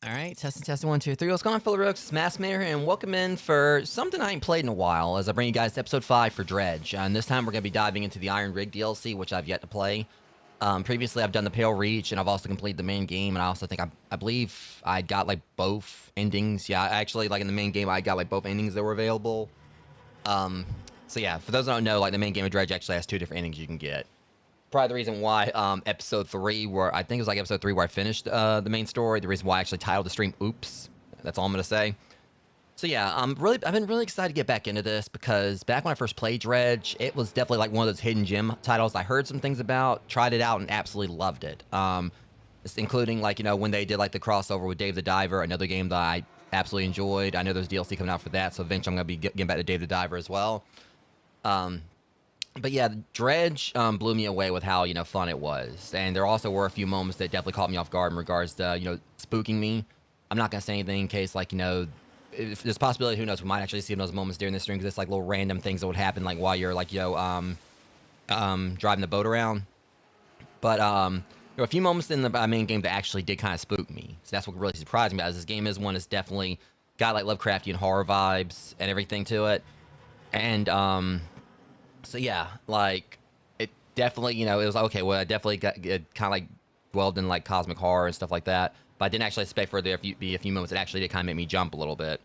Alright, testing, 1, 2, 3. What's going on, fellow rogues? It's Maskmaker, and welcome in for something I ain't played in a while, as I bring you guys to episode 5 for Dredge. And this time we're going to be diving into the Iron Rig DLC, which I've yet to play. Previously, I've done the Pale Reach, and I've also completed the main game, and I also think, I believe I got, like, both endings. Yeah, actually, like, in the main game, I got, like, both endings that were available. So yeah, for those that don't know, like, the main game of Dredge actually has 2 different endings you can get. Probably the reason why episode 3, where I think it was like episode 3 where I finished the main story, the reason why I actually titled the stream Oops. That's all I'm going to say. So yeah, I've been really excited to get back into this, because back when I first played Dredge, it was definitely like one of those hidden gem titles I heard some things about, tried it out, and absolutely loved it. Including, like, you know, when they did like the crossover with Dave the Diver, another game that I absolutely enjoyed. I know there's DLC coming out for that, so eventually I'm going to be getting back to Dave the Diver as well. But yeah, Dredge blew me away with how, you know, fun it was. And there also were a few moments that definitely caught me off guard in regards to, you know, spooking me. I'm not going to say anything in case, like, you know, if there's a possibility, who knows, we might actually see those moments during this stream, because it's like little random things that would happen, like while you're, like, you know, driving the boat around. But there were a few moments in the main game that actually did kind of spook me. So that's what really surprised me, as this game is one that's definitely got, like, Lovecraftian horror vibes and everything to it. And, so yeah, like, it definitely, you know, it was like, okay, well, I definitely got kind of like dwelled in like cosmic horror and stuff like that, but I didn't actually expect for there to be a few moments that actually did kind of make me jump a little bit.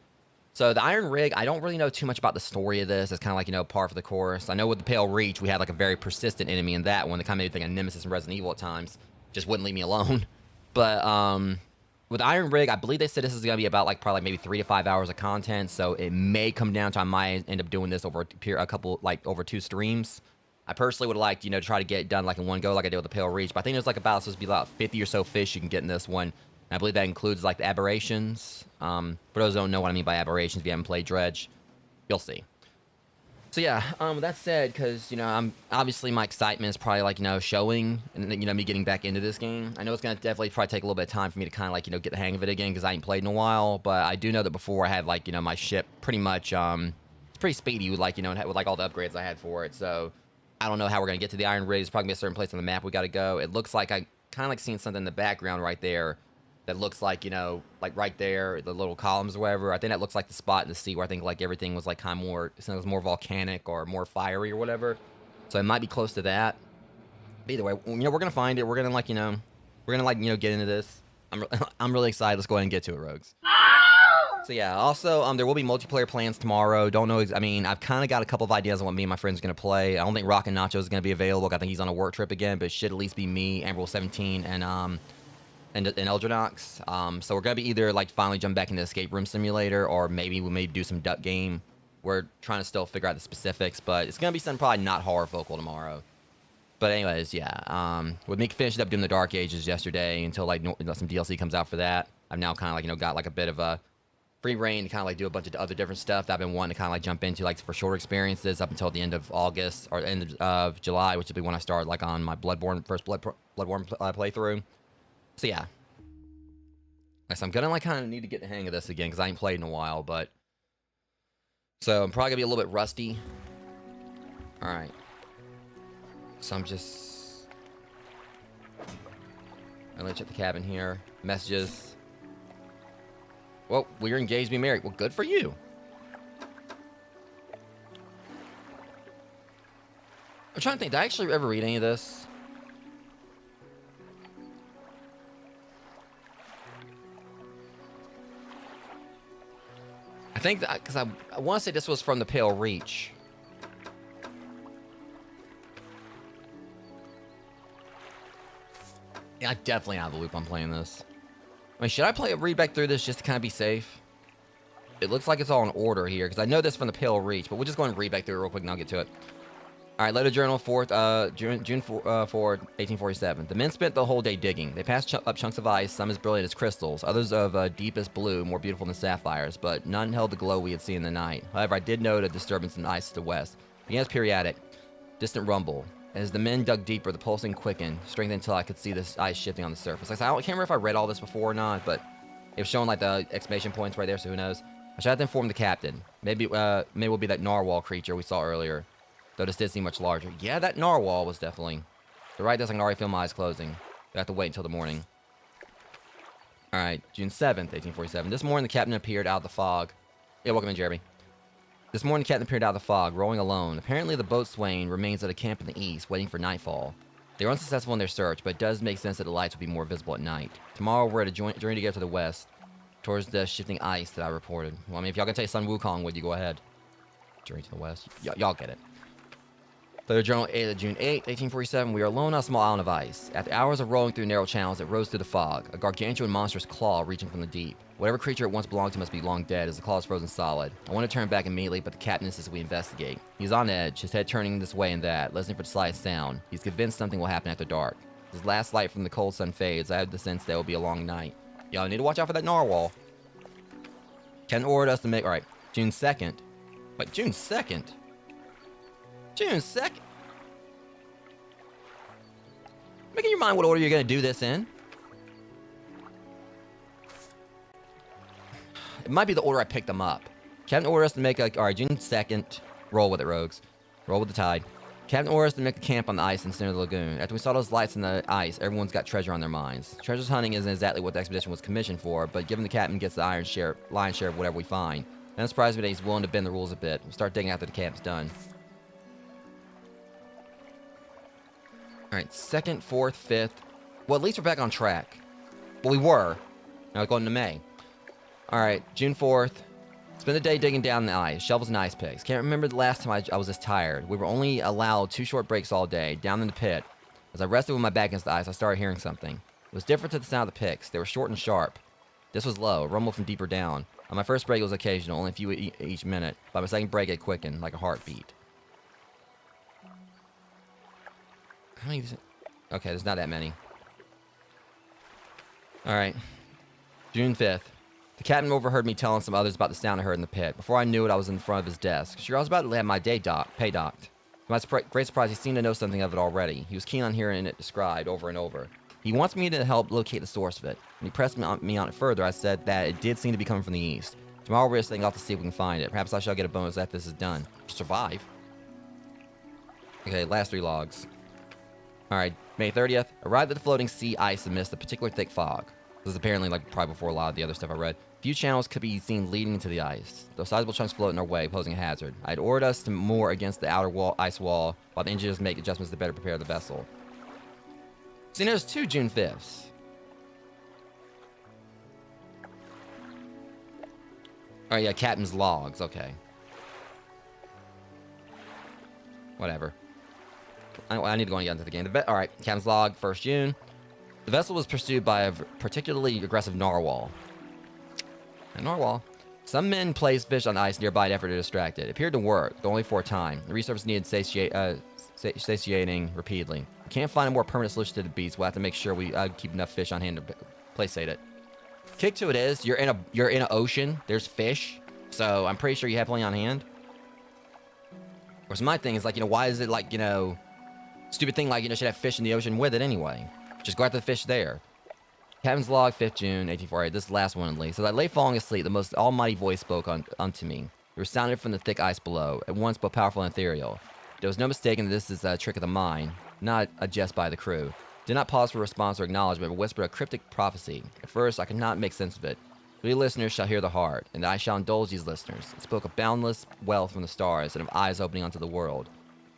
So the Iron Rig, I don't really know too much about the story of this. It's kind of like, you know, par for the course. I know with the Pale Reach, we had like a very persistent enemy in that one that kind of made me think of Nemesis and Resident Evil at times. Just wouldn't leave me alone. But with Iron Rig, I believe they said this is going to be about like probably like maybe 3 to 5 hours of content, so it may come down to I might end up doing this over a couple, like over 2 streams. I personally would like, you know, try to get it done like in one go, like I did with the Pale Reach. But I think there's like supposed to be about 50 or so fish you can get in this one. And I believe that includes like the aberrations. For those who don't know what I mean by aberrations, if you haven't played Dredge, you'll see. So yeah, with that said, because, you know, I'm obviously my excitement is probably like, you know, showing, and, you know, me getting back into this game. I know it's gonna definitely probably take a little bit of time for me to kind of like, you know, get the hang of it again, because I ain't played in a while. But I do know that before I had like, you know, my ship pretty much it's pretty speedy with like, you know, with like all the upgrades I had for it. So I don't know how we're gonna get to the Iron Rig. There's probably gonna be a certain place on the map we got to go. It looks like I kind of like seeing something in the background right there. That looks like, you know, like right there, the little columns or whatever. I think that looks like the spot in the sea where I think like everything was like kind of more, it was more volcanic or more fiery or whatever. So it might be close to that. But either way, you know, we're gonna find it. We're gonna like, you know, get into this. I'm really excited. Let's go ahead and get to it, rogues. So yeah, also there will be multiplayer plans tomorrow. Don't know. I mean, I've kind of got a couple of ideas on what me and my friends are gonna play. I don't think Rock and Nacho is gonna be available. I think he's on a work trip again, but it should at least be me, Amber 17, and Eldronox. So we're gonna be either like finally jump back into Escape Room Simulator, or maybe we may do some duck game. We're trying to still figure out the specifics, but it's gonna be something probably not horror focal tomorrow. But anyways, yeah. With me finishing up doing the Dark Ages yesterday until like some DLC comes out for that, I've now kind of like, you know, got like a bit of a free reign to kind of like do a bunch of other different stuff that I've been wanting to kind of like jump into, like for shorter experiences up until the end of August or end of July, which will be when I start like on my Bloodborne playthrough. So yeah, so I'm gonna like kind of need to get the hang of this again, because I ain't played in a while. But so I'm probably gonna be a little bit rusty. All right, so I'm just gonna check the cabin here. Messages. Well, we're engaged to be married. Well, good for you. I'm trying to think, did I actually ever read any of this? I think that, because I want to say this was from the Pale Reach. Yeah, I definitely out of the loop on playing this. I mean, should I read back through this just to kind of be safe? It looks like it's all in order here, because I know this from the Pale Reach, but we'll just go and read back through it real quick and I'll get to it. All right, letter journal, June 4, 1847. The men spent the whole day digging. They passed up chunks of ice, some as brilliant as crystals, others of deepest blue, more beautiful than sapphires, but none held the glow we had seen in the night. However, I did note a disturbance in the ice to the west. Began as periodic, distant rumble. As the men dug deeper, the pulsing quickened, strengthened until I could see this ice shifting on the surface. Like, I can't remember if I read all this before or not, but it was showing like the exclamation points right there, so who knows. I should have to inform the captain. Maybe it will be that narwhal creature we saw earlier. Though this did seem much larger. Yeah, that narwhal was definitely. You're right, I can already feel my eyes closing. I have to wait until the morning. All right, June 7th, 1847. This morning, the captain appeared out of the fog. Yeah, welcome in, Jeremy. This morning, the captain appeared out of the fog, rowing alone. Apparently, the boatswain remains at a camp in the east, waiting for nightfall. They were unsuccessful in their search, but it does make sense that the lights will be more visible at night. Tomorrow, we're at a journey together to the west, towards the shifting ice that I reported. Well, I mean, if y'all can take Sun Wukong with you, go ahead. Journey to the west. Y'all get it. Third Journal, June 8, 1847. We are alone on a small island of ice. After hours of rolling through narrow channels, it rose through the fog, a gargantuan monstrous claw reaching from the deep. Whatever creature it once belonged to must be long dead, as the claw is frozen solid. I want to turn back immediately, but the captain insists we investigate. He's on edge, his head turning this way and that, listening for the slightest sound. He's convinced something will happen after dark. As his last light from the cold sun fades, I have the sense that it will be a long night. Y'all need to watch out for that narwhal. Captain ordered us to make... Alright, June 2nd. Wait, June 2nd? June 2nd? Make in your mind what order you're going to do this in. It might be the order I picked them up. Captain ordered us to make a... Alright, June 2nd. Roll with it, rogues. Roll with the tide. Captain ordered us to make a camp on the ice in the center of the lagoon. After we saw those lights in the ice, everyone's got treasure on their minds. Treasure hunting isn't exactly what the expedition was commissioned for, but given the captain gets the lion's share of whatever we find, then it surprised me that he's willing to bend the rules a bit. We'll start digging after the camp's done. Alright, 2nd, 4th, 5th. Well, at least we're back on track. Well, we were. Now we're going to May. Alright, June 4th. Spend the day digging down the ice. Shovels and ice picks. Can't remember the last time I was this tired. We were only allowed 2 short breaks all day, down in the pit. As I rested with my back against the ice, I started hearing something. It was different to the sound of the picks. They were short and sharp. This was low, a rumble from deeper down. On my first break, it was occasional, only a few each minute. By my second break, it quickened, like a heartbeat. How many? Okay, there's not that many. Alright. June 5th. The captain overheard me telling some others about the sound I heard in the pit. Before I knew it, I was in front of his desk. Sure, I was about to have my pay docked. To my great surprise, he seemed to know something of it already. He was keen on hearing it described over and over. He wants me to help locate the source of it. When he pressed me on it further, I said that it did seem to be coming from the east. Tomorrow we're setting off to see if we can find it. Perhaps I shall get a bonus after this is done. Survive. Okay, last 3 logs. Alright, May 30th. Arrived at the floating sea ice amidst a particularly thick fog. This is apparently like probably before a lot of the other stuff I read. Few channels could be seen leading into the ice. Those sizable chunks float in our way, posing a hazard. I had ordered us to moor against the outer ice wall, while the engineers make adjustments to better prepare the vessel. See, there's 2 June 5ths. Oh yeah, captain's logs, okay. Whatever. I need to go and get into the game. Alright, captain's log, 1st June. The vessel was pursued by a particularly aggressive narwhal. A narwhal. Some men placed fish on ice nearby in effort to distract it. It appeared to work, though only for a time. The resurface needed satiating repeatedly. We can't find a more permanent solution to the beast. We'll have to make sure we keep enough fish on hand to placate it. Kick to it is, you're in an ocean. There's fish, so I'm pretty sure you have plenty on hand. Of course, my thing is like, why is it like, stupid thing like, should have fish in the ocean with it anyway? Just go after the fish there. Captain's log, 5th June, 1848. This last one at least. As I lay falling asleep, the most almighty voice spoke unto me. It resounded from the thick ice below, at once both powerful and ethereal. There was no mistaking that this is a trick of the mind, not a jest by the crew. Did not pause for response or acknowledgement, but whispered a cryptic prophecy. At first, I could not make sense of it. We listeners shall hear the heart, and I shall indulge these listeners. It spoke of boundless wealth from the stars, and of eyes opening onto the world.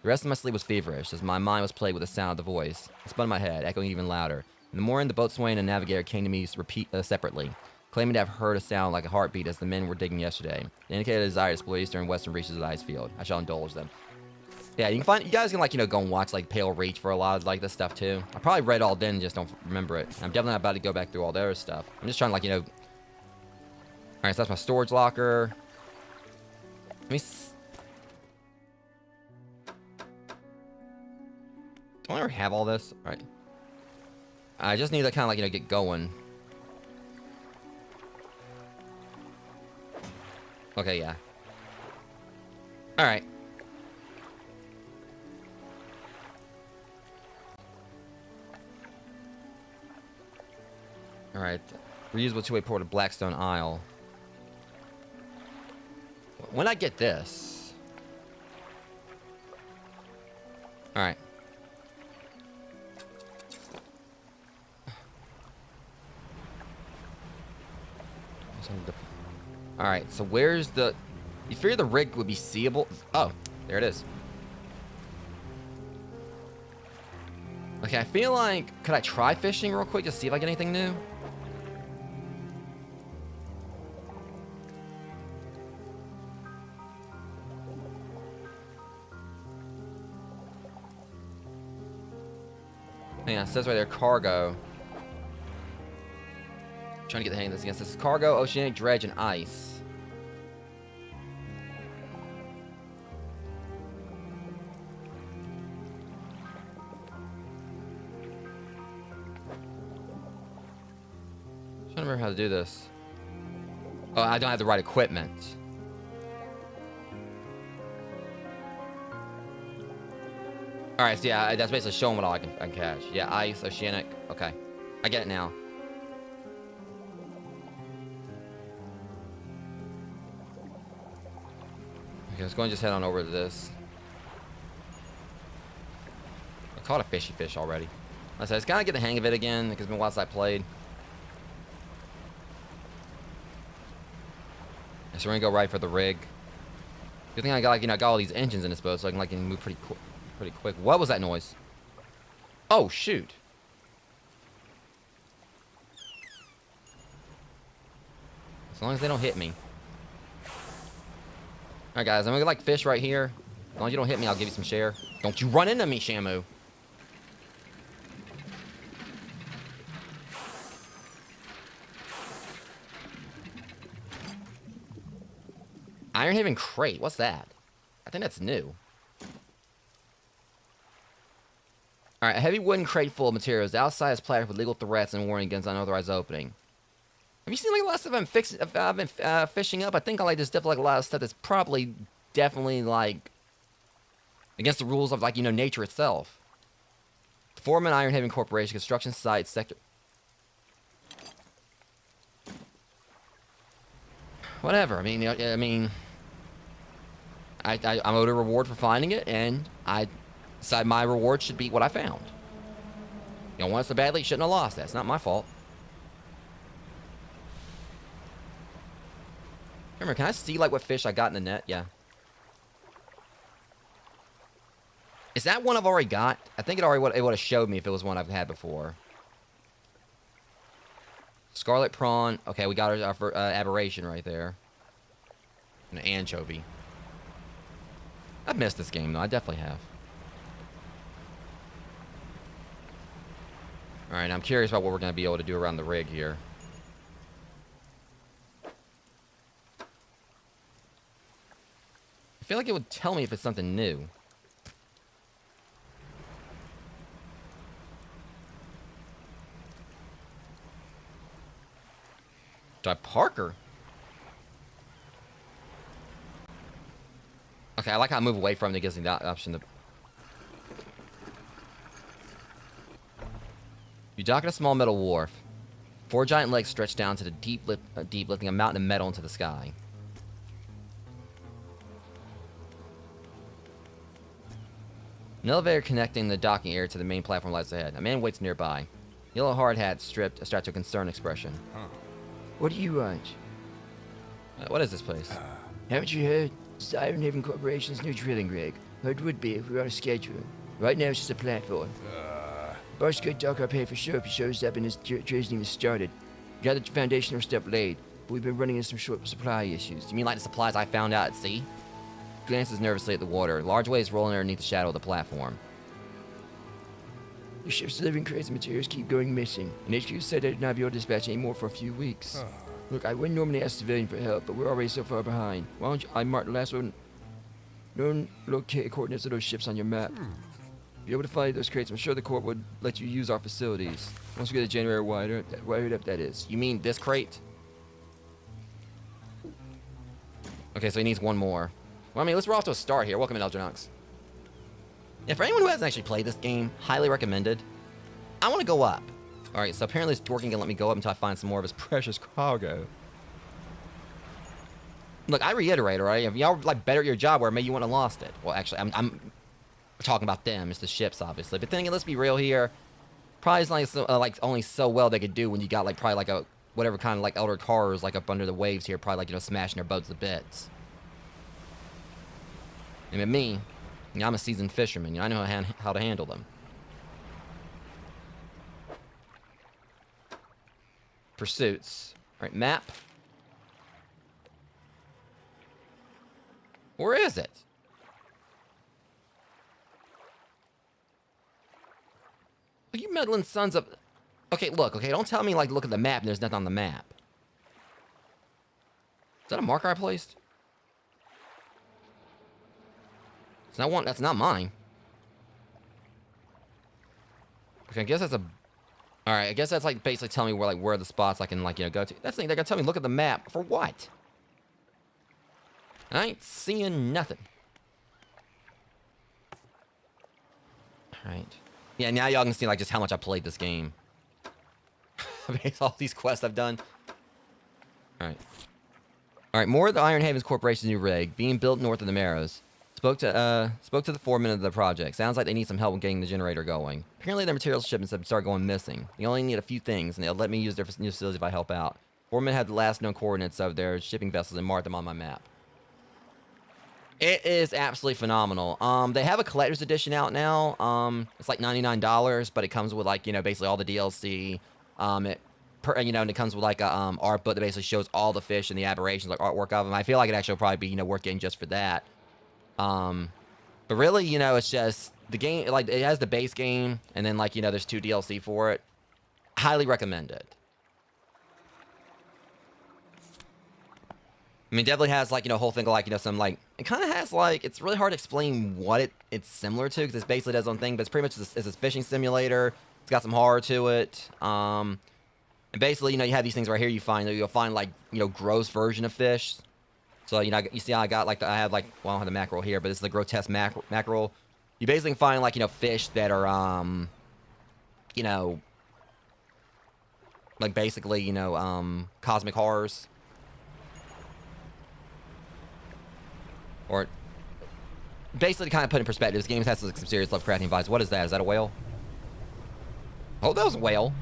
The rest of my sleep was feverish, as my mind was plagued with the sound of the voice. It spun in my head, echoing even louder. In the morning, the boatswain and navigator came to me separately, claiming to have heard a sound like a heartbeat as the men were digging yesterday. They indicated a desire to explore eastern and western reaches of the ice field. I shall indulge them. Yeah, you guys can go and watch like Pale Reach for a lot of like this stuff too. I probably read all then, just don't remember it. I'm definitely not about to go back through all the other stuff. I'm just trying to Alright, so that's my storage locker. Let me don't I ever have all this? Alright. I just need to kind of get going. Okay, yeah. Alright. Alright. Reusable two-way port of Blackstone Isle. When I get this... Alright. All right, so where's the... You figure the rig would be seeable? Oh, there it is. Okay, I feel like... Could I try fishing real quick to see if I get anything new? Yeah, it says right there, cargo. Trying to get the hang of this again. This is cargo, oceanic dredge, and ice. I'm trying to remember how to do this. Oh, I don't have the right equipment. Alright, so yeah, that's basically showing what all I can catch. Yeah, ice, oceanic. Okay. I get it now. Okay, let's go and just head on over to this. I caught a fishy fish already. Like I said, I just gotta get the hang of it again, because it's been a while since I played. So we're gonna go right for the rig. Good thing I got, like, you know, I got all these engines in this boat, so I can, like, move pretty quick. What was that noise? Oh, shoot. As long as they don't hit me. Alright, guys, I'm gonna, like, fish right here. As long as you don't hit me, I'll give you some share. Don't you run into me, Shamu. Ironhaven crate. What's that? I think that's new. Alright, a heavy wooden crate full of materials. The outside is platted with legal threats and warning against unauthorized opening. Have you seen like a lot of stuff I've been fishing up? I think I like there's definitely like a lot of stuff that's probably definitely like against the rules of like, you know, nature itself. Foreman Ironhaven Corporation, construction site, sector. Whatever. I mean, I'm owed a reward for finding it, and I decide my reward should be what I found. You know, want it so badly, you shouldn't have lost that. It's not my fault. Remember, can I see like what fish I got in the net? Yeah. Is that one I've already got? I think it already would have showed me if it was one I've had before. Scarlet prawn. Okay, we got our aberration right there. An anchovy. I've missed this game, though. I definitely have. Alright, I'm curious about what we're going to be able to do around the rig here. I feel like it would tell me if it's something new. Do I park her? Okay, I like how I move away from it. It gives me the option to... You dock at a small metal wharf. 4 giant legs stretch down to the deep, lifting a mountain of metal into the sky. An elevator connecting the docking area to the main platform lies ahead. A man waits nearby. Yellow hard hat strapped to a concerned expression. Huh. What do you want? What is this place? Haven't you heard? It's Ironhaven Corporation's new drilling rig. Or it would be if we were on a schedule. Right now it's just a platform. Boss could dock our pay for sure if he shows up and his training is started. Got the foundational stuff laid, but we've been running into some short supply issues. You mean like the supplies I found out at sea? Glances nervously at the water. Large waves rolling underneath the shadow of the platform. Your ship's delivering crates and materials keep going missing. And HQ said they'd not be able to dispatch any more for a few weeks. Look, I wouldn't normally ask civilian for help, but we're already so far behind. Why don't I mark the last one known located coordinates of those ships on your map? If you're able to find those crates, I'm sure the Corp would let you use our facilities. Once we get a generator wired up, that is. You mean this crate? Okay, so he needs one more. Well, I mean, we're off to a start here. Welcome to Eldronux. Yeah, for anyone who hasn't actually played this game, highly recommended. I want to go up. Alright, so apparently this dwarf can let me go up until I find some more of his precious cargo. Look, I reiterate, alright? If y'all like better at your job, where maybe you wouldn't have lost it. Well, actually, I'm talking about them. It's the ships, obviously. But then again, let's be real here. Probably it's like only so well they could do when you got like probably like a whatever kind of like elder cars like up under the waves here, probably like, you know, smashing their boats to bits. And with me, you know, I'm a seasoned fisherman. You know, I know how to handle them. Pursuits. All right, map. Where is it? Are you meddling sons of... Okay, look, okay, don't tell me, like, look at the map and there's nothing on the map. Is that a marker I placed? It's not one, that's not mine. Okay, I guess that's a... Alright, I guess that's, like, basically telling me where, like, where are the spots I can, like, you know, go to. That's the thing, they're gonna tell me, look at the map. For what? I ain't seeing nothing. Alright. Yeah, now y'all can see, like, just how much I played this game. I mean, all these quests I've done. Alright. Alright, more of the Iron Havens Corporation's new rig, being built north of the Marrows. Spoke to the foreman of the project. Sounds like they need some help with getting the generator going. Apparently their materials shipments have started going missing. They only need a few things, and they'll let me use their new facilities if I help out. Foreman had the last known coordinates of their shipping vessels and marked them on my map. It is absolutely phenomenal. They have a collector's edition out now. It's like $99, but it comes with, like, you know, basically all the DLC. And it comes with like a art book that basically shows all the fish and the aberrations, like artwork of them. I feel like it actually will probably be, you know, worth getting just for that. But really, you know, it's just the game, like, it has the base game, and then, like, you know, there's 2 DLC for it. Highly recommend it. I mean, definitely has, like, you know, a whole thing of, like, you know, some, like, it kind of has, like, it's really hard to explain what it's similar to, because it basically does its own thing, but it's pretty much it's a fishing simulator. It's got some horror to it. And basically, you know, you have these things right here. You'll find, like, you know, gross version of fish. So, you know, you see how I got, like, I have, like, well, I don't have the mackerel here, but this is the grotesque mackerel. You basically find, like, you know, fish that are, you know, like, basically, you know, cosmic horrors. Or, basically, to kind of put in perspective, this game has some serious Lovecraftian vibes. What is that? Is that a whale? Oh, that was a whale.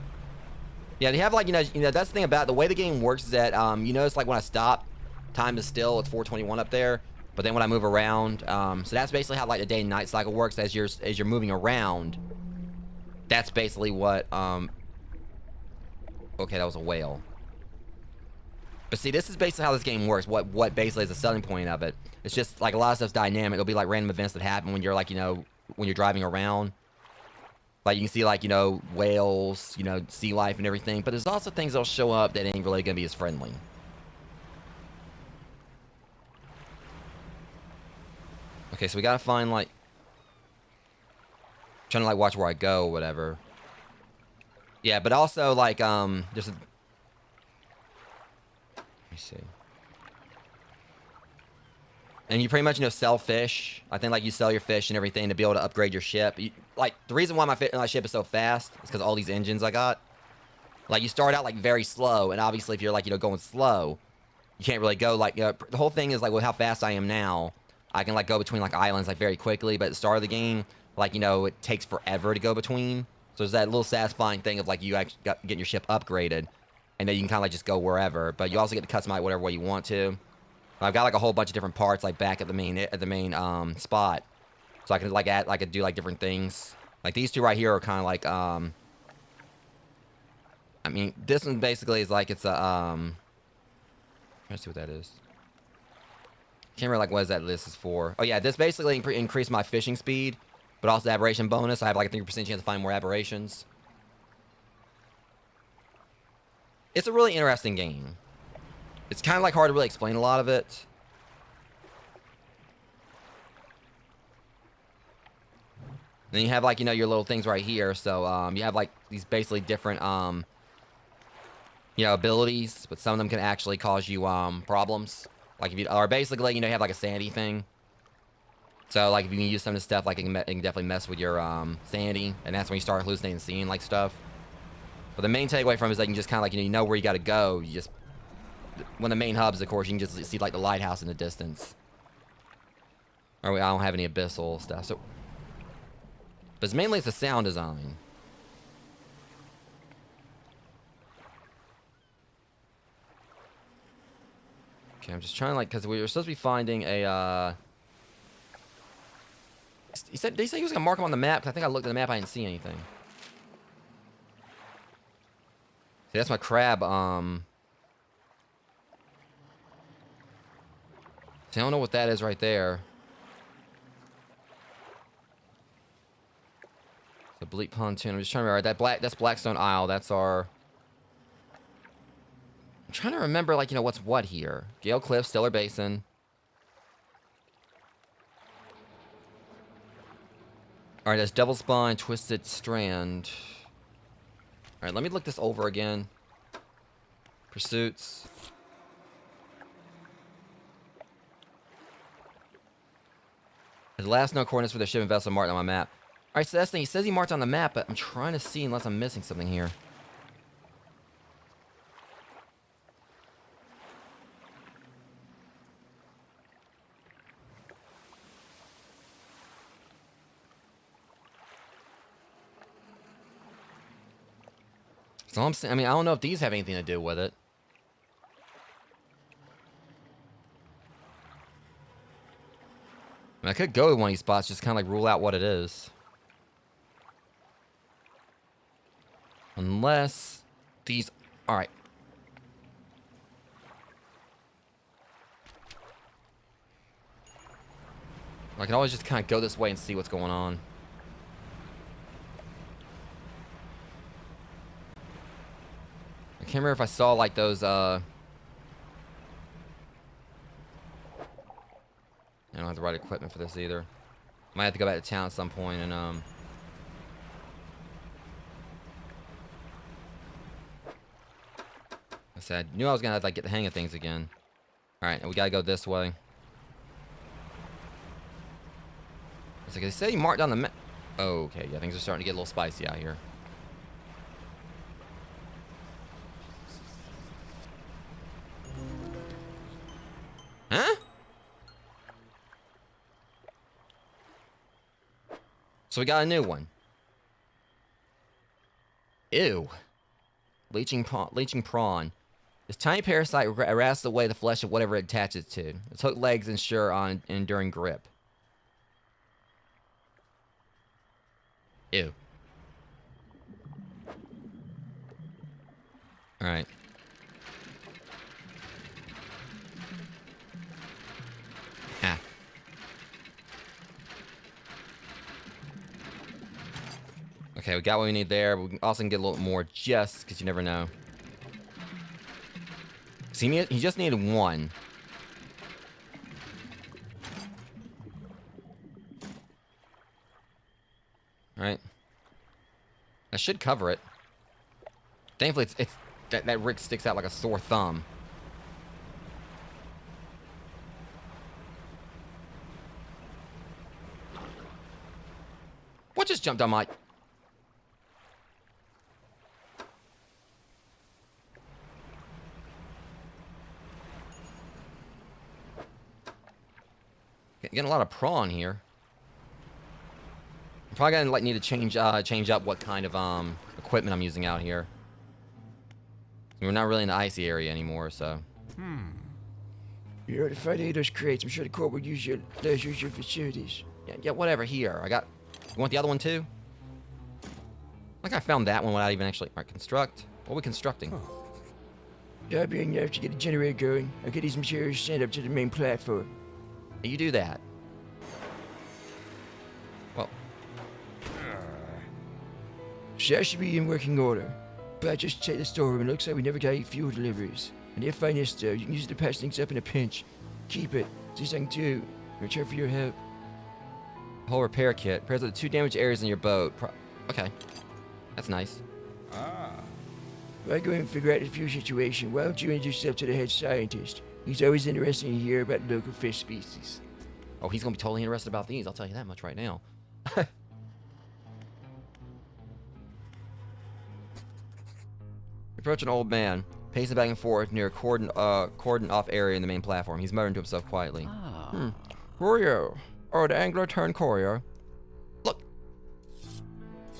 Yeah, they have, like, you know, that's the thing about it. The way the game works is that, you notice, like, when I stop, time is still, it's 4:21 up there, but then when I move around, so that's basically how, like, the day and night cycle works. As you're moving around, that's basically what, okay, that was a whale. But see, this is basically how this game works. What basically is the selling point of it. It's just, like, a lot of stuff's dynamic. It'll be, like, random events that happen when you're, like, you know, when you're driving around. Like, you can see, like, you know, whales, you know, sea life and everything. But there's also things that'll show up that ain't really gonna be as friendly. Okay, so we gotta find, like... trying to, like, watch where I go or whatever. Yeah, but also, like, there's a... Let me see. And you pretty much, you know, sell fish. I think, like, you sell your fish and everything to be able to upgrade your ship. Like, the reason why my ship is so fast is because all these engines I got. Like, you start out, like, very slow, and obviously if you're, like, you know, going slow, you can't really go, like, you know, the whole thing is, like, with how fast I am now, I can, like, go between, like, islands, like, very quickly, but at the start of the game, like, you know, it takes forever to go between. So there's that little satisfying thing of, like, you actually getting your ship upgraded, and then you can kind of, like, just go wherever, but you also get to customize it whatever way you want to. I've got, like, a whole bunch of different parts, like, back at the main spot, so I can, like, add, like, do, like, different things. Like, these two right here are kind of, like, I mean, this one basically is, like, it's a, trying to see what that is. Can't remember, like, what is that list is for. Oh, yeah, this basically increased my fishing speed, but also the aberration bonus. I have, like, a 3% chance to find more aberrations. It's a really interesting game. It's kind of, like, hard to really explain a lot of it. Then you have, like, you know, your little things right here. So, you have, like, these basically different, you know, abilities, but some of them can actually cause you, problems. Like, if you, or basically, you know, you have, like, a sanity thing. So, like, if you can use some of this stuff, like, it can definitely mess with your, sanity, and that's when you start hallucinating and seeing, like, stuff. But the main takeaway from it is that you can just kind of, like, you know where you got to go. You just, when the main hubs, of course, you can just see, like, the lighthouse in the distance. Or I don't have any abyssal stuff, so. But it's mainly the sound design. Okay, I'm just trying to, like, because we were supposed to be finding a, did he say he was going to mark him on the map? 'Cause I think I looked at the map, I didn't see anything. See, that's my crab, See, I don't know what that is right there. The Bleak Pontoon. I'm just trying to remember. That's Blackstone Isle. That's our... I'm trying to remember, like, you know, what's what here. Gale Cliff, Stellar Basin. Alright, that's Devil's Spine, Twisted Strand. Alright, let me look this over again. Pursuits. The last known coordinates for the ship and vessel marked on my map. Alright, so that's the thing. He says he marked on the map, but I'm trying to see unless I'm missing something here. So I'm saying, I mean, I don't know if these have anything to do with it. I mean, I could go to one of these spots, just kind of like rule out what it is. Unless these... Alright. I can always just kind of go this way and see what's going on. I can't remember if I saw, like, those, I don't have the right equipment for this either. Might have to go back to town at some point and, I said, I knew I was gonna have to, like, get the hang of things again. Alright, and we gotta go this way. It's like, they say you marked down the map. Oh, okay, yeah, things are starting to get a little spicy out here. Huh? So we got a new one. Ew. Leeching prawn. This tiny parasite harasses away the flesh of whatever it attaches to. Its hooked legs ensure on an enduring grip. Ew. Alright. Ah. Okay, we got what we need there, but we can also get a little more just because you never know. See, he just needed one. Alright. That should cover it. Thankfully, it's that rig sticks out like a sore thumb. What just jumped on my... Getting a lot of prawn here. I'm probably gonna need to change up what kind of equipment I'm using out here. We're not really in the icy area anymore, so. You're to fight those crates. I'm sure the Corps will use your facilities. Yeah, whatever. Here, I got. You want the other one too? Like I found that one without even actually. Alright, construct. What are we constructing? I'll be enough to get the generator going. I'll get these materials sent up to the main platform. You do that. Well. So that should be in working order. But I just checked the storeroom and it looks like we never got any fuel deliveries. And if I missed you can use it to patch things up in a pinch. Keep it. See something too. Return for your help. Whole repair kit. Repairs the 2 damaged areas in your boat. Okay. That's nice. While I go and figure out the fuel situation, why don't you introduce yourself to the head scientist? He's always interested to hear about local fish species. Oh, he's gonna be totally interested about these. I'll tell you that much right now. Approach an old man, pacing back and forth near a cordoned-off area in the main platform. He's muttering to himself quietly. Who are you? Oh, the angler turned courier. Look,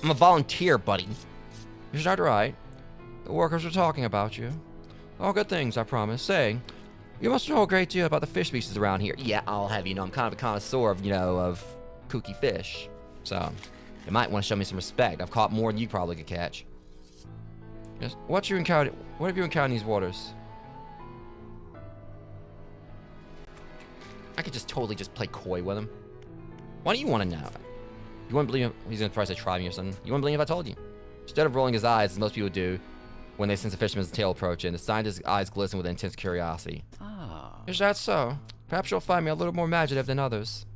I'm a volunteer, buddy. Is that right? The workers are talking about you. All good things, I promise. Say, You must know a great deal about the fish species around here. Yeah, I'll have you know, I'm kind of a connoisseur of, you know, of kooky fish. So, you might want to show me some respect. I've caught more than you probably could catch. Yes. What have you encountered in these waters? I could just totally just play coy with him. Why do you want to know? You wouldn't believe him? He's gonna try to try me or something. You wouldn't believe if I told you. Instead of rolling his eyes, as most people do, when they sense a fisherman's tail approaching, the scientist's eyes glisten with intense curiosity. Ah. Is that so? Perhaps you'll find me a little more imaginative than others.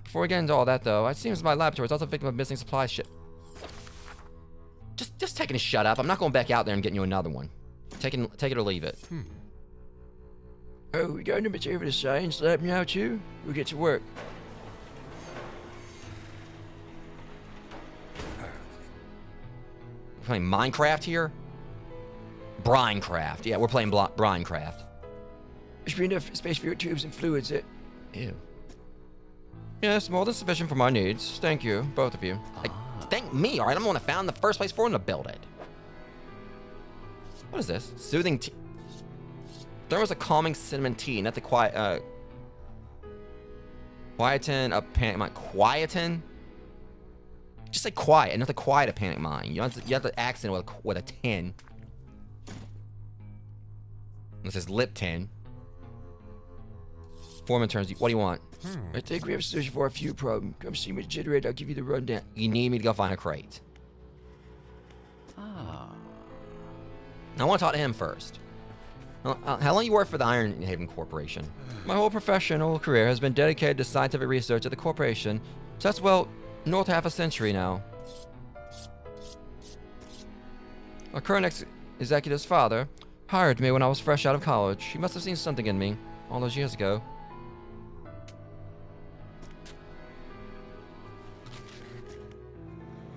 Before we get into all that, though, it seems my laboratory is also a victim of missing supply ship. Just taking a shut up. I'm not going back out there and getting you another one. Take it or leave it. Oh, we got no material for the science lab now, too? We'll get to work. We're playing Minecraft here? Brinecraft. Yeah, we're playing Brinecraft. There should be enough space for your tubes and fluids. Ew. Yes, more than sufficient for my needs. Thank you, both of you. Like, thank me, alright? I'm the one that found the first place for him to build it. What is this? Soothing tea. There was a calming cinnamon tea, not the quietin a panic mind. Quietin? Just say quiet, not the quiet a panic mind. You have to accent with a 10. This is lip 10. Foreman turns. What do you want? I think we have a solution for our fuel problem. Come see me at the generator. I'll give you the rundown. You need me to go find a crate. Ah. I want to talk to him first. How long you work for the Iron Haven Corporation? My whole professional career has been dedicated to scientific research at the corporation. So that's, well, north half a century now. Our current executive's father hired me when I was fresh out of college. He must have seen something in me all those years ago.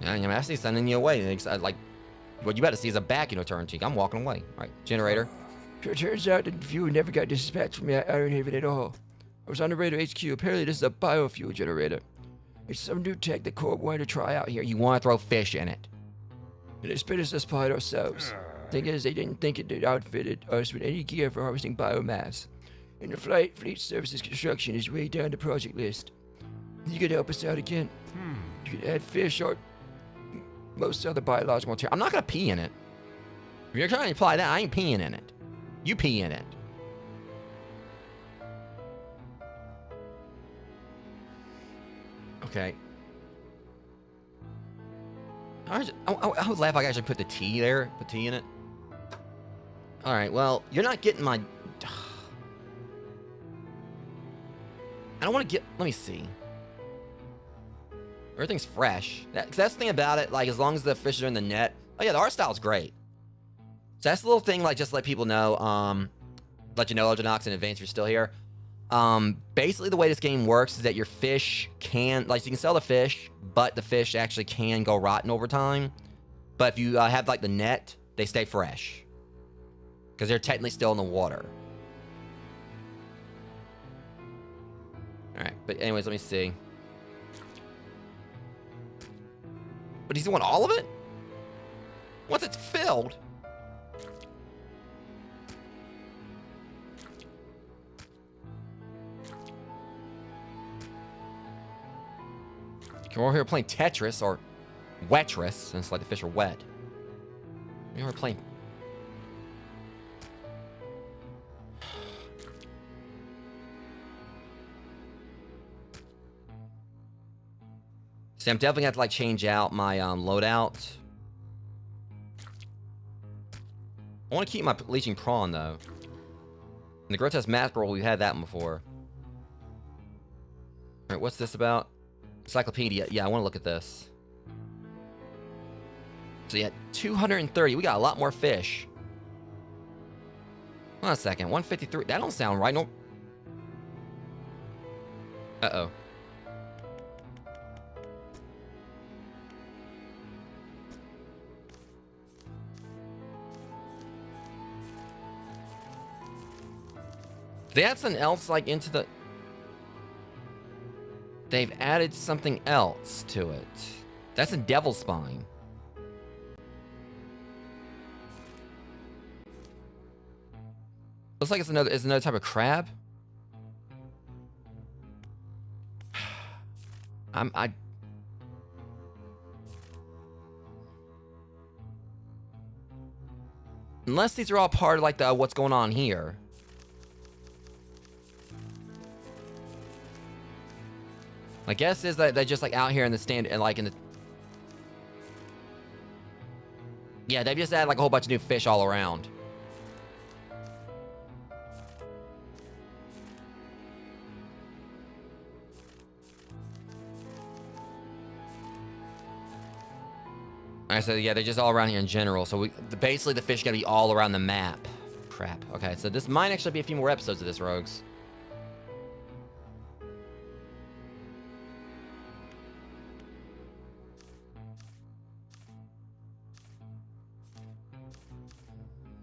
Yeah, I'm actually sending you away. Like, what you better see is a back, turn cheek. I'm walking away. All right, generator. It turns out that the fuel never got dispatched from Iron Haven at all. I was on the radar HQ. Apparently, this is a biofuel generator. It's some new tech the Corp wanted to try out here. You want to throw fish in it? And they spit us supplied ourselves. Thing is, they didn't think it outfitted us with any gear for harvesting biomass. And the fleet services construction is way down the project list. You could help us out again. You could add fish or most other biological material. I'm not gonna pee in it. If you're trying to imply that, I ain't peeing in it. You pee in it. Okay. I would laugh if I actually put the tea there. Put tea in it. Alright, well, you're not getting my... I don't want to get... Let me see. Everything's fresh. That's the thing about it. Like, as long as the fish are in the net. Oh, yeah, the art style's great. So that's the little thing, like, just to let people know. Let you know, Logenox, in advance if you're still here. Basically, the way this game works is that your fish can... Like, so you can sell the fish, but the fish actually can go rotten over time. But if you have, like, the net, they stay fresh. Because they're technically still in the water. Alright, but anyways, let me see. But does he want all of it? Once it's filled... We're here playing Tetris, or Wetris, since like the fish are wet. We're playing... See, I'm definitely gonna have to like change out my loadout. I want to keep my leeching prawn though. And the grotesque mackerel, we had that one before. Alright, what's this about? Encyclopedia. Yeah, I want to look at this. So yeah, 230. We got a lot more fish. Hold on a second. 153. That don't sound right. No. Uh-oh. They add something else like into the... They've added something else to it. That's a devil spine. Looks like it's another type of crab. I unless these are all part of like the what's going on here. My guess is that they're just like out here in the stand and like in the. Yeah, they've just added like a whole bunch of new fish all around. Alright, so yeah, they're just all around here in general. So basically the fish gotta be all around the map. Crap. Okay, so this might actually be a few more episodes of this, Rogues.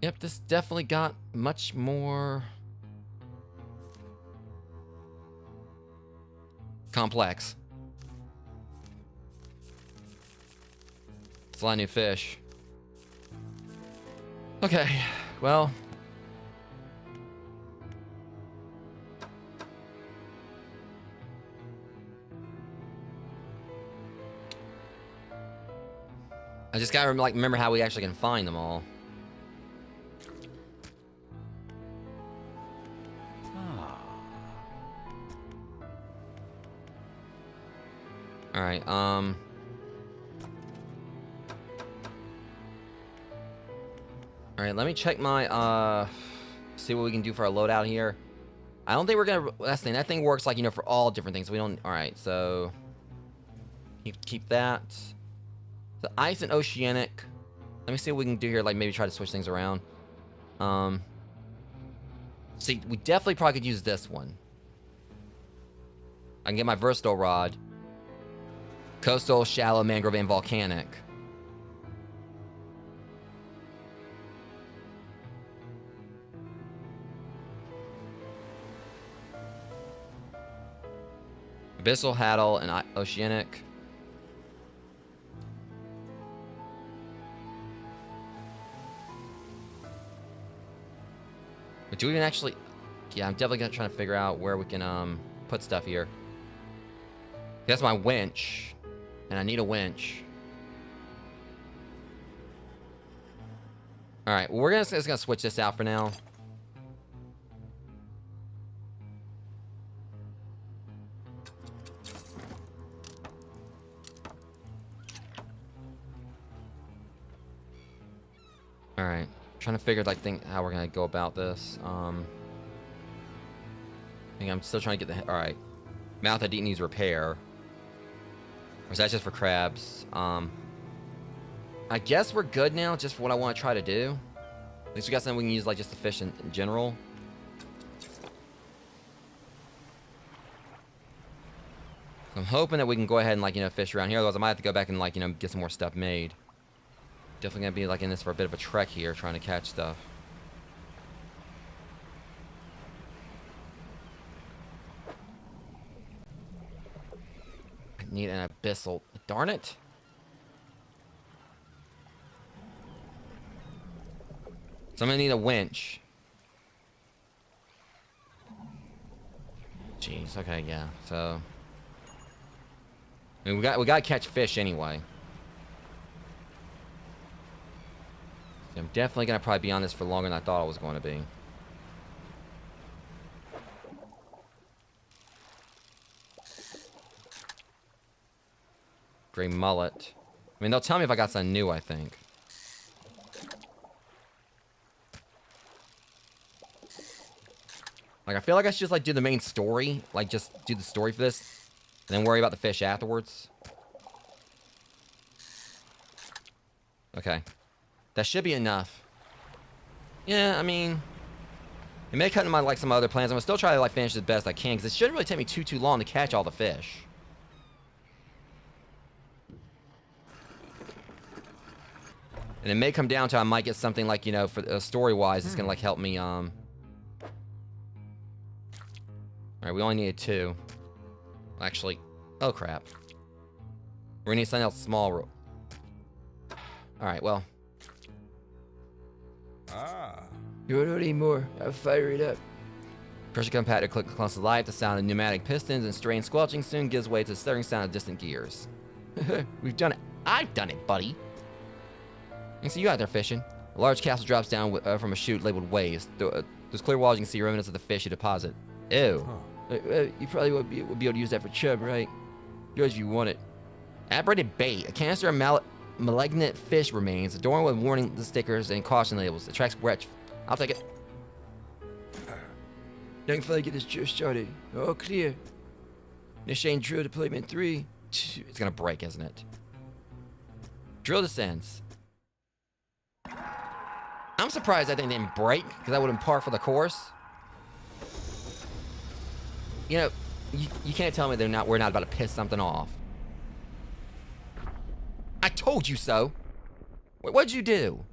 Yep, this definitely got much more complex. It's a lot of new fish. Okay, well. I just gotta like remember how we actually can find them all. All right, all right, let me check my, see what we can do for our loadout here. I don't think we're gonna, that's the thing, that thing works like, you know, for all different things. We don't, all right, so keep that. The ice and oceanic. Let me see what we can do here, like maybe try to switch things around. See, we definitely probably could use this one. I can get my versatile rod. Coastal, shallow, mangrove, and volcanic. Abyssal, Haddle, and Oceanic. But do we even actually... Yeah, I'm definitely gonna try to figure out where we can put stuff here. That's my winch. And I need a winch. Alright, well, we're just gonna switch this out for now. Alright. Trying to figure like how we're gonna go about this. I think I'm still trying to get the alright. Mouth I needs repair. Or is that just for crabs? I guess we're good now, just for what I want to try to do. At least we got something we can use, like just the fish in general. So I'm hoping that we can go ahead and like, you know, fish around here. Otherwise, I might have to go back and like, you know, get some more stuff made. Definitely gonna be like in this for a bit of a trek here, trying to catch stuff. I need an abyssal. Darn it. So I'm gonna need a winch. Jeez, okay, yeah. So I mean, we gotta catch fish anyway. I'm definitely gonna probably be on this for longer than I thought I was going to be. Gray mullet. I mean, they'll tell me if I got something new, I think. Like, I feel like I should just, like, do the main story. Like, just do the story for this. And then worry about the fish afterwards. Okay. That should be enough. Yeah, I mean... It may cut into my, like, some other plans. I'm gonna still try to, like, finish as best I can. Because it shouldn't really take me too long to catch all the fish. And it may come down to I might get something like, you know, for story-wise, it's gonna like help me. All right, we only needed 2. Actually, oh crap. We're gonna need something else small. All right, well. You don't need more. I'll fire it up. Pressure compactor click close to life. The sound of pneumatic pistons and strained squelching soon gives way to the stirring sound of distant gears. We've done it. I've done it, buddy. You see you out there fishing. A large capsule drops down from a chute labeled waves. Those clear walls you can see remnants of the fish you deposit. Ew. You probably won't be able to use that for chub, right? Yours if you want it. Aberrated bait. A canister of malignant fish remains, adorned with warning stickers and caution labels. Attracts Dredge. I'll take it. Young fella, get this drill started. All clear. Initiating drill deployment 3. It's gonna break, isn't it? Drill descends. I'm surprised that thing didn't break, because that would have been par for the course. You know, you can't tell me we're not about to piss something off. I told you so. What'd you do?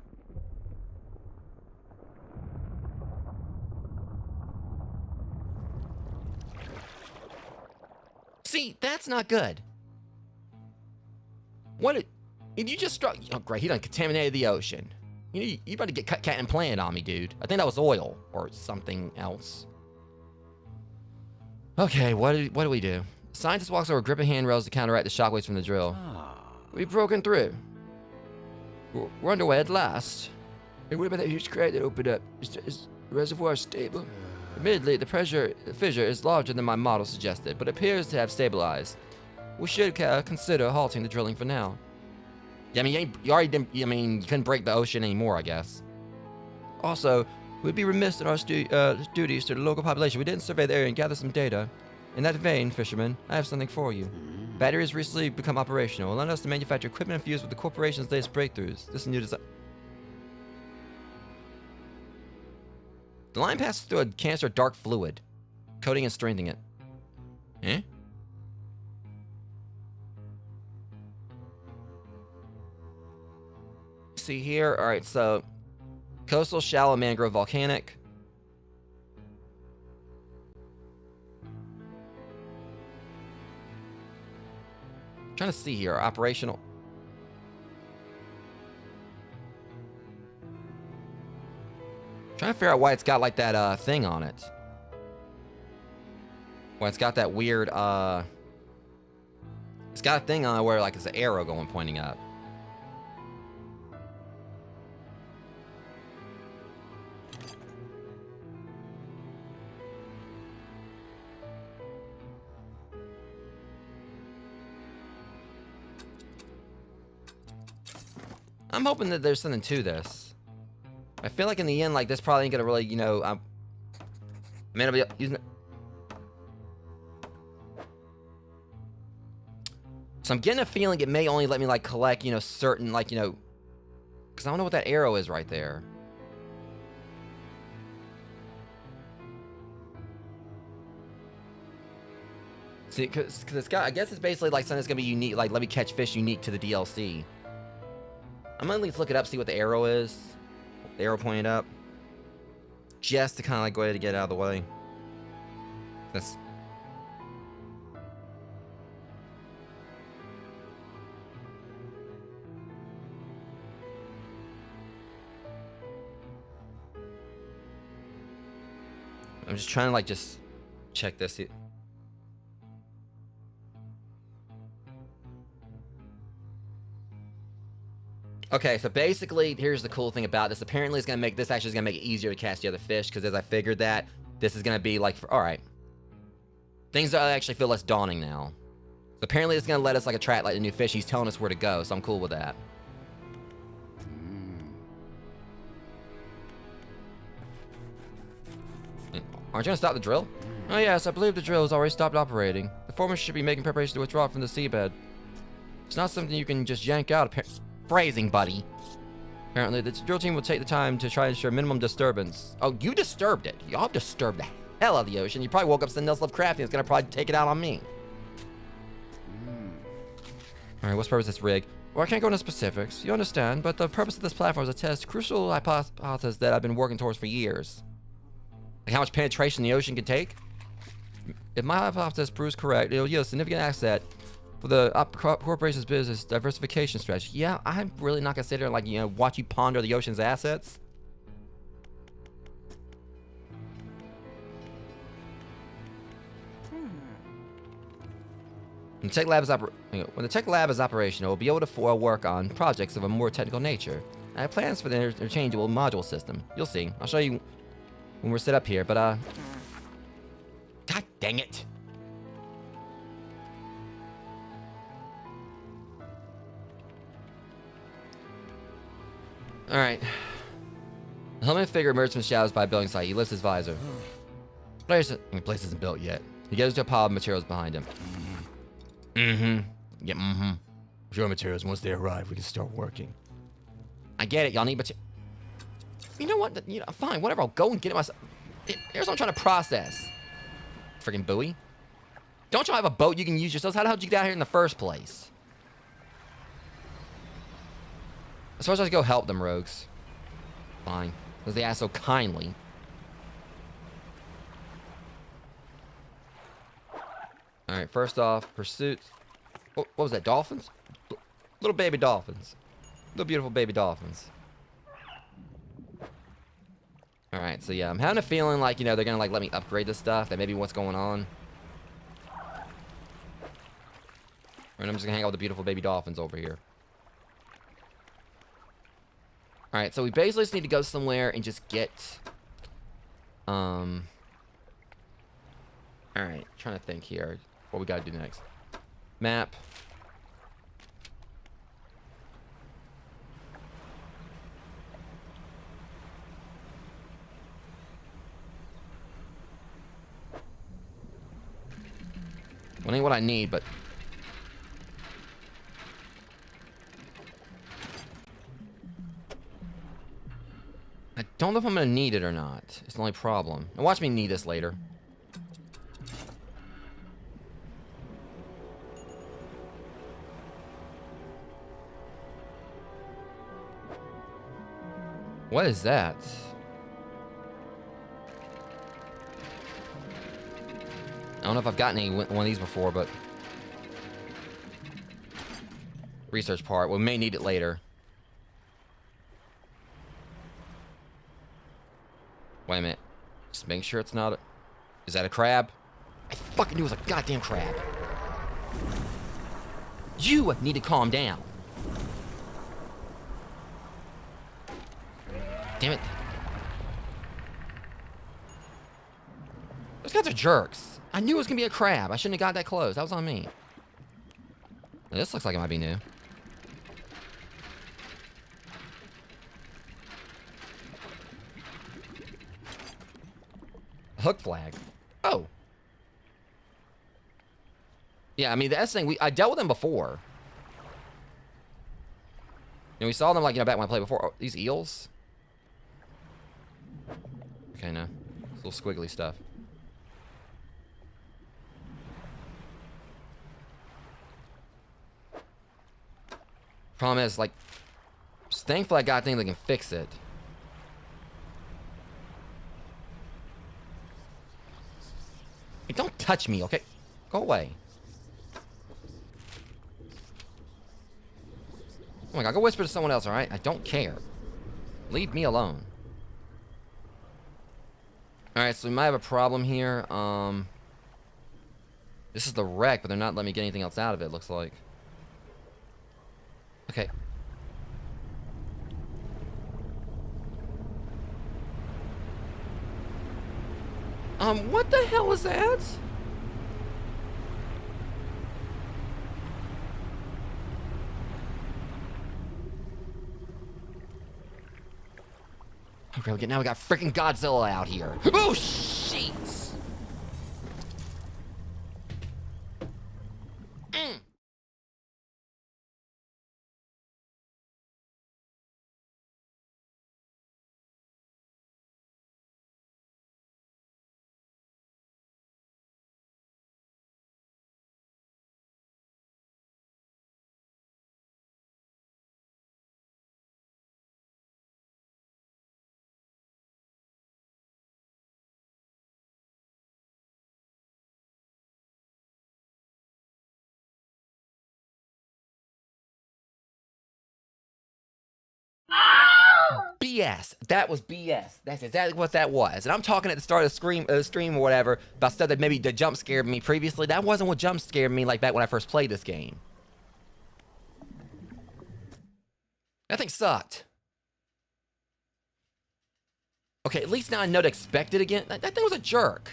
See, that's not good. What did you just struck? Oh, great, he done contaminated the ocean. You better get cat and plant on me, dude. I think that was oil or something else. Okay, what do we do? Scientist walks over gripping handrails to counteract the shockwaves from the drill. We've broken through. We're underway at last. Hey, what about that huge crack that opened up? Is the reservoir stable? Admittedly, the fissure is larger than my model suggested, but appears to have stabilized. We should consider halting the drilling for now. Yeah, I mean, you already didn't. I mean, you couldn't break the ocean anymore, I guess. Also, we'd be remiss in our duties to the local population. We didn't survey the area and gather some data. In that vein, fisherman, I have something for you. Batteries recently become operational, allowing us to manufacture equipment infused with the corporation's latest breakthroughs. This new design. The line passes through a canister of dark fluid, coating and strengthening it. Eh? See here, all right, so coastal, shallow, mangrove, volcanic. Trying to see here, operational. Trying to figure out why it's got like that thing on it. Why it's got that weird it's got a thing on it where like it's an arrow going pointing up. I'm hoping that there's something to this. I feel like in the end, like, this probably ain't gonna really, you know, I mean, I'll be using it. So I'm getting a feeling it may only let me, like, collect, you know, certain, like, you know, because I don't know what that arrow is right there. See, because it's got, I guess it's basically like something that's gonna be unique, like, let me catch fish unique to the DLC. I'm gonna at least look it up, see what the arrow is. The arrow pointed up. Just to kind of like go ahead and get it out of the way. That's... I'm just trying to like just check this. Okay, so basically, here's the cool thing about this. Apparently, it's gonna make this actually is gonna make it easier to catch the other fish, because as I figured that, this is gonna be like, all right, things actually feel less daunting now. So apparently, it's gonna let us like attract like the new fish. He's telling us where to go, so I'm cool with that. Aren't you gonna stop the drill? Oh yes, I believe the drill has already stopped operating. The foreman should be making preparations to withdraw from the seabed. It's not something you can just yank out. Phrasing, buddy. Apparently, the drill team will take the time to try to ensure minimum disturbance. Oh, you disturbed it. Y'all disturbed the hell out of the ocean. You probably woke up something else left crafty. It's gonna probably take it out on me. All right, what's the purpose of this rig? Well, I can't go into specifics. You understand, but the purpose of this platform is to test crucial hypothesis that I've been working towards for years. Like how much penetration the ocean can take? If my hypothesis proves correct, it'll yield a significant asset for the corporation's business diversification strategy. Yeah, I'm really not gonna sit there and like, you know, watch you ponder the ocean's assets. When the tech lab is operational, we'll be able to work on projects of a more technical nature. I have plans for the interchangeable module system. You'll see. I'll show you when we're set up here, but, God dang it. Alright. The helmet figure emerges from the shadows by a building site. He lifts his visor. The place isn't built yet. He goes to a pile of materials behind him. Yeah, Sure materials. Once they arrive, we can start working. I get it. Y'all need materials. You know what? Fine. Whatever. I'll go and get it myself. Here's what I'm trying to process. Freaking buoy. Don't y'all have a boat you can use yourselves? How the hell did you get out here in the first place? I suppose I should go help them rogues. Fine. Because they asked so kindly. Alright, first off, pursuit. What was that? Dolphins? Little baby dolphins. Little beautiful baby dolphins. Alright, so yeah, I'm having a feeling like, they're gonna like let me upgrade this stuff. That may be what's going on. And I'm just gonna hang out with the beautiful baby dolphins over here. Alright, so we basically just need to go somewhere and just get... Alright, trying to think here. What we gotta do next. Map. Well, ain't what I need, but... I don't know if I'm gonna need it or not. It's the only problem. And watch me need this later. What is that? I don't know if I've gotten any one of these before, but... Research part. We may need it later. Wait a minute. Just make sure it's not a... Is that a crab? I fucking knew it was a goddamn crab. You need to calm down. Damn it. Those guys are jerks. I knew it was gonna be a crab. I shouldn't have got that close. That was on me. Now, this looks like it might be new. Hook flag. Oh. Yeah, I mean, that's the thing. I dealt with them before. We saw them, like, back when I played before. Oh, these eels? Okay, no. It's little squiggly stuff. Problem is, like, thankfully I got things that can fix it. Hey, don't touch me, okay? Go away. Oh my god, go whisper to someone else, alright? I don't care. Leave me alone. Alright, so we might have a problem here. This is the wreck, but they're not letting me get anything else out of it, looks like. Okay. What the hell is that? Okay, now we got freaking Godzilla out here. Oh, shit! BS. That was BS. That's exactly what that was. And I'm talking at the start of the stream or whatever about stuff that maybe that jump scared me previously. That wasn't what jump scared me like back when I first played this game. That thing sucked. Okay, at least now I know to expect it again. That thing was a jerk.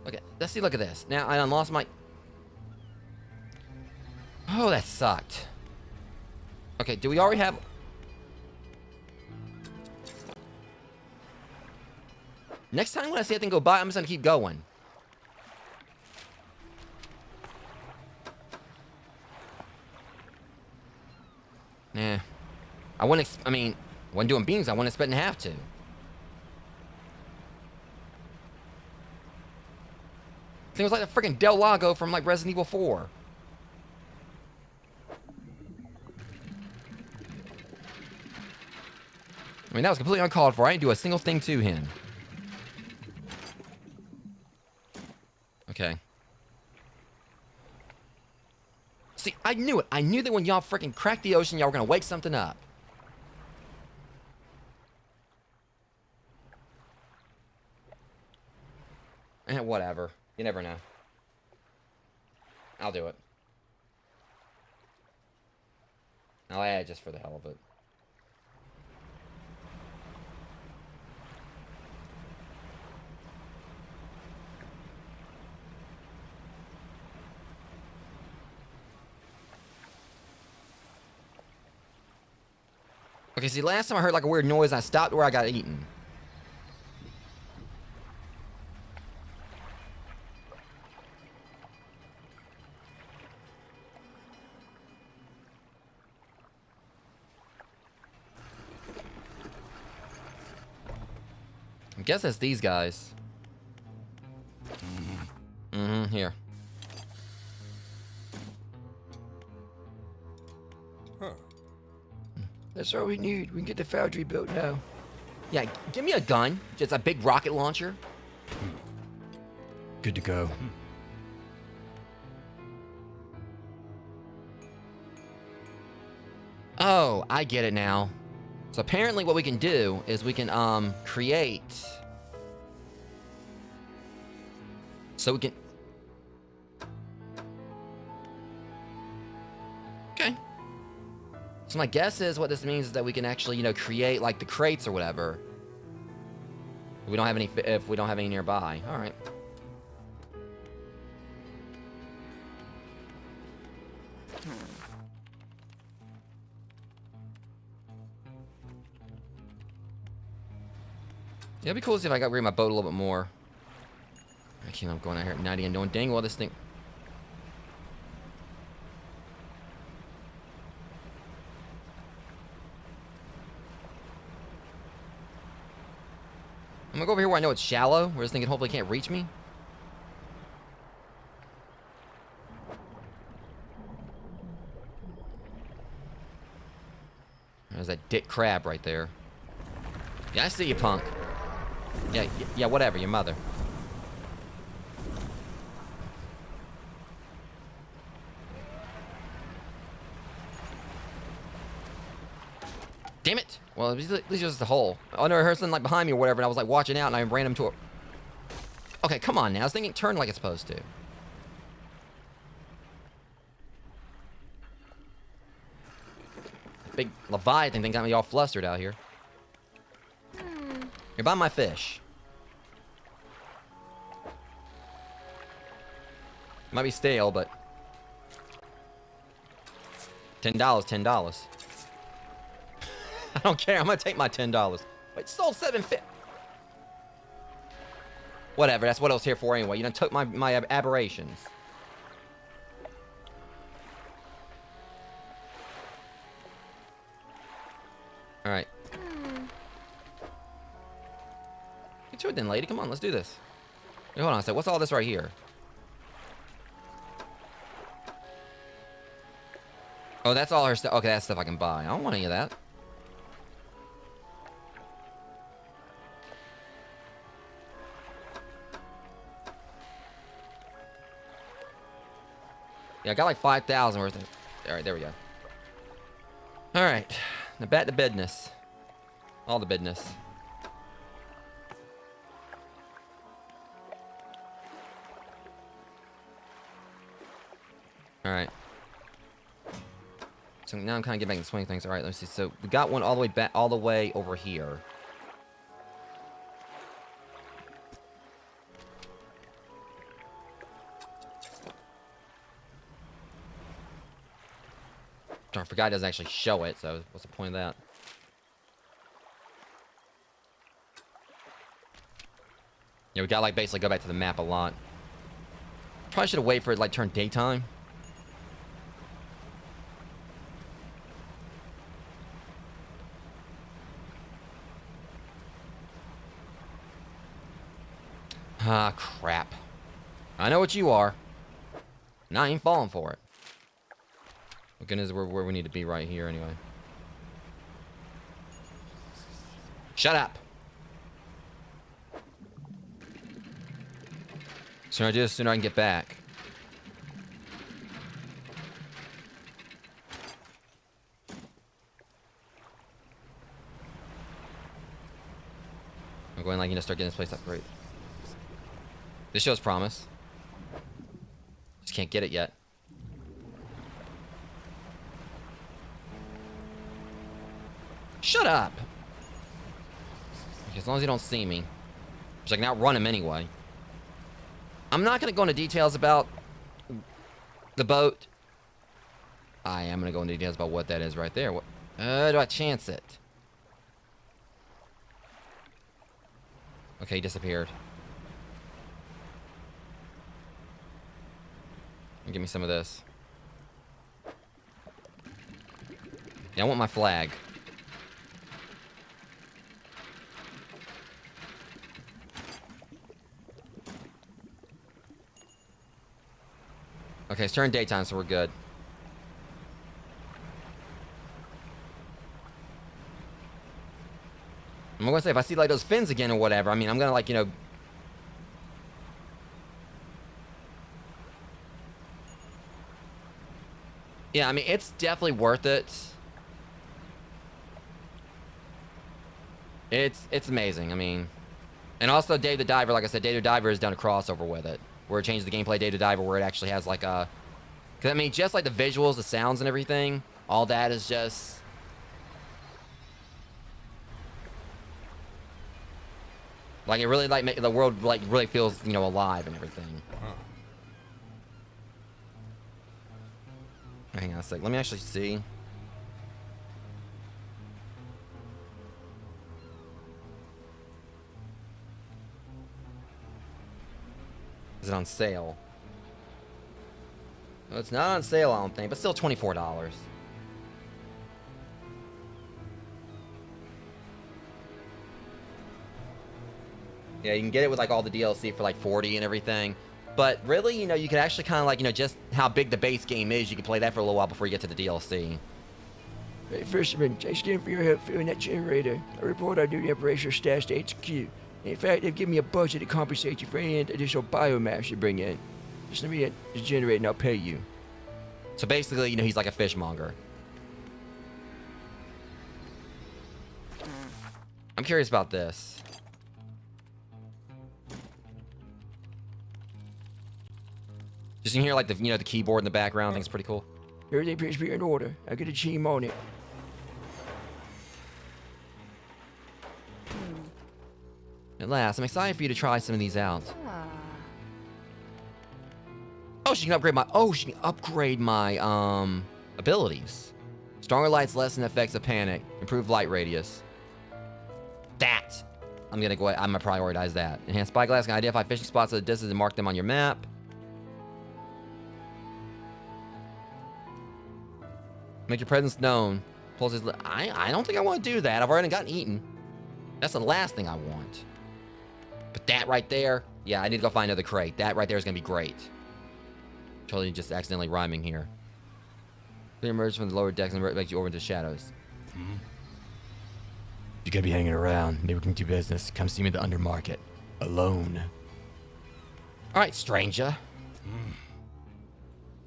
Okay, let's see. Look at this. Now I lost my... Oh, that sucked. Okay, do we already have... Next time when I see that thing go by, I'm just gonna keep going. Nah. I mean, when doing beams, I wasn't expecting to have to. Thing was like the freaking Del Lago from like Resident Evil 4. I mean, that was completely uncalled for. I didn't do a single thing to him. Okay. See, I knew it. I knew that when y'all freaking cracked the ocean, y'all were gonna wake something up. Whatever. You never know. I'll do it. I'll add just for the hell of it. Okay, see, last time I heard like a weird noise, I stopped where I got eaten. I guess it's these guys. Here. That's all we need. We can get the foundry built now. Yeah, give me a gun. Just a big rocket launcher. Good to go. Oh, I get it now. So apparently what we can do is we can, create... So we can... Okay. So my guess is what this means is that we can actually, you know, create, like, the crates or whatever. We don't have any... If we don't have any nearby. Alright. Yeah, it'd be cool to see if I got rid of my boat a little bit more. I can't. I'm going out here at 90 and doing dang well this thing. I'm gonna go over here where I know it's shallow, where this thing hopefully can't reach me. There's that dick crab right there. Yeah, I see you, punk. Yeah, whatever, your mother. Damn it! Well, at least it was just a hole. Oh no, I heard something like behind me or whatever, and I was like watching out, and I ran into a... Okay, come on now. I was thinking turn like it's supposed to. Big Leviathan thing got me all flustered out here. You're by my fish. Might be stale, but... $10, $10. I don't care. I'm gonna take my $10. Wait, sold $7.50. Whatever. That's what I was here for anyway. You done took my aberrations. All right. Get to it then, lady. Come on, let's do this. Wait, hold on a sec. What's all this right here? Oh, that's all her stuff. Okay, that's stuff I can buy. I don't want any of that. Yeah, I got like 5,000 worth of... All right, there we go. All right, now back to business. All the business. All right. So now I'm kind of getting back to swing things. All right, let's see. So we got one all the way back, all the way over here. Darn, I forgot it doesn't actually show it, so what's the point of that? Yeah, we gotta like basically go back to the map a lot. Probably should have waited for it to like turn daytime. Ah, crap. I know what you are. And I ain't falling for it. Oh, goodness, we're where we need to be right here anyway. Shut up! Sooner I do this, sooner I can get back. I'm going like, you know, start getting this place upgraded. This shows promise. Just can't get it yet. Shut up! Okay, as long as you don't see me. Which I can outrun him anyway. I'm not going to go into details about the boat. I am going to go into details about what that is right there. What, do I chance it? Okay, he disappeared. Give me some of this. Yeah, I want my flag. Okay, it's turned daytime, so we're good. I'm gonna say, if I see like those fins again or whatever, I mean, I'm gonna like, you know... Yeah, I mean, it's definitely worth it. It's amazing, I mean... And also, Dave the Diver, like I said, Dave the Diver has done a crossover with it. Where it changes the gameplay, Dave the Diver, where it actually has like a... Because, I mean, just like the visuals, the sounds and everything, all that is just... Like, it really, like, the world, like, really feels, you know, alive and everything. Huh. Hang on a sec. Let me actually see. Is it on sale? Well, it's not on sale, I don't think, but still $24. Yeah, you can get it with like all the DLC for like 40 and everything. But really, you know, you can actually kind of like, you know, just how big the base game is, you can play that for a little while before you get to the DLC. Hey, Fisherman, thanks again for your help filling that generator. I report our duty operational status to HQ. In fact, they've given me a budget to compensate you for any additional biomass you bring in. Just let me get the generator and I'll pay you. So basically, you know, he's like a fishmonger. I'm curious about this. Just you can hear like the, you know, the keyboard in the background. I think it's pretty cool. Everything appears to be in order. I'll get a team on it. At last, I'm excited for you to try some of these out. Oh, she can upgrade my... Oh, she can upgrade my, abilities. Stronger lights lessen the effects of panic. Improved light radius. That! I'm gonna prioritize that. Enhanced spyglass can identify fishing spots at a distance and mark them on your map. Make your presence known. Pulses... I don't think I want to do that. I've already gotten eaten. That's the last thing I want. But that right there... Yeah, I need to go find another crate. That right there is gonna be great. Totally just accidentally rhyming here. They emerge from the lower decks and makes you over into the shadows. Hmm? You're gonna be hanging around. Maybe we can do business. Come see me at the undermarket. Alone. Alright, stranger.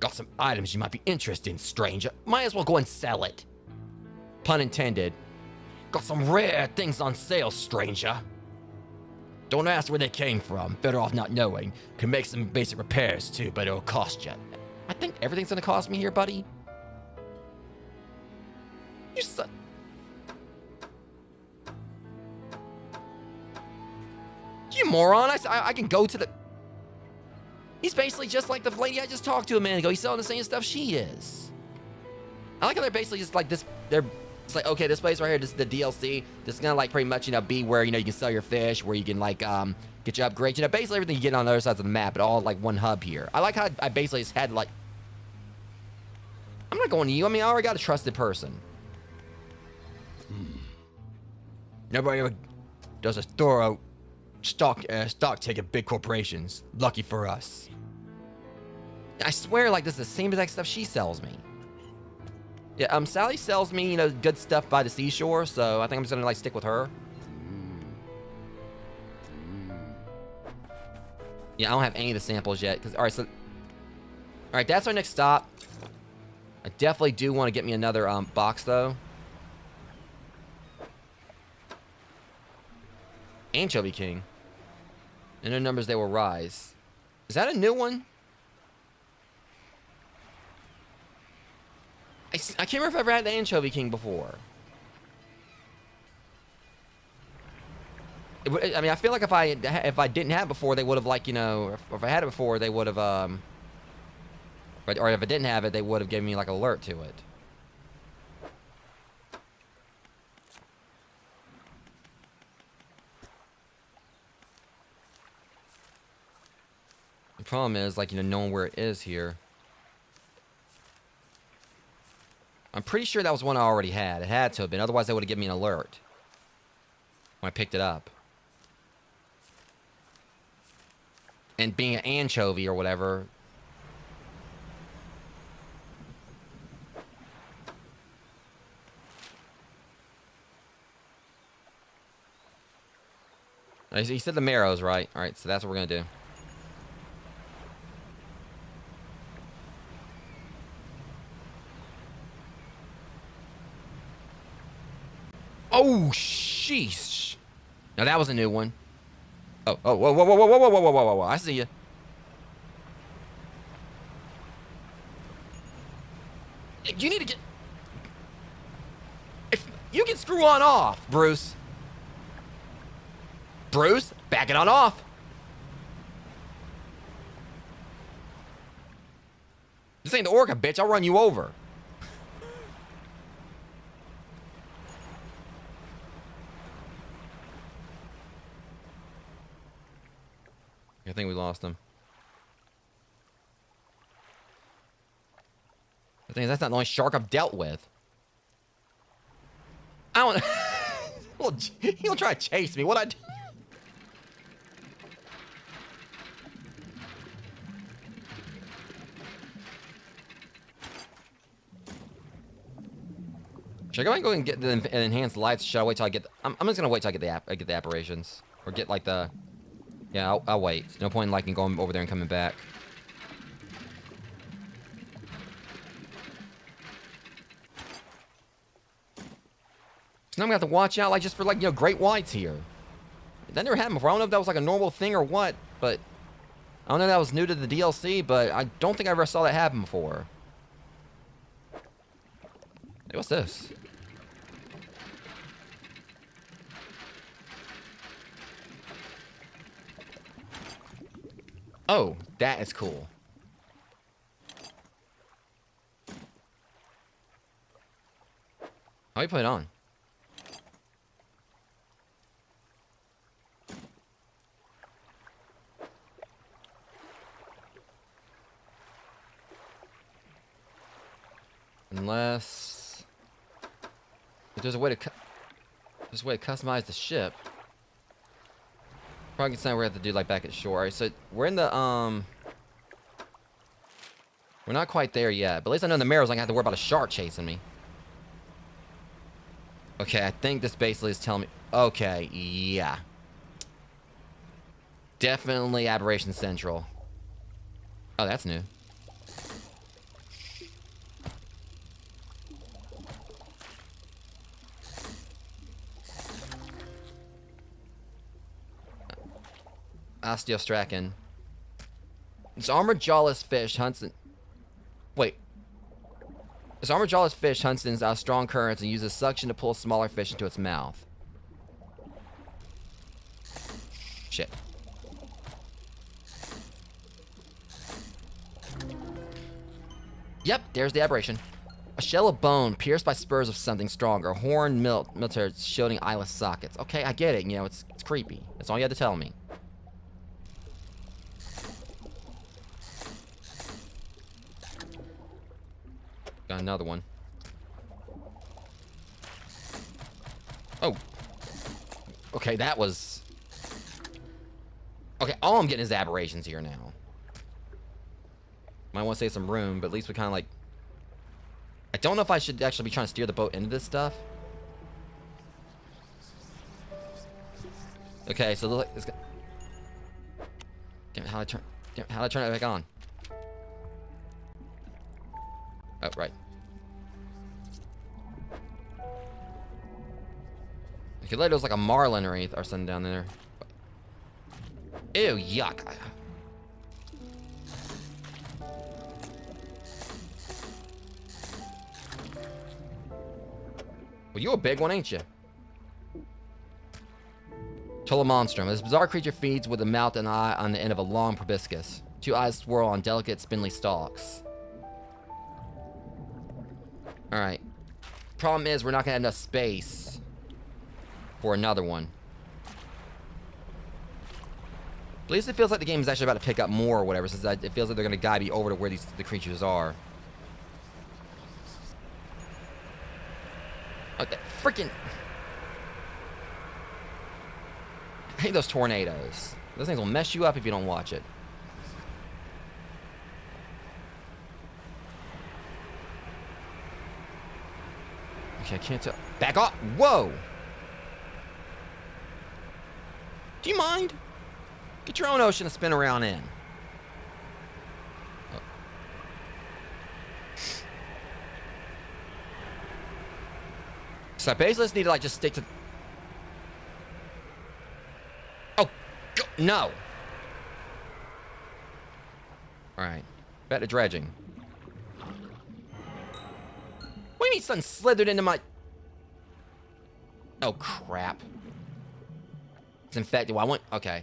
Got some items you might be interested in, stranger. Might as well go and sell it. Pun intended. Got some rare things on sale, stranger. Don't ask where they came from. Better off not knowing. Can make some basic repairs too, but it'll cost you. I think everything's gonna cost me here, buddy. You son. You moron. I can go to the... He's basically just like the lady I just talked to a minute ago. He's selling the same stuff she is. I like how they're basically just like this. It's like, okay, this place right here, this is the DLC. This is gonna like pretty much, be where, you can sell your fish, where you can like, get your upgrades. Basically everything you get on the other sides of the map, but all like one hub here. I like how I basically just had like... I'm not going to you. I mean, I already got a trusted person. Nobody ever does a thorough stock take of big corporations. Lucky for us. I swear, like, this is the same exact stuff she sells me. Yeah, Sally sells me, good stuff by the seashore, so I think I'm just gonna, like, stick with her. Yeah, I don't have any of the samples yet, because, alright, that's our next stop. I definitely do want to get me another, box, though. Anchovy King. In their numbers, they will rise. Is that a new one? I can't remember if I ever had the Anchovy King before. I mean, I feel like if I didn't have it before, they would have, like, or if I had it before, they would have, or if I didn't have it, they would have given me, like, an alert to it. The problem is, like, knowing where it is here. I'm pretty sure that was one I already had. It had to have been. Otherwise, they would have given me an alert when I picked it up. And being an anchovy or whatever. He said the marrows, right? Alright, so that's what we're going to do. Oh, sheesh. Now that was a new one. Oh, whoa, whoa, whoa, whoa, whoa, whoa, whoa, whoa, whoa, I see you. You need to get... If you can screw on off, Bruce. Bruce, back it on off. This ain't the orca, bitch. I'll run you over. I think we lost him. The thing is, that's not the only shark I've dealt with. I don't... Well, he'll try to chase me. What'd I do? Should I go ahead and get the enhanced lights? Should I wait till I get... I'm just gonna wait till I get the apparitions. Or get, like, the... Yeah, I'll wait. No point in, like, going over there and coming back. So now I'm gonna have to watch out, like, just for, like, great whites here. That never happened before. I don't know if that was, like, a normal thing or what, but... I don't know if that was new to the DLC, but I don't think I ever saw that happen before. Hey, what's this? Oh, that is cool. How do you put it on? Unless... If there's a way to customize the ship. Probably something we're gonna have to do like back at shore. Alright, so we're in the we're not quite there yet, but at least I know in the mirrors I don't have to worry about a shark chasing me. Okay, I think this basically is telling me... Okay, yeah. Definitely Aberration Central. Oh, that's new. Osteostracan. This armored jawless fish hunts in... Wait. This armored jawless fish hunts in strong currents and uses suction to pull smaller fish into its mouth. Shit. Yep, there's the aberration. A shell of bone pierced by spurs of something stronger. Horn military shielding eyeless sockets. Okay, I get it. You know, it's creepy. That's all you had to tell me. Got another one. Oh. Okay, that was... Okay, all I'm getting is aberrations here now. Might want to save some room, but at least we kind of like... I don't know if I should actually be trying to steer the boat into this stuff. Okay, so look, it's... Damn it, how do I turn it back on? Oh, right. I could let it was like a marlin or something down there. Ew, yuck. Well, you a big one, ain't you? Tolomonstrum. This bizarre creature feeds with a mouth and eye on the end of a long proboscis. Two eyes swirl on delicate, spindly stalks. Alright. Problem is, we're not gonna have enough space for another one. At least it feels like the game is actually about to pick up more or whatever, since it feels like they're gonna guide me over to where the creatures are. Oh, that freaking... I hate those tornadoes. Those things will mess you up if you don't watch it. Okay, I can't tell. Back off! Whoa! Do you mind? Get your own ocean to spin around in. Oh. So I basically just need to like just stick to... Oh, go. No. Alright. Back to dredging. What do you mean something slithered into my... Oh, crap. It's infected. Well, I want... Okay.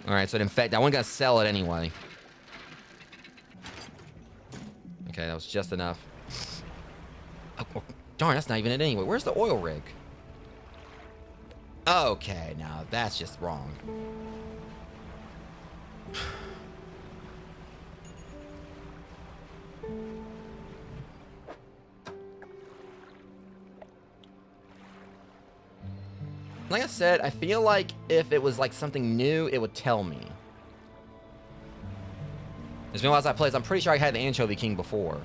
Alright, so it infected. I wasn't gonna sell it anyway. Okay, that was just enough. Oh, darn, that's not even it anyway. Where's the oil rig? Okay, now that's just wrong. Like I said, I feel like if it was like something new, it would tell me. As well as I played, I'm pretty sure I had the Anchovy King before.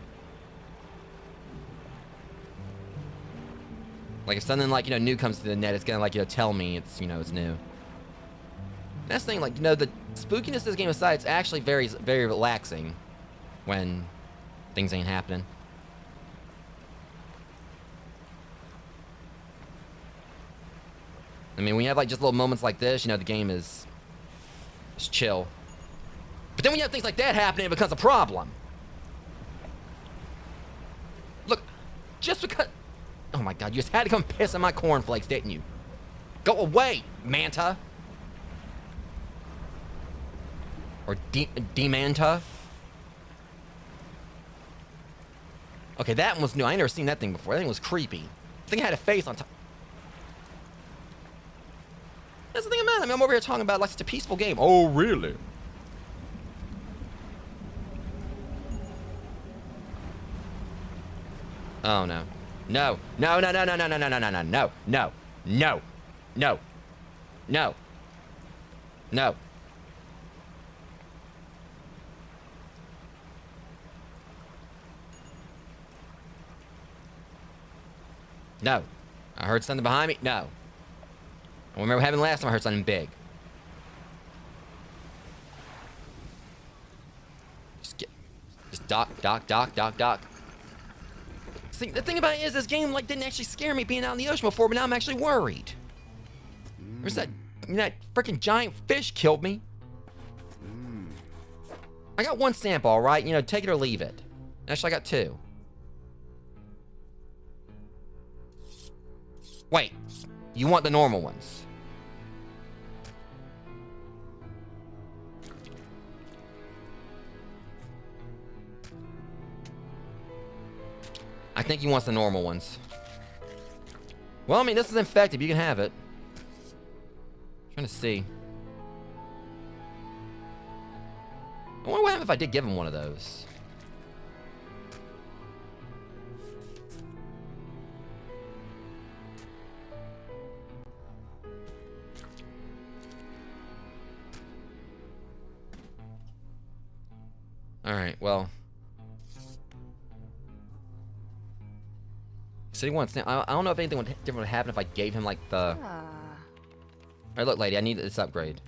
Like if something like, new comes to the net, it's gonna like, tell me it's, it's new. That's the thing, like, the spookiness of this game aside, it's actually very, very relaxing when things ain't happening. I mean, when you have like just little moments like this, the game is chill. But then when you have things like that happening, it becomes a problem. Look, just because... Oh my god, you just had to come piss on my cornflakes, didn't you? Go away, Manta. Or Demanta. Okay, that one was new. I ain't never seen that thing before. That thing was creepy. I think it had a face on top. That's the thing about it. I mean, I'm over here talking about like such a peaceful game. Oh, really? Oh, no. No. No, no, no, no, no, no, no, no, no, no, no, no, no, no, no, no. No. I heard something behind me. No. I remember having last time I heard something big. Just dock. See, the thing about it is this game like didn't actually scare me being out in the ocean before, but now I'm actually worried. There's that freaking giant fish killed me. I got one sample, all right? You know, take it or leave it. Actually, I got two. Wait, you want the normal ones? I think he wants the normal ones. Well, I mean, this is infected. You can have it. I'm trying to see. I wonder what happened if I did give him one of those. Alright, well. So he wants. I don't know if anything different would happen if I gave him like the. Alright, look, lady, I need this upgrade.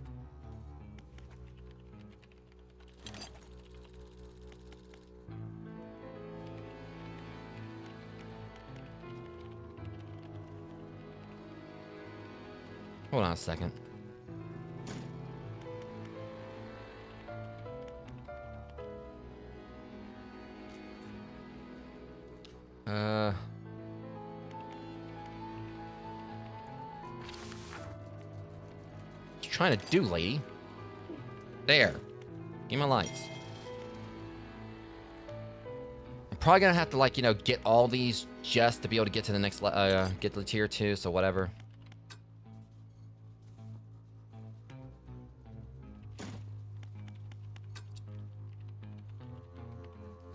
Hold on a second. What you trying to do, lady? There. Give me my lights. I'm probably gonna have to, like, you know, get all these just to be able to get to the next, get to the tier 2, so whatever.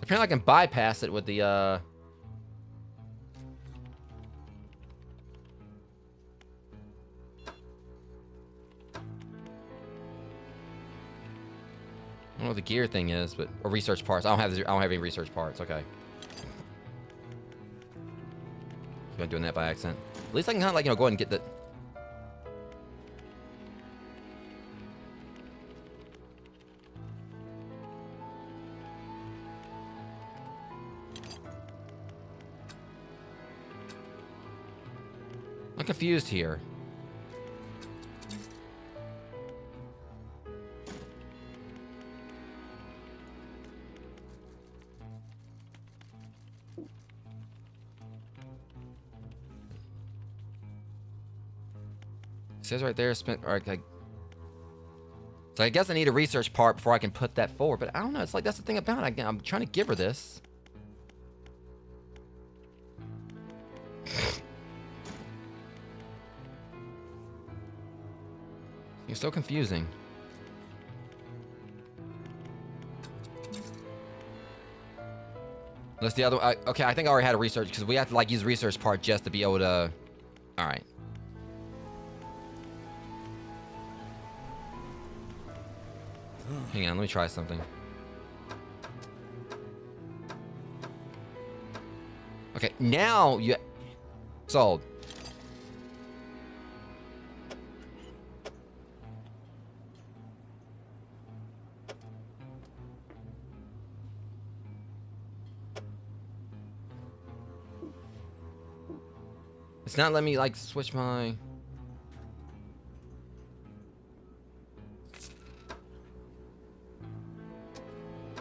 Apparently I can bypass it with the, I don't know what the gear thing is, but or research parts. I don't have any research parts. Okay. I'm doing that by accident. At least I can kind of, like, you know, go ahead and get the. I'm confused here. It says right there, spent. Or, like, so I guess I need a research part before I can put that forward. But I don't know. It's like that's the thing about it. I'm trying to give her this. You're so confusing. Unless the other. Okay, I think I already had a research because we have to, like, use research part just to be able to. All right. Hang on, let me try something. Okay, now you. Sold. It's not letting me, like, switch my.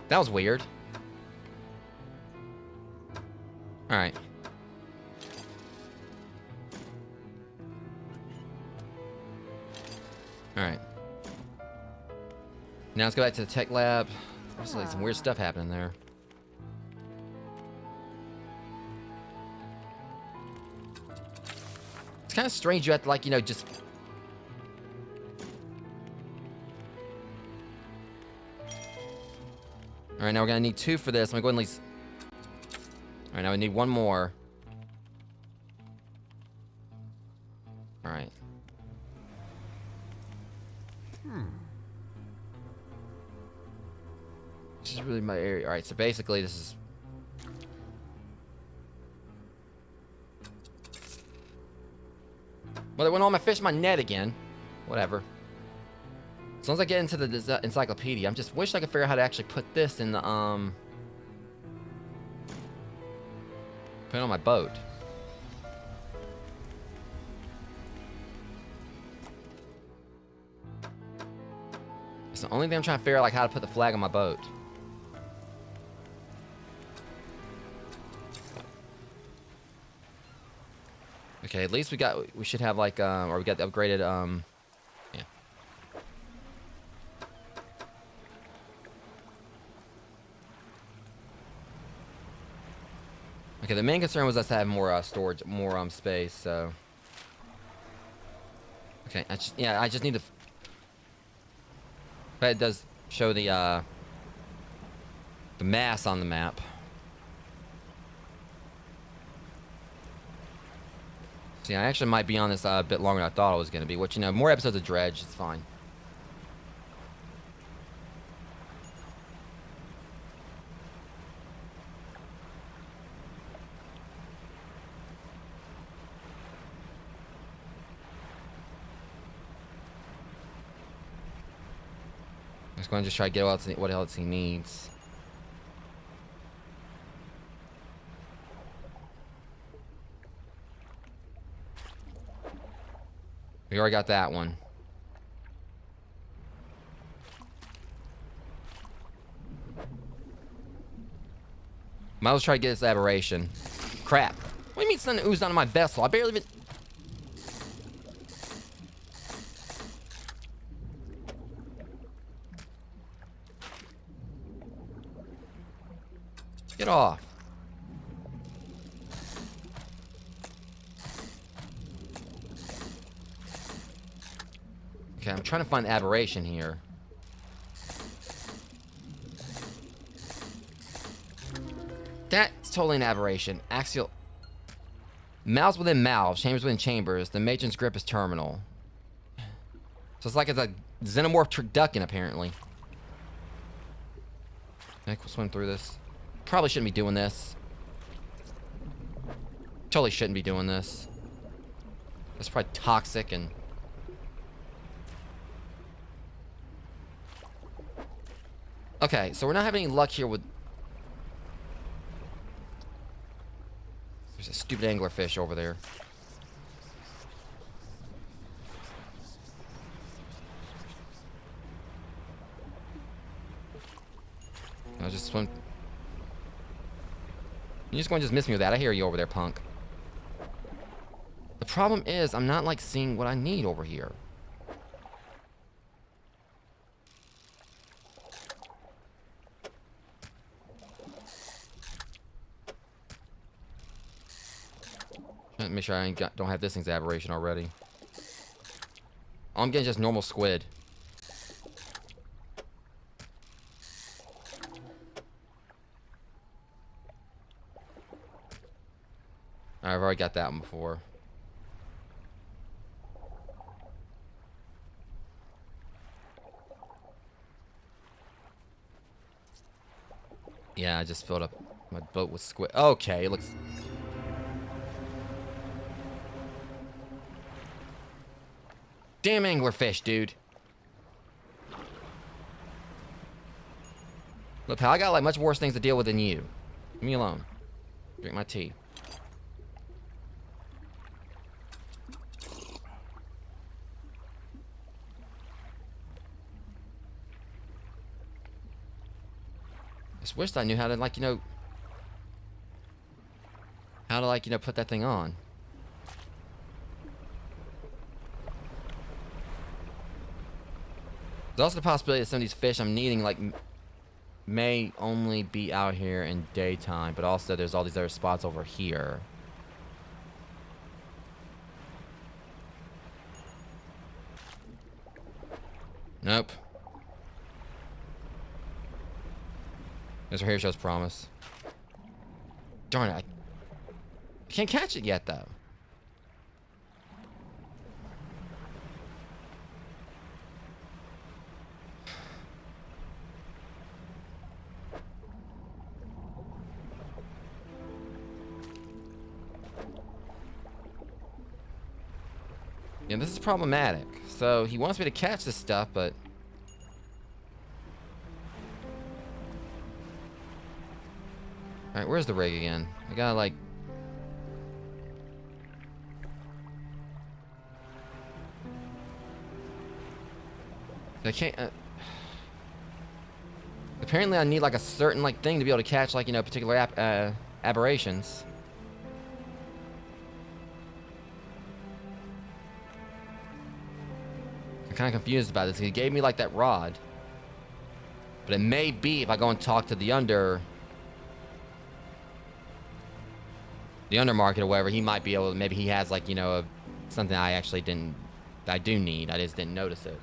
That was weird. Alright. Alright. Now let's go back to the tech lab. There's, like, some weird stuff happening there. It's kind of strange you have to, like, you know, just. Alright, now we're gonna need 2 for this. I'm gonna go ahead and at least. Alright, now we need 1 more. Alright. This is really my area. Alright, so basically this is. Well, it went on my fish my net again. Whatever. As long as I get into the encyclopedia, I'm just wish I could figure out how to actually put this in the put it on my boat. the only thing I'm trying to figure out, like, how to put the flag on my boat. Okay, at least we should have, like, or we got the upgraded, yeah. Okay, the main concern was us having more, storage, more, space, so. Okay, I just need to. But it does show the mass on the map. See, I actually might be on this a bit longer than I thought I was going to be. Which, you know, more episodes of Dredge, it's fine. I'm just going to try to get what else he needs. We already got that one. Might as well try to get this aberration. Crap. What do you mean something oozed onto my vessel? I barely even... Get off. Okay, I'm trying to find the aberration here. That's totally an aberration. Axial. Mouths within mouths, chambers within chambers. The matron's grip is terminal. So it's like it's a xenomorph turducken, apparently. Okay, we'll swim through this. Probably shouldn't be doing this. Totally shouldn't be doing this. It's probably toxic and... Okay, so we're not having any luck here with... There's a stupid anglerfish over there. I'll just swim... You're just going to just miss me with that. I hear you over there, punk. The problem is, I'm not, like, seeing what I need over here. Trying to make sure I don't have this thing's aberration already. All I'm getting is just normal squid. I've already got that one before. Yeah, I just filled up my boat with squid. Okay, it looks... Damn anglerfish, dude. Look, pal, I got like much worse things to deal with than you. Leave me alone. Drink my tea. I just wished I knew how to, like, you know... How to, like, you know, put that thing on. There's also the possibility that some of these fish I'm needing, like, may only be out here in daytime, but also there's all these other spots over here. Nope. This right here shows promise. Darn it, I can't catch it yet, though. Yeah, this is problematic. So he wants me to catch this stuff, but... Alright, where's the rig again? I gotta, like... I can't... Apparently I need like a certain like thing to be able to catch like, you know, particular aberrations. I'm kind of confused about this. He gave me like that rod. But it may be if I go and talk to the undermarket or whatever, he might be able to, maybe he has like, you know, something I actually didn't, I do need. I just didn't notice it.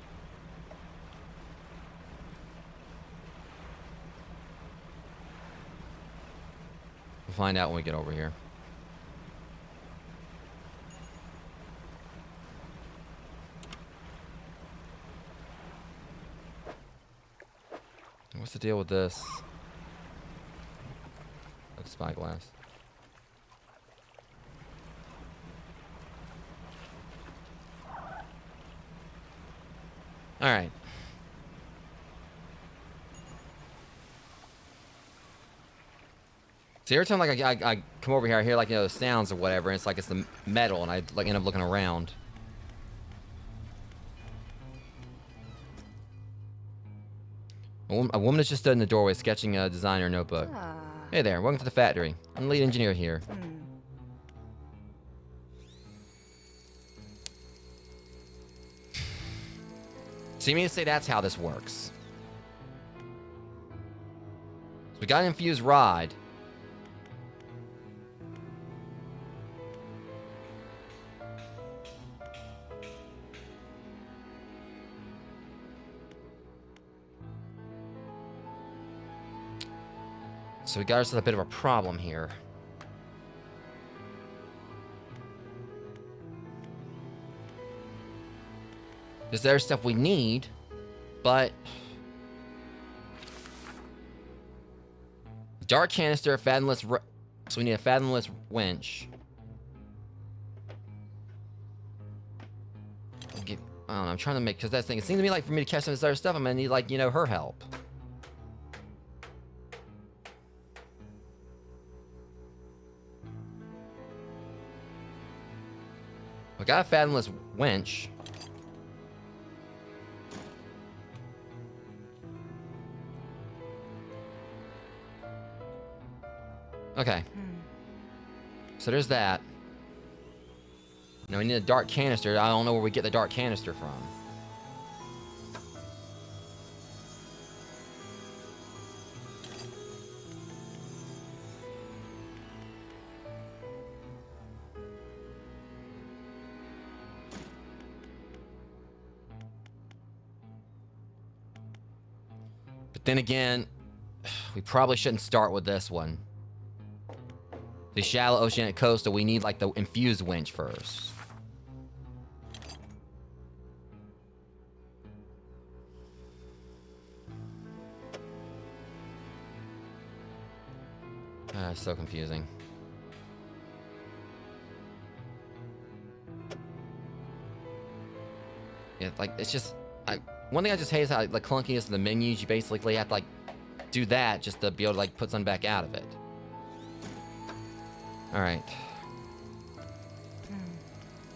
We'll find out when we get over here. What's the deal with this? That's spyglass. All right. See, every time like I come over here, I hear like, you know, sounds or whatever, and it's like it's the metal, and I like end up looking around. A woman has just stood in the doorway sketching a design in her notebook. Hey there, welcome to the factory. I'm the lead engineer here. So you mean to say that's how this works? So we got an infused rod. So we got ourselves a bit of a problem here. Because there's stuff we need, but... Dark canister, fathomless... So we need a fathomless winch. I don't know, I'm trying to make... Because that's the thing. It seems to me like for me to catch some of this other stuff, I'm going to need, like, you know, her help. I got a fathomless winch. Okay. So there's that. Now we need a dark canister. I don't know where we get the dark canister from. But then again, we probably shouldn't start with this one. The shallow oceanic coastal, we need like the infused winch first. So confusing. Yeah, like it's just one thing I just hate is how the clunkiness of the menus. You basically have to like do that just to be able to like put something back out of it. All right.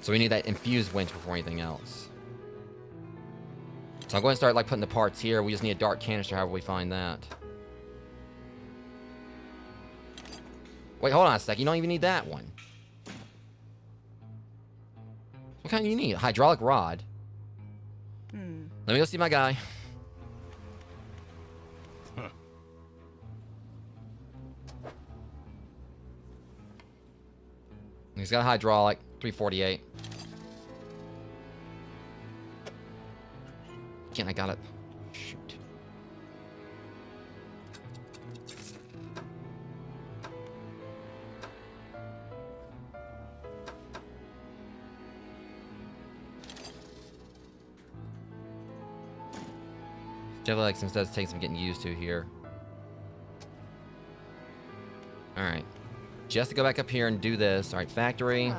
So we need that infused winch before anything else. So I'm going to start like putting the parts here. We just need a dark canister. However we find that. Wait, hold on a sec. You don't even need that one. What kind do you need? A hydraulic rod. Let me go see my guy. He's got a hydraulic, 348. Again, I got it. Shoot. Definitely like some stuff takes some getting used to here. Alright. Just to go back up here and do this. Alright, factory.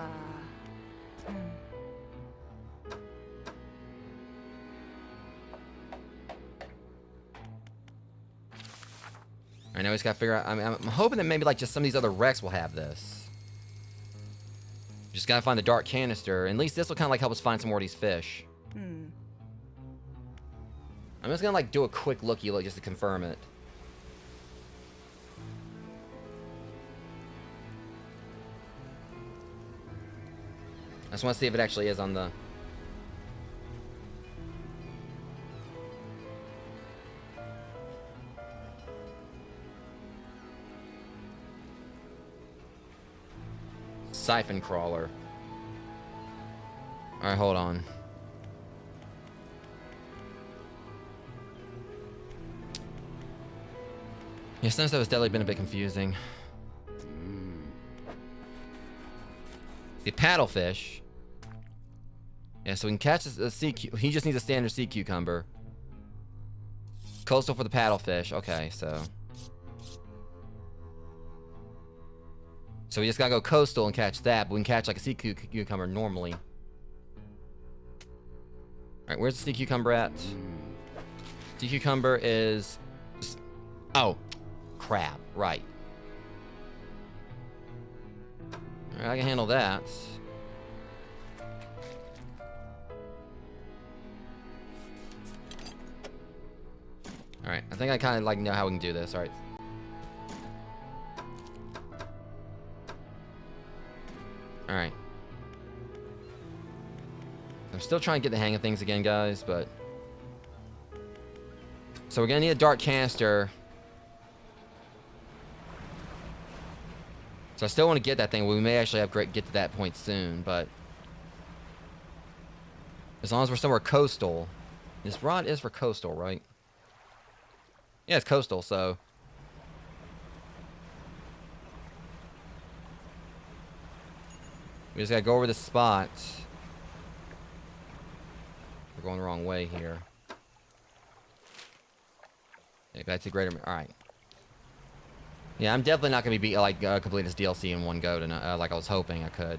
Alright, now we just gotta figure out. I'm hoping that maybe like just some of these other wrecks will have this. Just gotta find the dark canister. At least this will kind of like help us find some more of these fish. I'm just gonna like do a quick looky look just to confirm it. just want to see if it actually is on the... Siphon crawler. Alright, hold on. Yeah, since that was definitely been a bit confusing. The paddlefish. Yeah, so we can catch a sea cucumber. He just needs a standard sea cucumber. Coastal for the paddlefish. Okay, so. So we just gotta go coastal and catch that, but we can catch like a sea cucumber normally. Alright, where's the sea cucumber at? Sea cucumber is... Oh, crap, right. Alright, I can handle that. Alright, I think I kind of like know how we can do this. Alright. Alright. I'm still trying to get the hang of things again, guys, but... So we're gonna need a dart caster. So I still want to get that thing. We may actually get to that point soon, but... As long as we're somewhere coastal. This rod is for coastal, right? Yeah, it's coastal, so... We just gotta go over this spot. We're going the wrong way here. Okay, back to greater... Alright. Yeah, I'm definitely not gonna be complete this DLC in one go tonight, like I was hoping I could.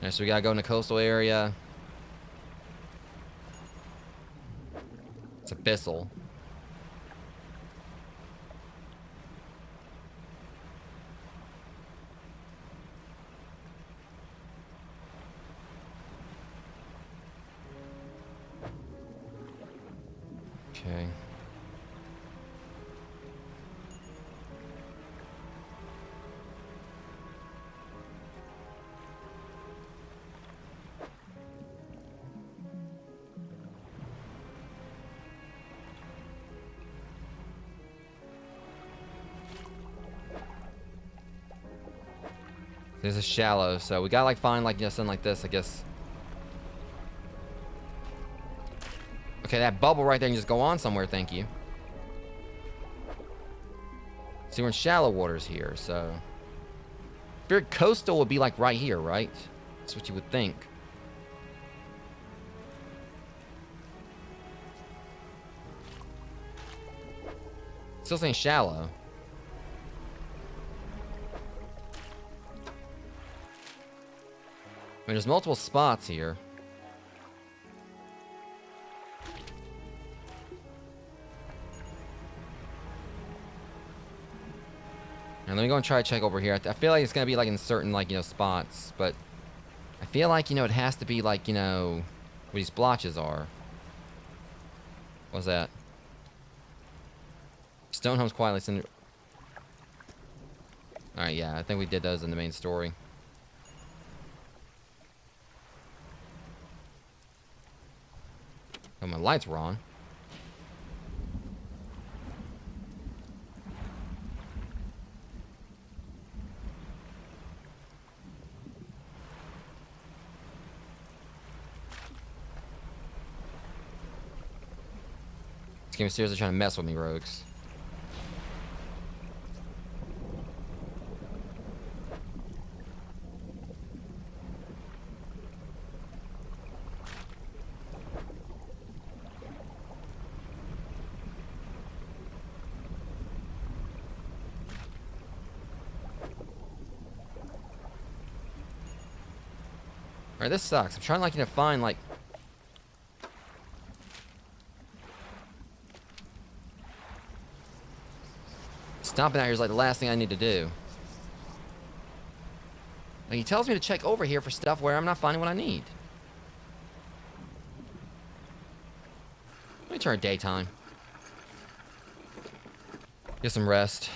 Yeah, so we gotta go in the coastal area. It's abyssal. Okay. This is shallow, so we gotta like find like something like this, I guess. Okay, that bubble right there can just go on somewhere, thank you. See, we're in shallow waters here, so... Figured coastal would be like right here, right? That's what you would think. Still saying shallow. I mean, there's multiple spots here. And let me go and try to check over here. I feel like it's gonna be like in certain spots, but I feel like it has to be like where these blotches are. What's that? Stonehome's quietly cinder. All right, yeah, I think we did those in the main story. Oh, my lights were on. This game is seriously trying to mess with me, rogues. Alright, this sucks. I'm trying to find stomping out here is like the last thing I need to do. Like, he tells me to check over here for stuff where I'm not finding what I need. Let me turn daytime. Get some rest.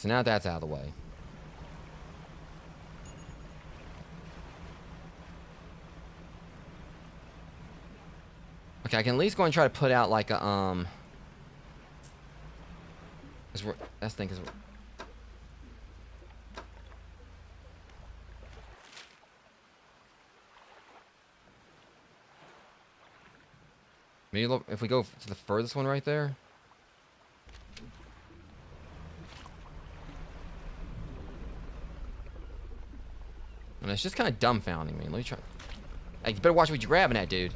so now that's out of the way. Okay, I can at least go and try to put out like a That's thing is. Maybe look, if we go to the furthest one right there. And it's just kind of dumbfounding me. Let me try. Hey, you better watch what you're grabbing at, dude.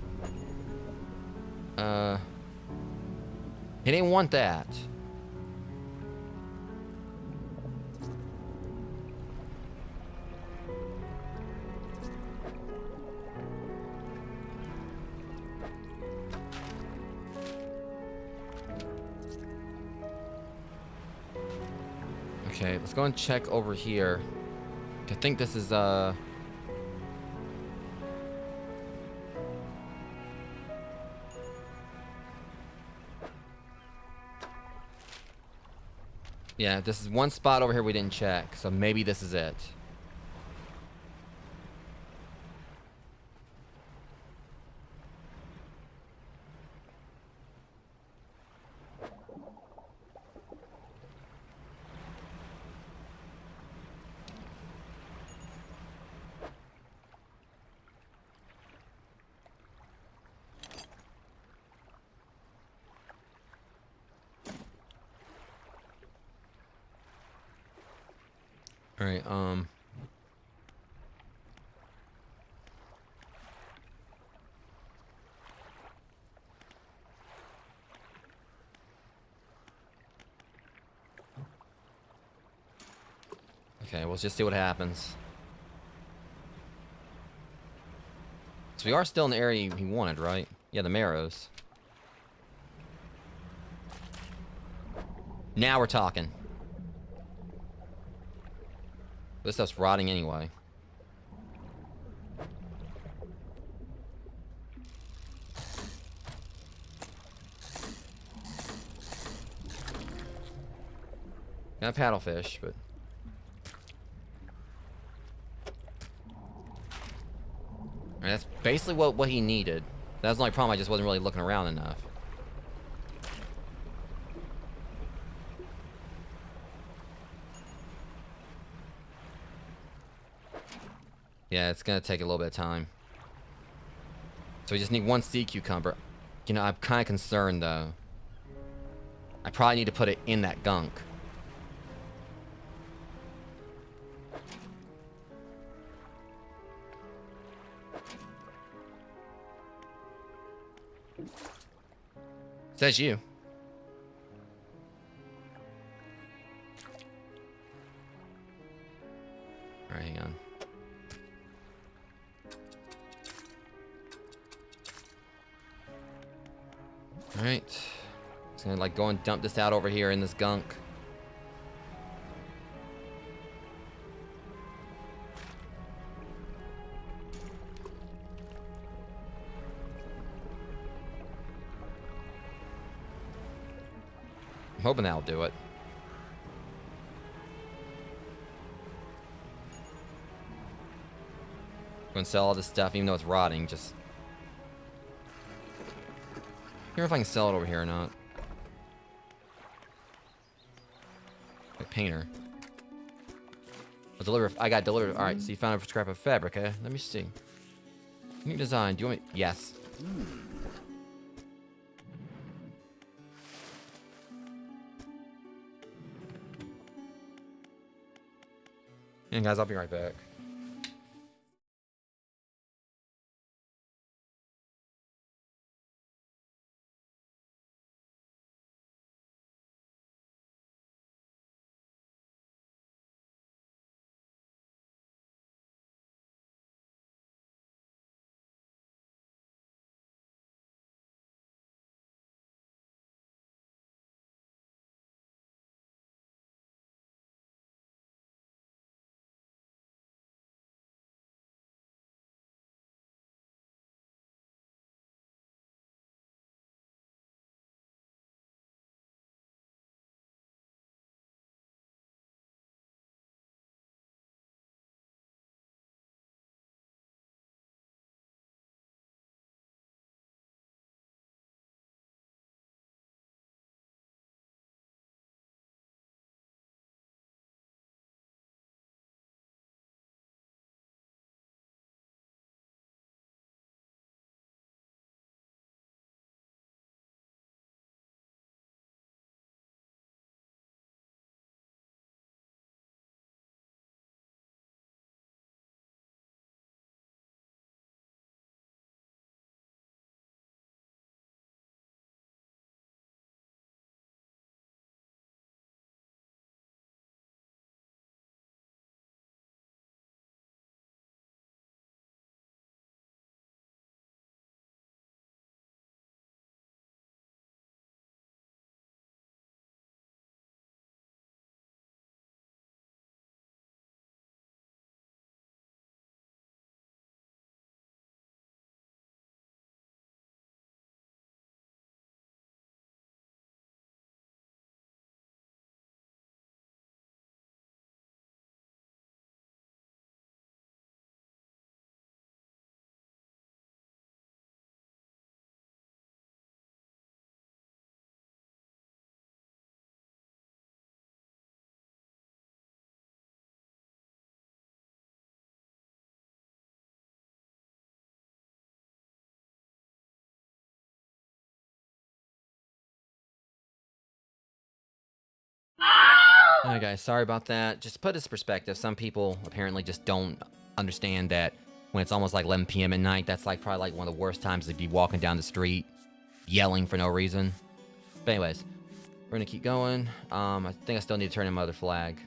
He didn't want that. Okay, let's go and check over here. I think this is yeah, this is one spot over here we didn't check, so maybe this is it. All right, okay, we'll just see what happens. So we are still in the area he wanted, right? Yeah, the marrows. Now we're talking. This stuff's rotting anyway. Got a paddlefish, but... Alright, that's basically what he needed. That was the only problem, I just wasn't really looking around enough. Yeah, it's gonna take a little bit of time. So we just need one sea cucumber. You know, I'm kind of concerned, though. I probably need to put it in that gunk. Says you. Alright, hang on. Alright. Just gonna like go and dump this out over here in this gunk. I'm hoping that'll do it. Go and sell all this stuff even though it's rotting, just... I wonder if I can sell it over here or not. Like painter. I got delivered. Alright, so you found a scrap of fabric, eh? Let me see. New design. Do you want me? Yes. And guys, I'll be right back. Alright guys, sorry about that. Just to put this in perspective, some people apparently just don't understand that when it's almost like 11 p.m. at night, that's like probably like one of the worst times to be walking down the street yelling for no reason. But anyways, we're gonna keep going. I think I still need to turn in my other flag.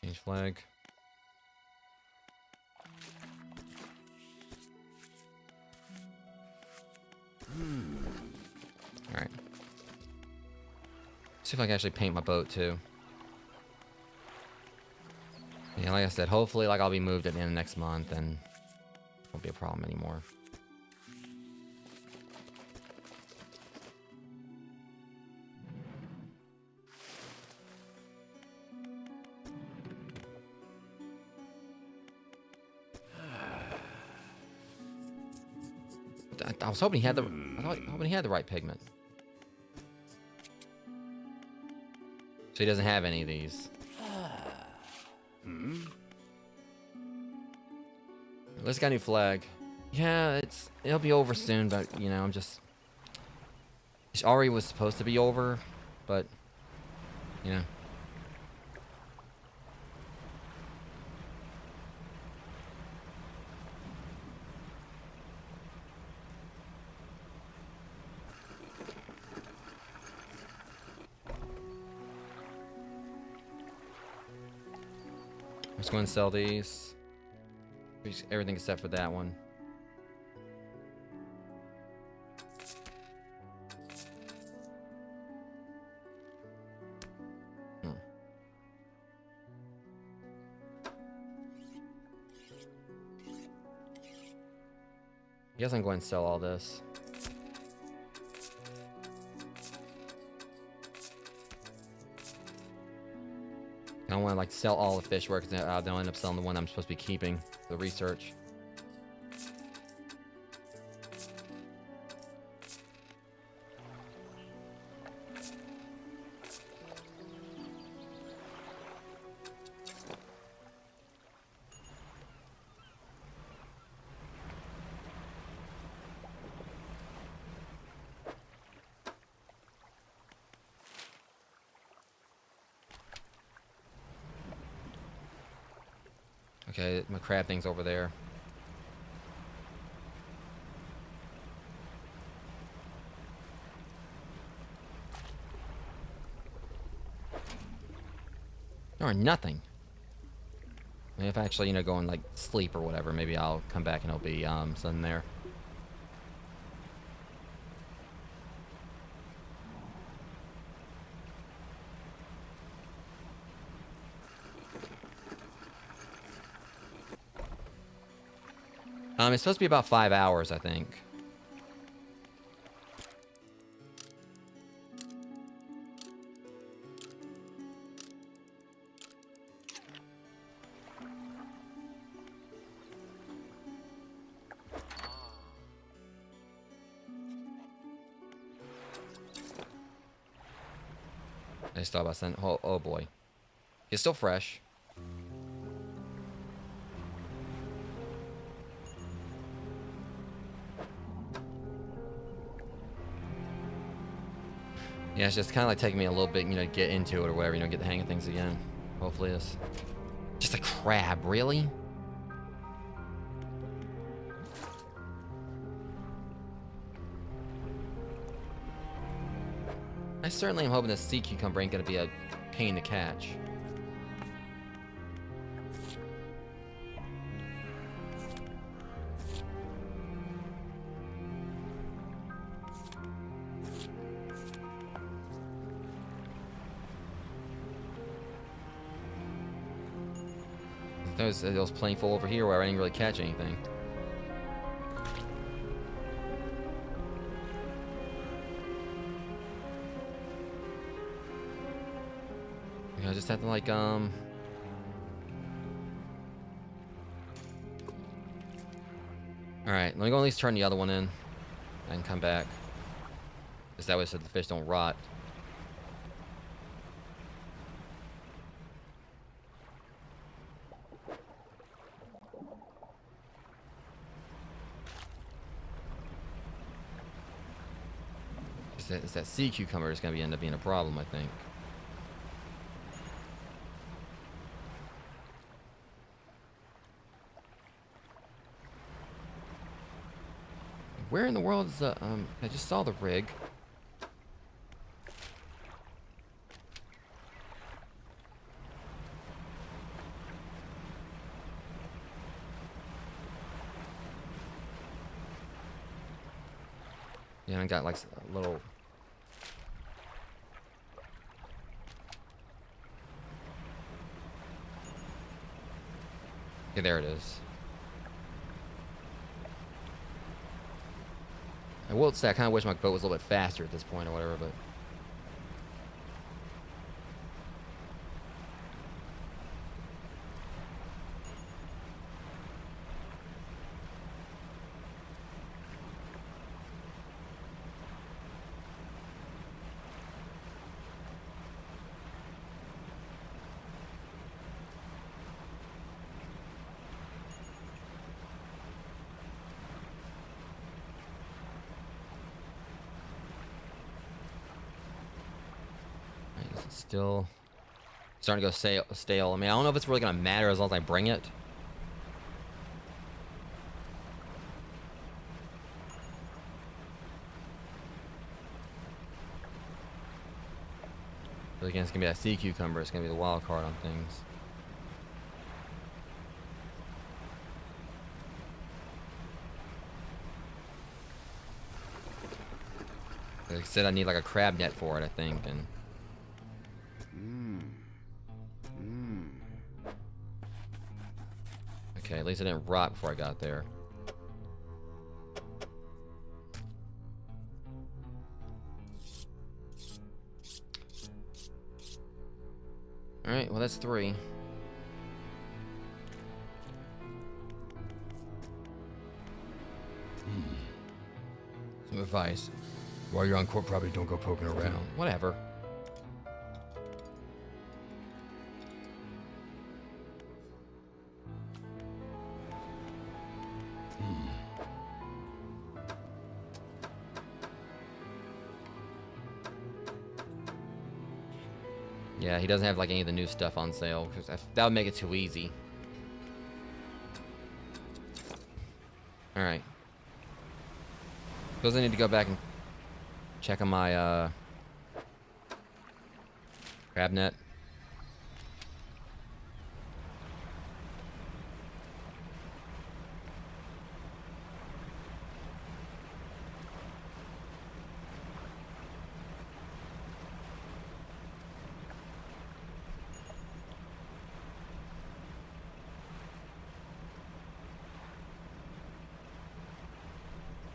Change flag. Alright. See if I can actually paint my boat too. Yeah, like I said, hopefully like I'll be moved at the end of next month and it won't be a problem anymore. I was hoping he had the hoping he had the right pigment. So he doesn't have any of these. Let's get a new flag. Yeah, it'll be over soon, but you know, it already was supposed to be over, but you know. Let's go and sell these. Everything except for that one. I guess I'm going to sell all this. I don't want to like sell all the fish work because they'll end up selling the one I'm supposed to be keeping for the research. Okay, my crab thing's over there. Or nothing. Maybe if I actually, you know, go and like sleep or whatever, maybe I'll come back and it'll be something there. It's supposed to be about 5 hours, I think. I just thought about sending. Oh boy, it's still fresh. Yeah, it's just kind of like taking me a little bit, you know, to get into it or whatever, you know, get the hang of things again. Hopefully it's just a crab, really? I certainly am hoping this sea cucumber ain't gonna be a pain to catch. It was plentiful over here where I didn't really catch anything. I just have to like Alright, let me go at least turn the other one in and come back. Just that way so the fish don't rot. It's that sea cucumber that's gonna end up being a problem, I think. Where in the world is the I just saw the rig. Yeah, I got like a little. Okay, there it is. I will say I kind of wish my boat was a little bit faster at this point or whatever, but. It's still starting to go stale. I mean, I don't know if it's really gonna matter as long as I bring it. But again, it's gonna be that sea cucumber. It's gonna be the wild card on things. Like I said, I need like a crab net for it, I think, and. Okay, at least it didn't rot before I got there. Alright, well that's 3. Some advice. While you're on court, probably don't go poking around. Whatever. Yeah, he doesn't have like any of the new stuff on sale because that would make it too easy. All right. Suppose I need to go back and check on my crab net.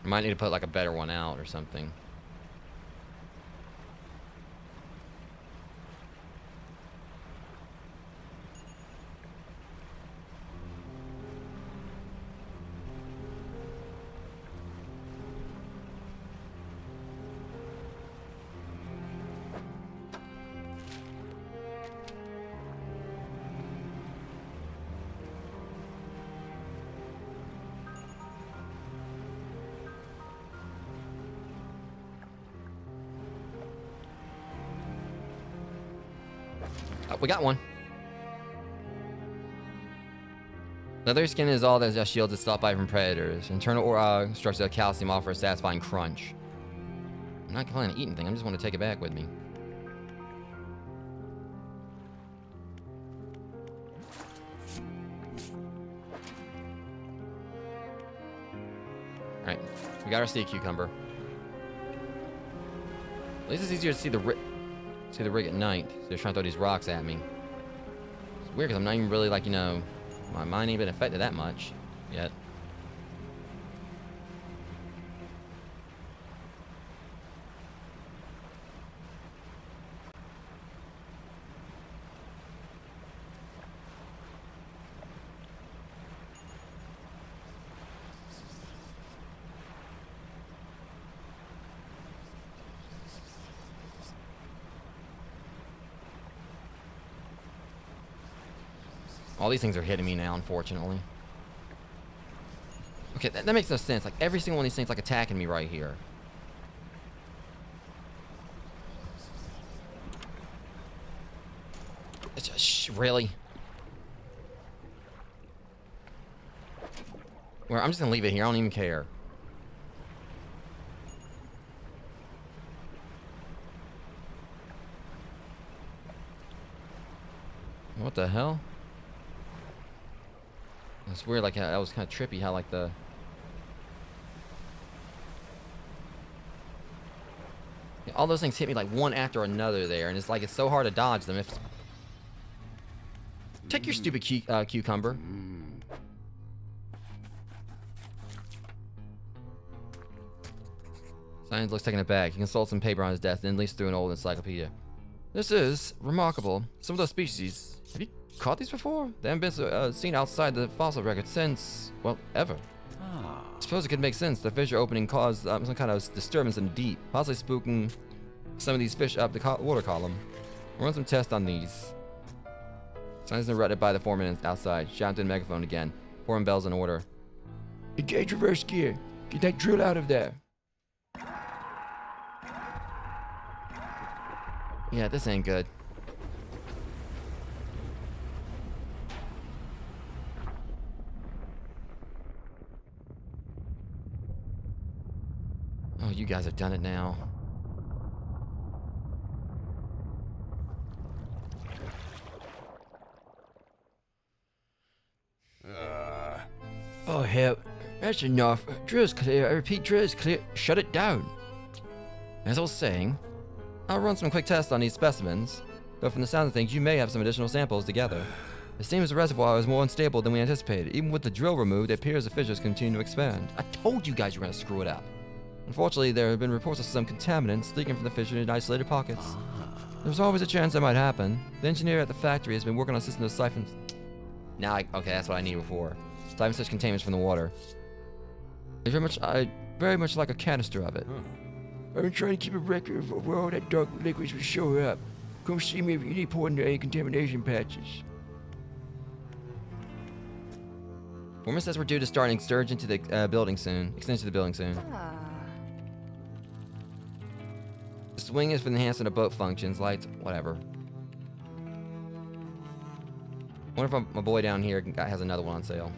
Might need to put like a better one out or something. We got one. Leather skin is all that shields its bite from predators. Internal structure of calcium offers a satisfying crunch. I'm not planning on eating anything. I just want to take it back with me. All right, we got our sea cucumber. At least it's easier to see the rig at night. So they're trying to throw these rocks at me. It's weird because I'm not even really like, you know, my mind ain't been affected that much yet. All these things are hitting me now, unfortunately. Okay, that makes no sense. Like, every single one of these things, like, attacking me right here. Really? Well, I'm just gonna leave it here. I don't even care. What the hell? It's weird, like, that was kind of trippy how, like, all those things hit me, like, one after another there, and it's like, it's so hard to dodge them. Take your stupid cucumber. Science looks taken aback. He consults some paper on his desk, then leads through an old encyclopedia. This is remarkable. Some of those species. Have you caught these before? They haven't been seen outside the fossil record since, well, ever. I suppose it could make sense. The fissure opening caused some kind of disturbance in the deep, possibly spooking some of these fish up the water column. We'll run some tests on these. Signs interrupted by the foreman outside. Shouting to the megaphone again. Foreman bells in order. Engage reverse gear. Get that drill out of there. Yeah, this ain't good. Oh, you guys have done it now. Oh, hell. That's enough. Drill's clear. I repeat, drill's clear. Shut it down. As I was saying, I'll run some quick tests on these specimens, but from the sound of things, you may have some additional samples together. It seems the reservoir is more unstable than we anticipated. Even with the drill removed, it appears the fissures continue to expand. I told you guys you were going to screw it up. Unfortunately, there have been reports of some contaminants leaking from the fissure in isolated pockets. There's always a chance that might happen. The engineer at the factory has been working on a system of siphons. Now, okay, that's what I need before. Siphon such contaminants from the water. It's very much like a canister of it. I've been trying to keep a record of where all that dark liquids will show up. Come see me if you need pouring into any contamination patches. Foreman says we're due to start an extension to the building soon. The swing is for enhancing the boat functions, lights, whatever. Wonder if my boy down here has another one on sale.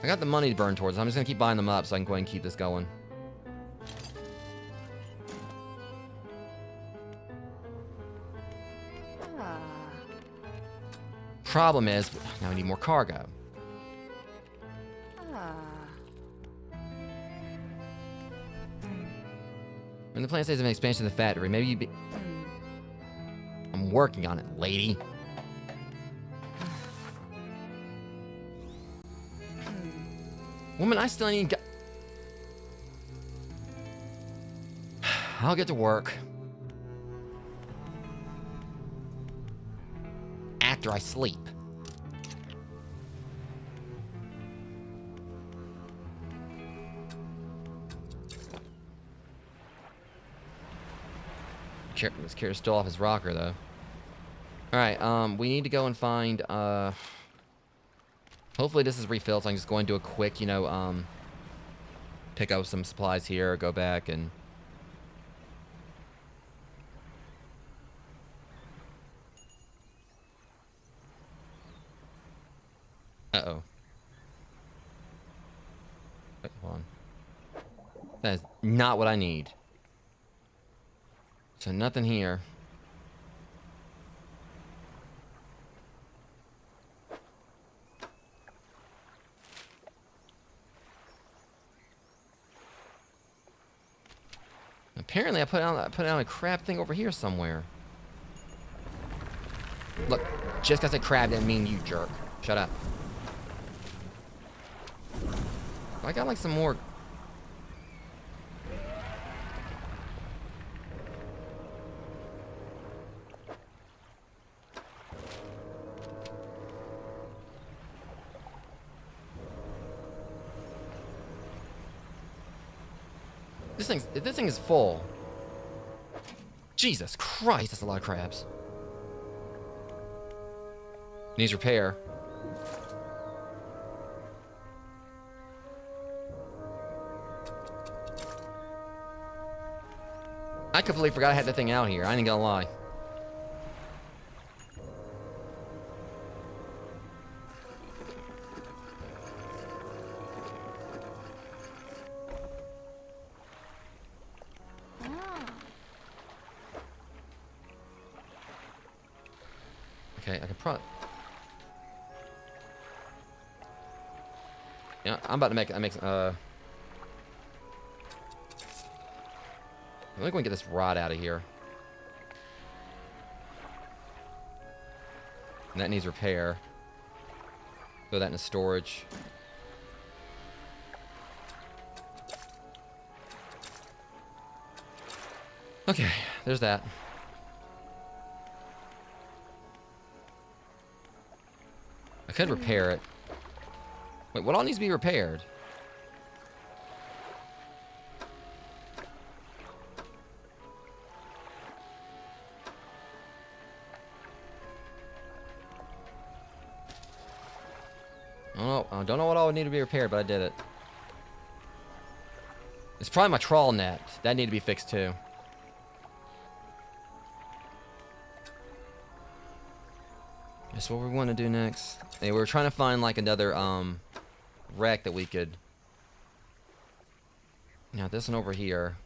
I got the money to burn towards. I'm just gonna keep buying them up so I can go ahead and keep this going. Problem is, now we need more cargo. When the plan says an expansion of the factory, maybe you'd be... I'm working on it, lady. Woman, I still ain't got... I'll get to work. After I sleep. This carrot's still off his rocker, though. Alright, we need to go and find, hopefully this is refilled, so I can just go and do a quick, you know, pick up some supplies here, go back, and... Uh-oh. Wait, hold on. That is not what I need. So nothing here. Apparently I put down a crab thing over here somewhere. Look, just because I crab didn't mean you jerk. Shut up. I got like some more. This thing is full. Jesus Christ, that's a lot of crabs. Needs repair. I completely forgot I had that thing out here. I ain't gonna lie. Okay, I can probably... Yeah, I'm about to make... I think we can get this rod out of here. And that needs repair. Throw that into storage. Okay, there's that. I could repair it. Wait, what all needs to be repaired? I don't know what all would need to be repaired, but I did it. It's probably my trawl net. That need to be fixed too. That's what we want to do next. Hey, we were trying to find like another wreck that we could. Now this one over here.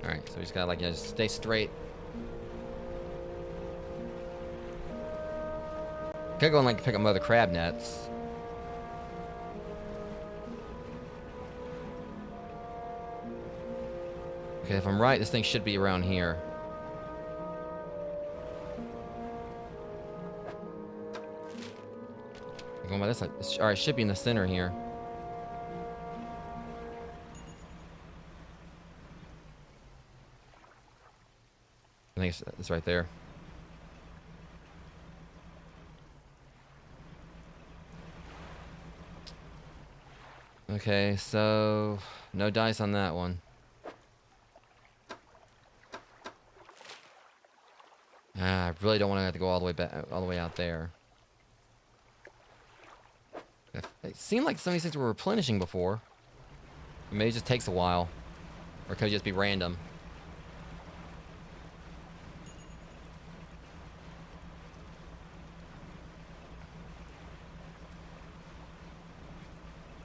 Alright, so we just gotta like, just stay straight. Could go and like pick up other crab nets. Okay, if I'm right, this thing should be around here. I'm going by this side. Alright, it should be in the center here. I think it's right there. Okay, so no dice on that one. I really don't want to have to go all the way back, all the way out there. It seemed like some of these things were replenishing before. Maybe it just takes a while, or it could just be random.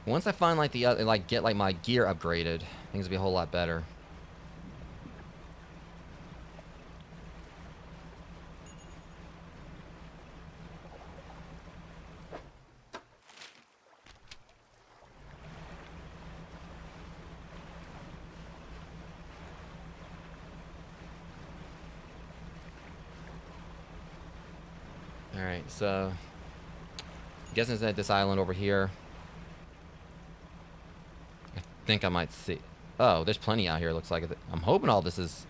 Once I find like the other, like get like my gear upgraded, things will be a whole lot better. All right, so I'm guessing it's at this island over here. I think I might see. Oh, there's plenty out here. Looks like it. I'm hoping all this is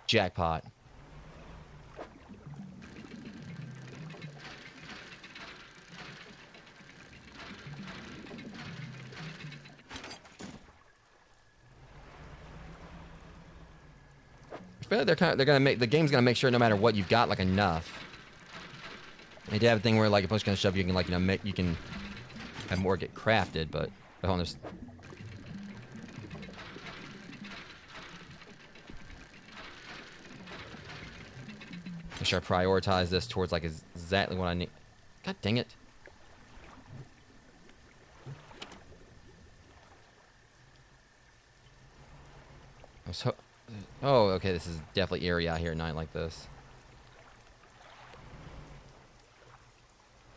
jackpot. But they're gonna make the game's gonna make sure no matter what you've got like enough. They do have a thing where like if push gonna shove you can like make you can have more get crafted, but hold on, there's make sure I prioritize this towards like exactly what I need. God dang it. Oh, okay, this is definitely eerie out here at night like this.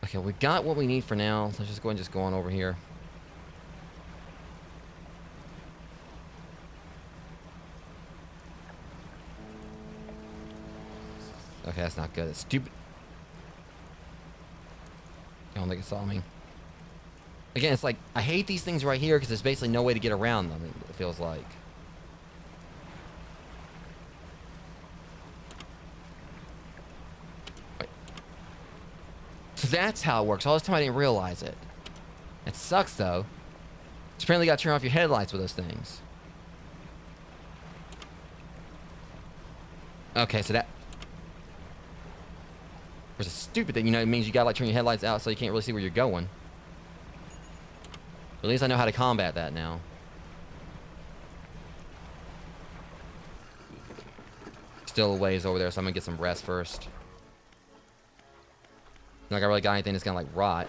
Okay, we got what we need for now. Let's just go and just go on over here. Okay, that's not good. It's stupid. I don't think it saw me. Again, it's like, I hate these things right here because there's basically no way to get around them, it feels like. So that's how it works. All this time I didn't realize it. It sucks though. You apparently got to turn off your headlights with those things. Okay, so that... Which is a stupid thing, you know, it means you gotta like turn your headlights out so you can't really see where you're going. But at least I know how to combat that now. Still a ways over there, so I'm gonna get some rest first. Not like I really got anything that's gonna like rot.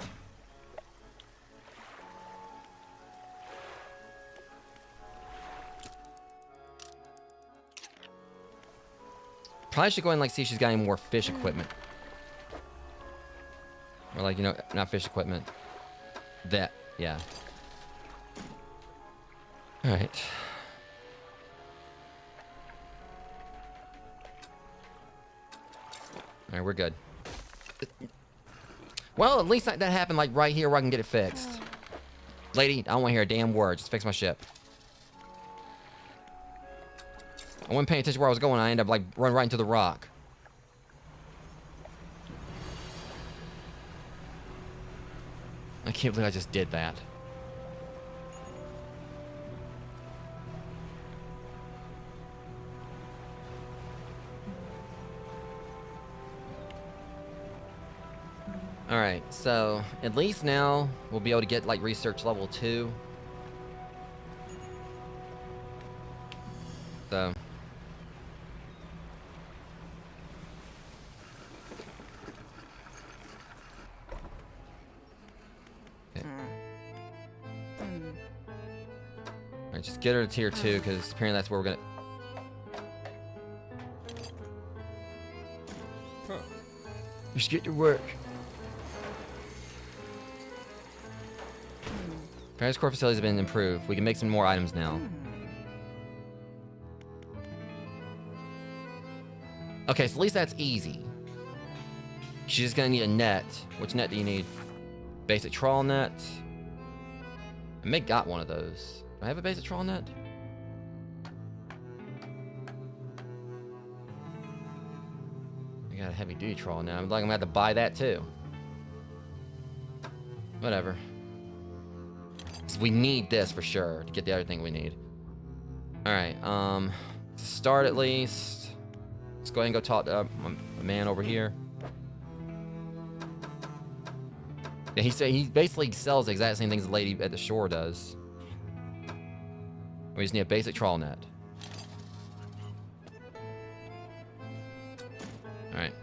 Probably should go ahead and like see if she's got any more fish equipment. Or like, you know, not fish equipment. That, yeah. Alright. Alright, we're good. Well, at least that happened like right here where I can get it fixed. Lady, I don't want to hear a damn word. Just fix my ship. I wasn't paying attention where I was going. I ended up like running right into the rock. I can't believe I just did that. Alright, so at least now we'll be able to get like research level 2. So okay. Alright, just get her to tier 2 because apparently that's where we're gonna. Just get to work. Paris core facilities have been improved. We can make some more items now. Okay, so at least that's easy. She's just gonna need a net. Which net do you need? Basic trawl net. I may got one of those. Do I have a basic trawl net? I got a heavy duty trawl now. I'm like I'm gonna have to buy that too. Whatever. We need this for sure to get the other thing we need. Alright, to start at least. Let's go ahead and go talk to a man over here. Yeah, he basically sells the exact same things the lady at the shore does. We just need a basic trawl net. Alright.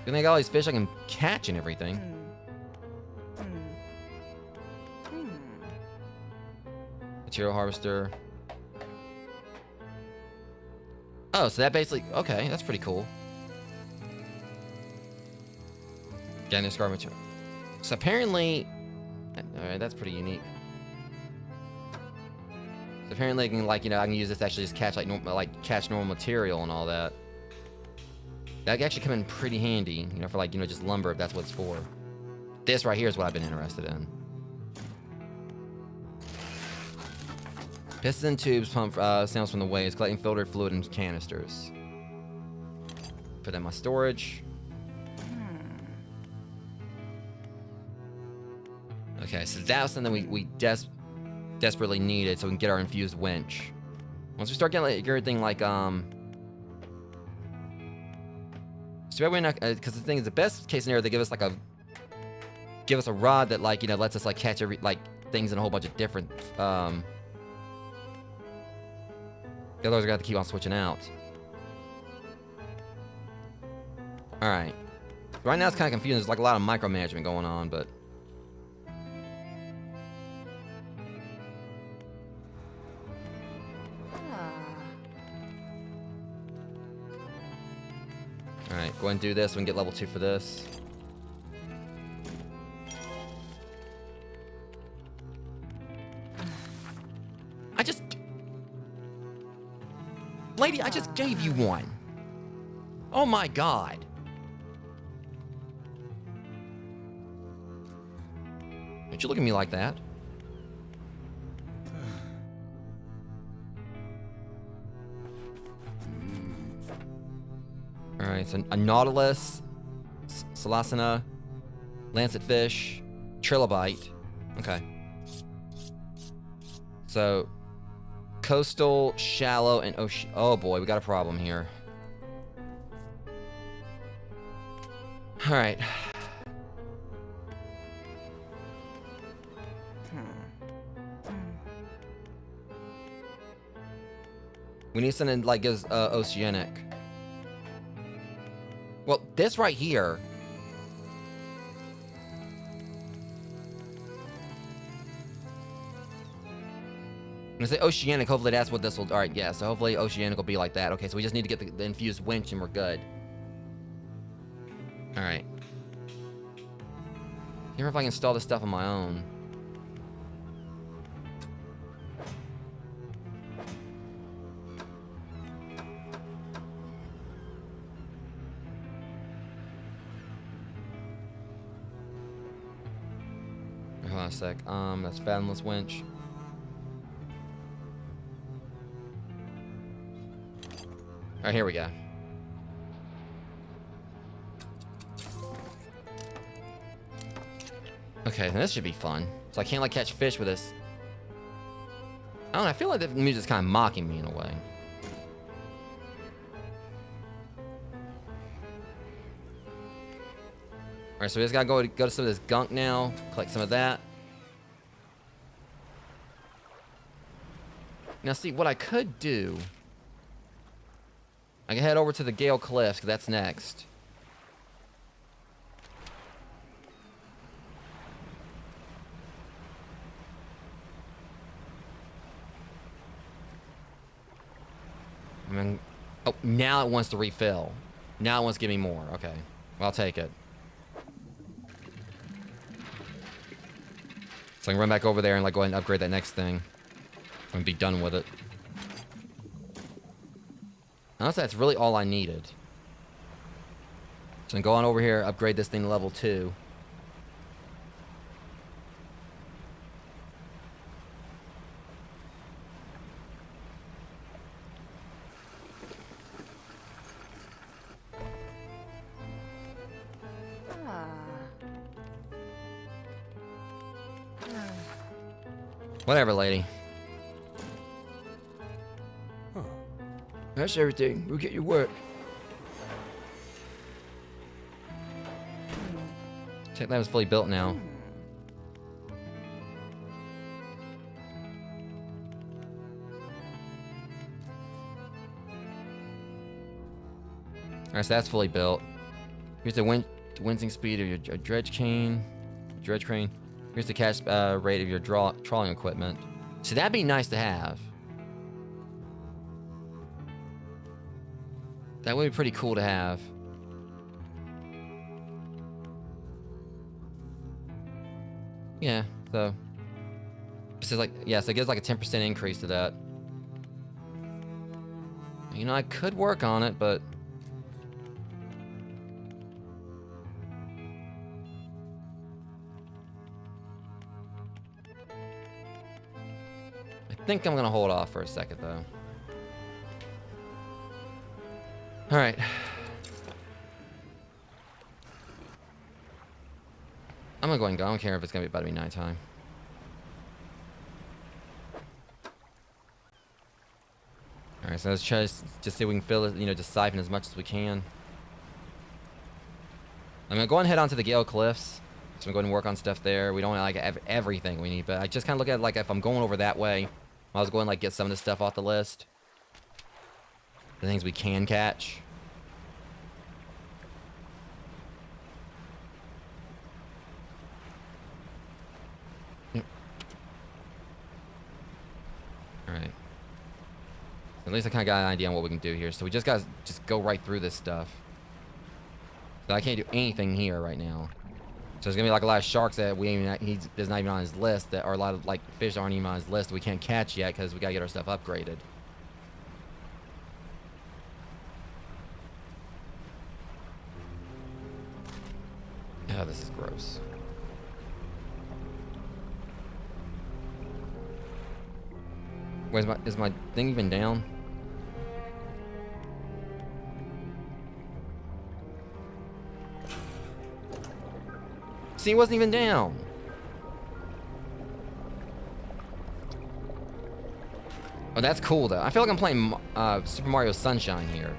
Good thing I got all these fish I can catch and everything. Material harvester. Oh, so that basically... Okay, that's pretty cool. Getting this garbage. So apparently... Alright, that's pretty unique. So apparently, I can, like, you know, I can use this to actually just catch, like, catch normal material and all that. That could actually come in pretty handy, you know, for, like, you know, just lumber if that's what it's for. This right here is what I've been interested in. Pistons and tubes pump sounds from the waves, collecting filtered fluid in canisters. Put that in my storage. Okay, so that was something we desperately needed so we can get our infused winch. Once we start getting like, everything like so we're not because the thing is the best case scenario they give us like a rod that like you know lets us like catch every like things in a whole bunch of different Otherwise, we're gonna have to keep on switching out. Alright. Right now, it's kind of confusing. There's like a lot of micromanagement going on, but. Alright, go ahead and do this. We can get level 2 for this. Lady, I just gave you one. Oh my god. Don't you look at me like that. Alright, so a nautilus, salasana, lancetfish, trilobite. Okay. So coastal, shallow, and ocean. Oh boy, we got a problem here. Alright. We need something like gives oceanic. Well, this right here. I'm gonna say oceanic. Hopefully that's what this will. All right, yeah. So hopefully oceanic will be like that. Okay, so we just need to get the infused winch and we're good. All right. Can't remember if I can install this stuff on my own. Hold on a sec. That's fathomless winch. All right, here we go. Okay, then this should be fun. So I can't like catch fish with this. I don't know. I feel like the music's kind of mocking me in a way. All right, so we just gotta go to some of this gunk now. Collect some of that. Now, see what I could do. I can head over to the Gale Cliffs, because that's next. I mean, oh, now it wants to refill. Now it wants to give me more. Okay, well, I'll take it. So I can run back over there and like go ahead and upgrade that next thing. And be done with it. Honestly, that's really all I needed. So I'm going over here, upgrade this thing to level 2. Whatever, lady. That's everything. We'll get you work. Check that was fully built now. Alright, so that's fully built. Here's the wincing speed of your dredge crane. Here's the catch rate of your trawling equipment. So that'd be nice to have. That would be pretty cool to have. Yeah, so. This is like, yeah, so it gives like a 10% increase to that. You know, I could work on it, but. I think I'm gonna hold off for a second though. All right. I'm gonna go ahead and go. I don't care if it's gonna be about to be nighttime. All right, so let's try to just see if we can fill it. You know, just siphon as much as we can. I'm gonna go ahead and head on to the Gale Cliffs. So I'm going to work on stuff there. We don't like have everything we need, but I just kind of look at it like if I'm going over that way, I was going to like get some of this stuff off the list. The things we can catch. Yep. Alright. At least I kind of got an idea on what we can do here. So we just got to just go right through this stuff. So I can't do anything here right now. So there's going to be like a lot of sharks that there's not even on his list, that, or a lot of like fish aren't even on his list that we can't catch yet because we got to get our stuff upgraded. Oh, this is gross. Wait, is my thing even down? See, it wasn't even down. Oh, that's cool though. I feel like I'm playing Super Mario Sunshine here.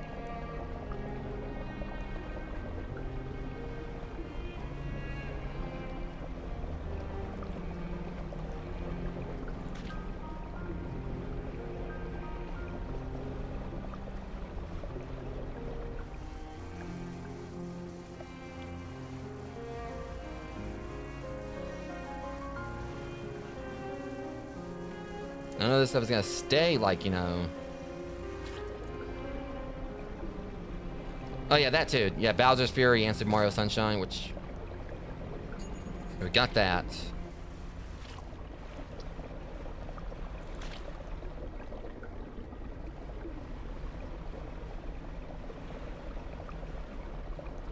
None of this stuff is gonna stay like, you know. Oh yeah, that too. Yeah, Bowser's Fury and Super Mario Sunshine, which we got that.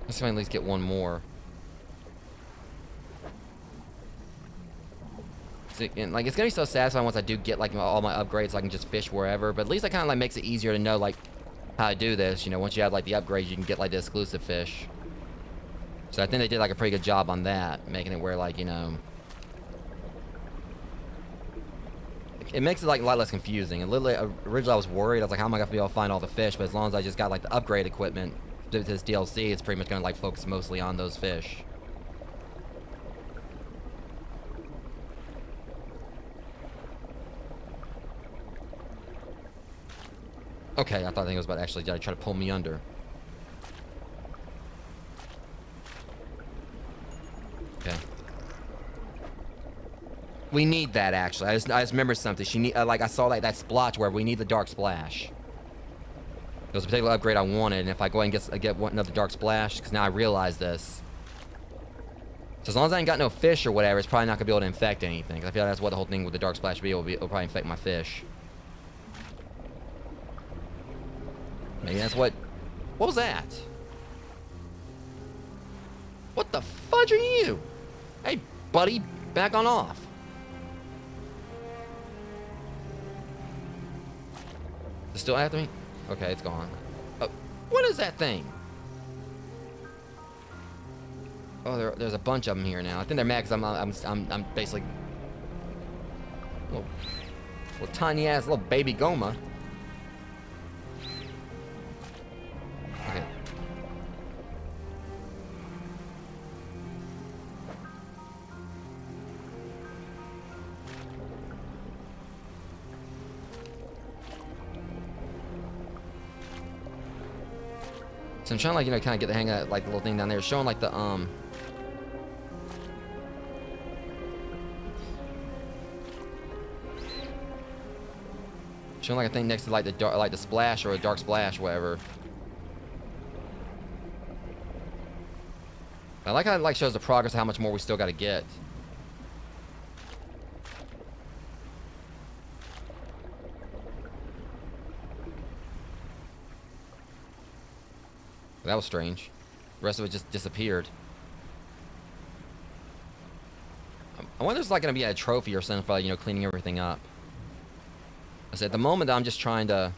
Let's see if I can at least get one more. And like, it's gonna be so satisfying once I do get like all my upgrades, so I can just fish wherever. But at least it kind of like makes it easier to know like how to do this. You know, once you have like the upgrades, you can get like the exclusive fish. So I think they did like a pretty good job on that, making it where like, you know, it makes it like a lot less confusing. And literally, originally I was worried. I was like, how am I gonna be able to find all the fish? But as long as I just got like the upgrade equipment to this DLC, it's pretty much gonna like focus mostly on those fish. Okay, I thought it was about to actually try to pull me under. Okay. We need that actually. I just remembered something. She need like I saw like that splotch where we need the dark splash. It was a particular upgrade I wanted, and if I go ahead and get another dark splash, because now I realize this. So as long as I ain't got no fish or whatever, it's probably not gonna be able to infect anything. 'Cause I feel like that's what the whole thing with the dark splash will be. It'll probably infect my fish. Maybe that's what was that? What the fudge are you? Hey, buddy, back on off. Is it still after me? Okay, it's gone. Oh, what is that thing? Oh, there's a bunch of them here now. I think they're mad because I'm basically little tiny ass little baby Goma. Okay. So I'm trying to like, you know, kind of get the hang of like the little thing down there, showing like the showing like a thing next to like the splash or a dark splash, whatever. I like how it like shows the progress of how much more we still got to get. That was strange. The rest of it just disappeared. I wonder if there's like gonna be a trophy or something for, you know, cleaning everything up. I said at the moment I'm just trying to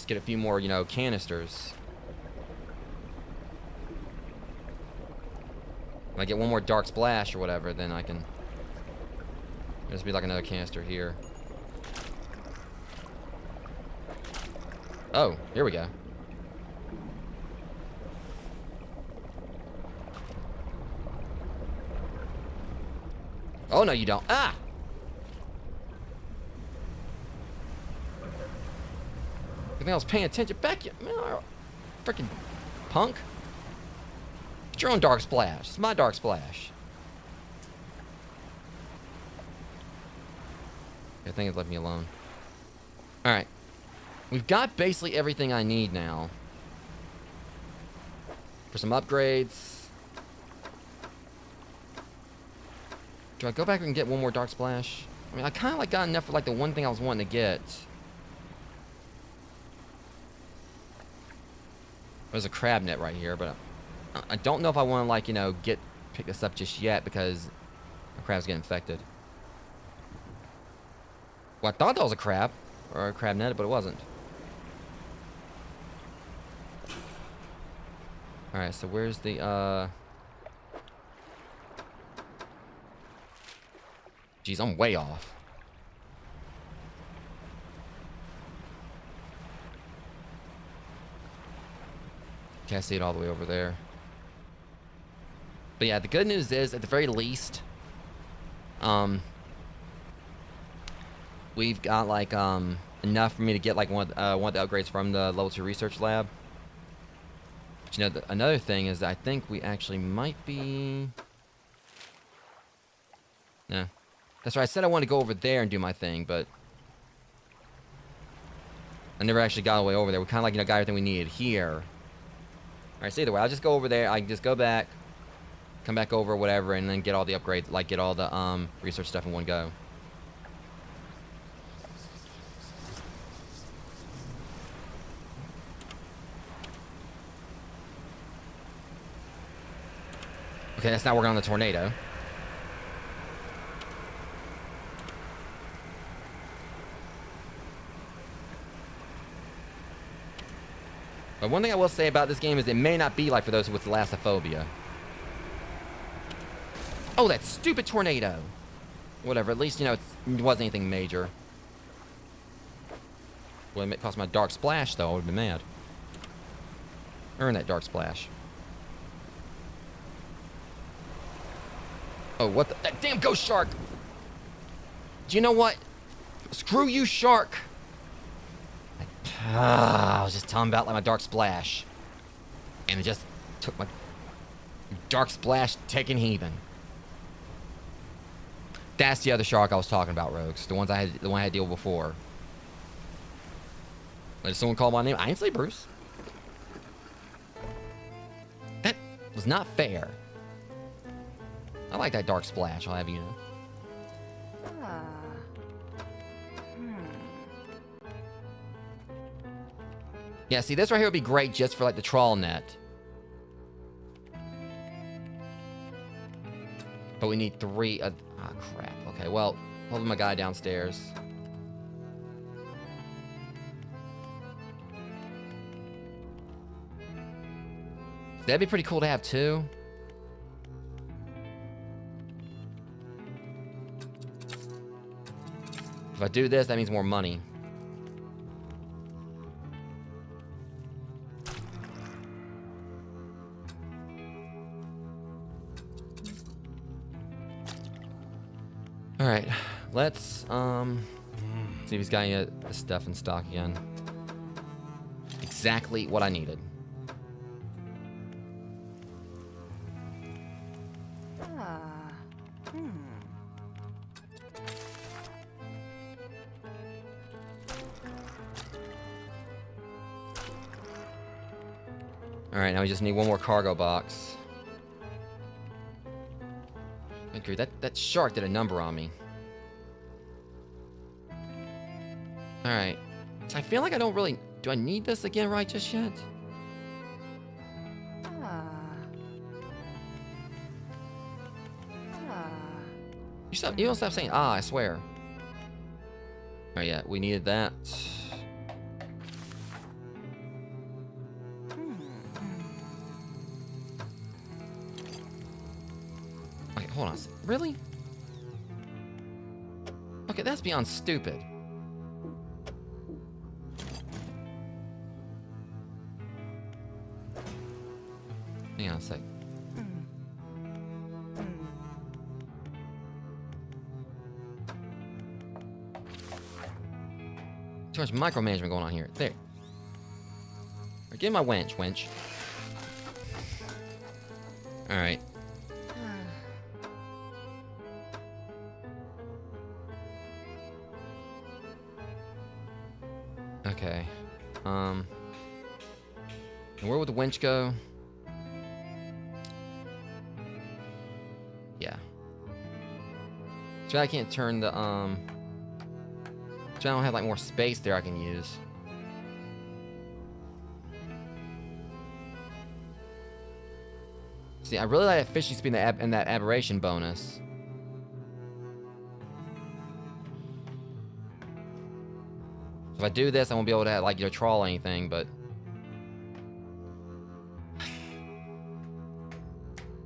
get a few more, you know, canisters. When I get one more dark splash or whatever, then I can just be like another canister here. Oh, here we go. Oh no, you don't. Ah! I think I was paying attention back. Man, freaking punk. Get your own dark splash. It's my dark splash. I think it's left me alone. Alright. We've got basically everything I need now. For some upgrades. Do I go back and get one more dark splash? I mean, I kind of like got enough for like the one thing I was wanting to get. There's a crab net right here, but I don't know if I want to, like, you know, pick this up just yet because the crab's getting infected. Well, I thought that was a crab or a crab net, but it wasn't. All right, so where's the Jeez, I'm way off. Can't see it all the way over there. But yeah, the good news is, at the very least, we've got like enough for me to get like one of the upgrades from the level 2 research lab. But you know, another thing is I think we actually might be... No. That's right, I said I wanted to go over there and do my thing, but... I never actually got all the way over there. We kind of like, you know, got everything we needed here. Alright, so either way, I'll just go over there. I can just go back, come back over, whatever, and then get all the upgrades, like get all the research stuff in one go. Okay, that's not working on the tornado. But one thing I will say about this game is it may not be like for those with thalassophobia. Oh, that stupid tornado! Whatever, at least, you know, it wasn't anything major. Well, it cost my dark splash, though. I would have been mad. Earn that dark splash. Oh, what the... That damn ghost shark! Do you know what? Screw you, shark! I was just telling about, like, my dark splash. And it just took my... Dark splash taking heathen. That's the other shark I was talking about, Rogues. The one I had to deal with before. Did someone call my name? I didn't say Bruce. That was not fair. I like that dark splash, I'll have you know. Yeah, see, this right here would be great just for, like, the trawl net. But we need 3... Ah, crap. Okay, well, hold my guy downstairs. That'd be pretty cool to have, too. If I do this, that means more money. Alright, let's, see if he's got any stuff in stock again. Exactly what I needed. Alright, now we just need one more cargo box. Agree. That shark did a number on me. Alright. So I feel like I don't really... Do I need this again right just yet? You don't stop saying I swear. Oh yeah, we needed that. Okay, hold on. Really? Okay, that's beyond stupid. Hang on a sec. Too much micromanagement going on here. There. Right, give my winch. Alright. Okay. And where would the winch go? Yeah. So I can't turn the, so I don't have, like, more space there I can use. See, I really like that fishing speed and that aberration bonus. If I do this, I won't be able to, like, you know, trawl anything, but... I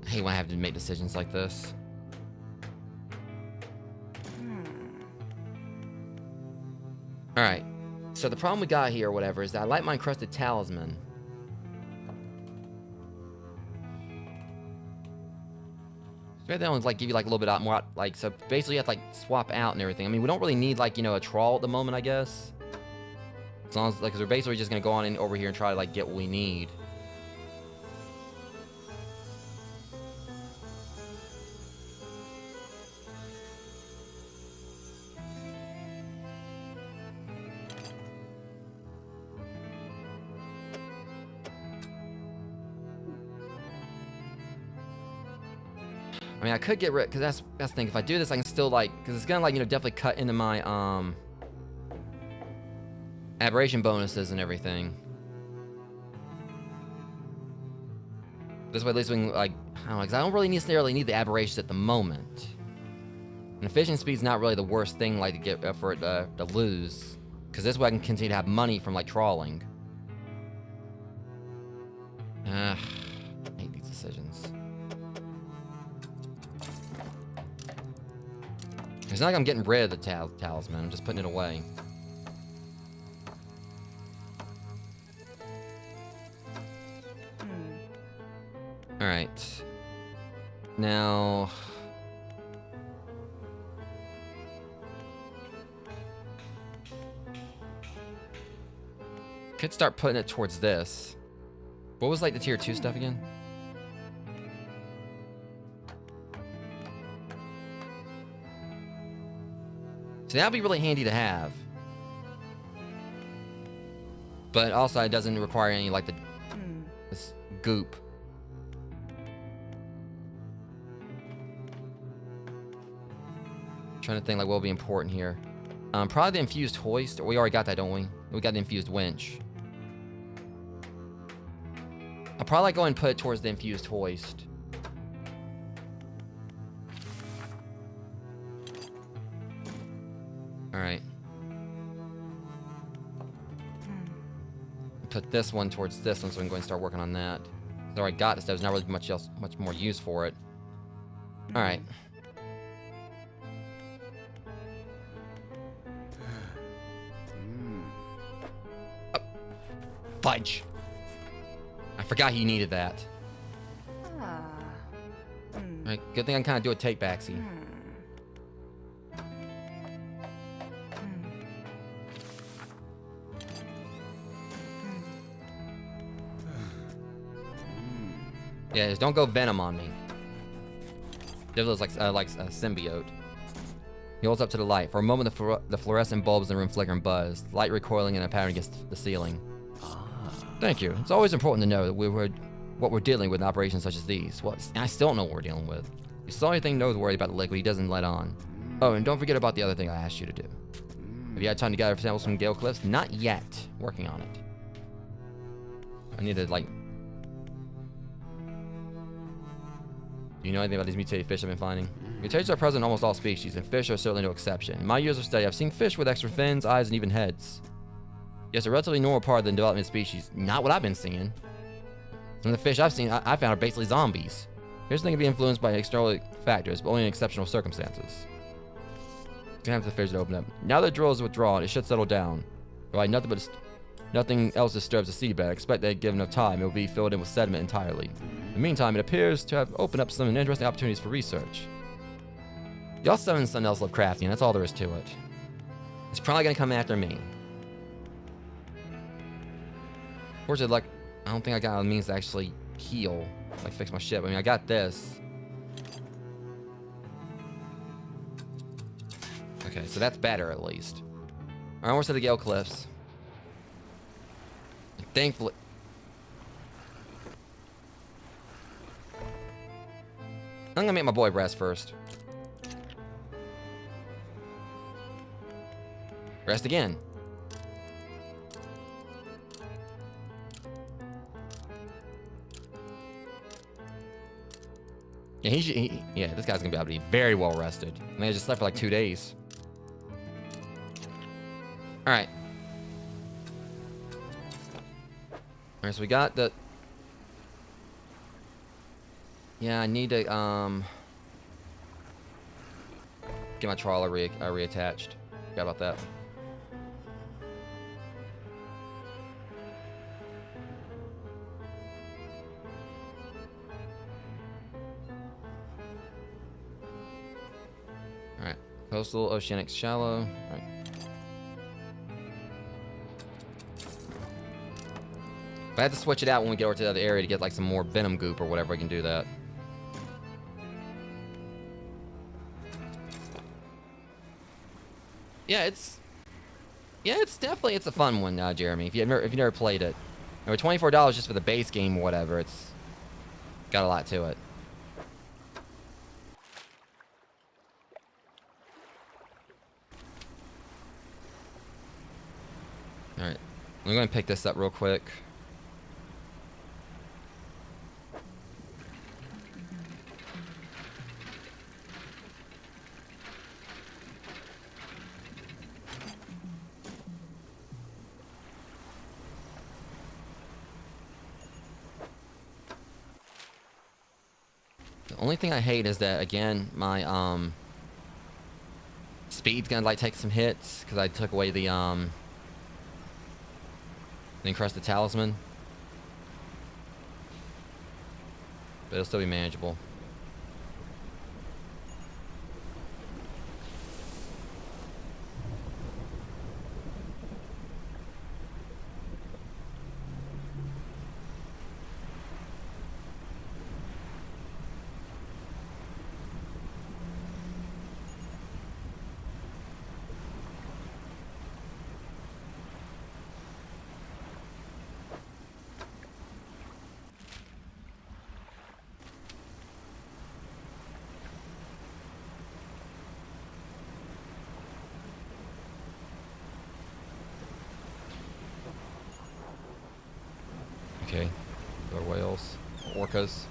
hate when I have to make decisions like this. Alright. So the problem we got here, or whatever, is that I like my encrusted talisman. So that one's, like, give you, like, a little bit more, like, so basically you have to, like, swap out and everything. I mean, we don't really need, like, you know, a trawl at the moment, I guess. As long as, like, 'cause we're basically just gonna go on in over here and try to, like, get what we need. I mean, I could get rid, because that's the thing. If I do this, I can still, like, because it's gonna, like, you know, definitely cut into my aberration bonuses and everything. This way, at least we can, like, I don't know, because I don't really necessarily need the aberrations at the moment. And efficient speed's not really the worst thing, like, to get for it to lose, because this way I can continue to have money from, like, trawling. I hate these decisions. It's not like I'm getting rid of the talisman. I'm just putting it away. All right. Now, could start putting it towards this. What was like the tier 2 stuff again? So that'd be really handy to have. But also it doesn't require any like this goop. Trying to think like what would be important here. Probably the infused hoist. We already got that, don't we? We got the infused winch. I'll probably like go and put it towards the infused hoist. Alright. Put this one towards this one so we can go and start working on that. I already got this. There's not really much more use for it. Alright. Fudge! I forgot he needed that. Alright, good thing I can kind of do a take backsy. Yeah, just don't go Venom on me. Devil is like a symbiote. He holds up to the light. For a moment, the fluorescent bulbs in the room flicker and buzz, light recoiling in a pattern against the ceiling. Thank you. It's always important to know that what we're dealing with in operations such as these. Well, I still don't know what we're dealing with. If the only thing knows worry about the liquid, he doesn't let on. Oh, and don't forget about the other thing I asked you to do. Have you had time to gather samples from Gale Cliffs? Not yet. Working on it. I need to, like... Do you know anything about these mutated fish I've been finding? Mutations are present in almost all species, and fish are certainly no exception. In my years of study, I've seen fish with extra fins, eyes, and even heads. Yes, a relatively normal part of the development of species. Not what I've been seeing. Some of the fish I've seen, I found are basically zombies. Fish can be influenced by external factors, but only in exceptional circumstances. Gonna have the fish to open up. Now that the drill is withdrawn, it should settle down. Right, nothing else disturbs the seabed. I expect that given enough time, it will be filled in with sediment entirely. In the meantime, it appears to have opened up some interesting opportunities for research. Y'all summon something else Lovecraftian, that's all there is to it. It's probably gonna come after me. Fortunately, like, I don't think I got a means to actually heal, like fix my ship. I mean, I got this. Okay, so that's better at least. Alright, we're to the Gale Cliffs. Thankfully... I'm gonna make my boy rest first. Rest again. Yeah, yeah, this guy's gonna be able to be very well rested. I mean, I just slept for like 2 days. Alright. Alright, so we got the... Yeah, I need to, get my trawler reattached. Forgot about that. Alright. Coastal, oceanic, shallow. Alright. If I had to switch it out when we get over to the other area to get like some more venom goop or whatever, I can do that. Yeah, it's definitely a fun one, Jeremy. If you've never played it, or $24 just for the base game or whatever, it's got a lot to it. All right, I'm going to pick this up real quick. The only thing I hate is that, again, my speed's gonna like take some hits because I took away the encrusted talisman, but it'll still be manageable. Okay, there are whales, orcas.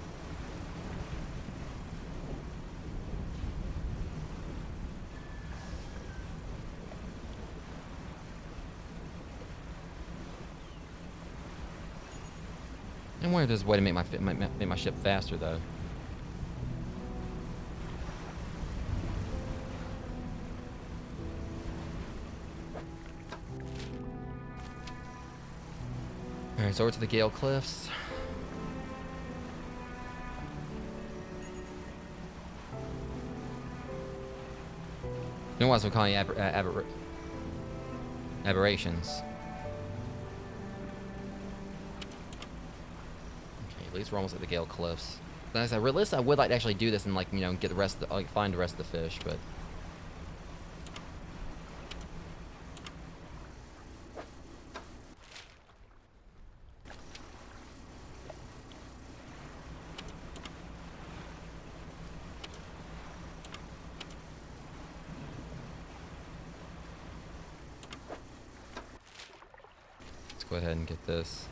I wonder if there's a way to make my ship faster though. All right, so over to the Gale Cliffs. You know what I'm calling it? Aberrations. Okay, at least we're almost at the Gale Cliffs. As I realized, I would like to actually do this and like, you know, get the rest of the, like, find the rest of the fish, but let's go ahead and get this.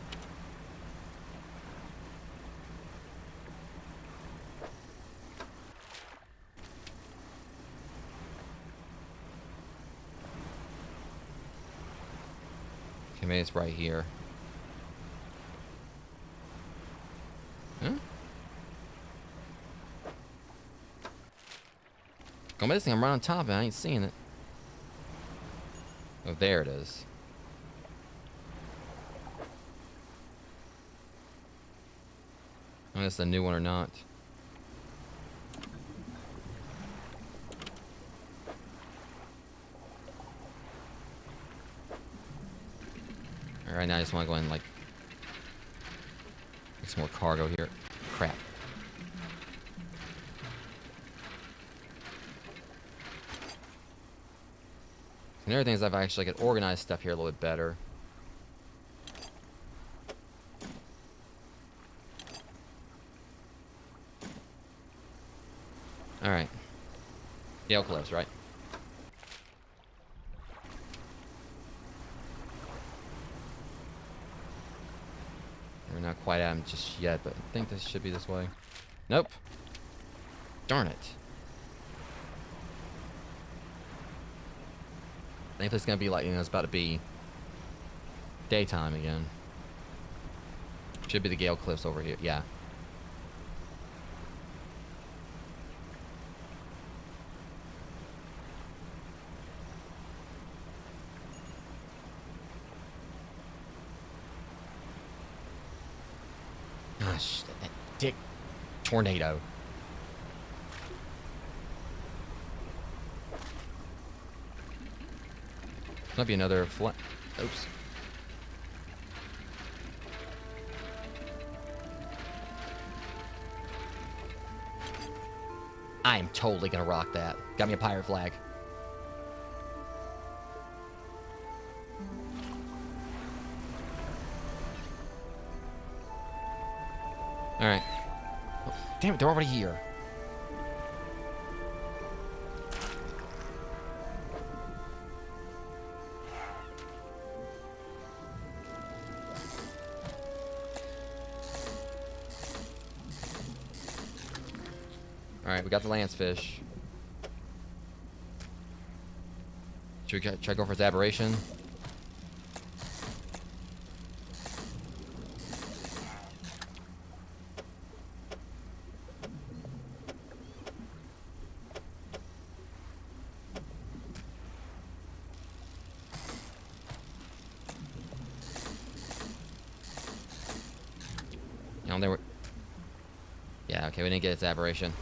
Okay, maybe it's right here. Huh? Go missing, I'm right on top of it, I ain't seeing it. Oh, there it is. I don't know if it's a new one or not. Alright, now I just want to go and like make some more cargo here. Crap. Another thing is I've actually got organized stuff here a little bit better. Alright. Gale Cliffs, right? We're not quite at them just yet, but I think this should be this way. Nope. Darn it. I think it's gonna be like, you know, it's about to be daytime again. Should be the Gale Cliffs over here. Yeah. Gosh, that dick tornado. Might be another flat. Oops. I am totally gonna rock that. Got me a pirate flag. Alright. Oh, damn it, they're already here. Alright, we got the lance fish. Should we try to go for his aberration? You know, they were... Yeah, okay, we didn't get its aberration.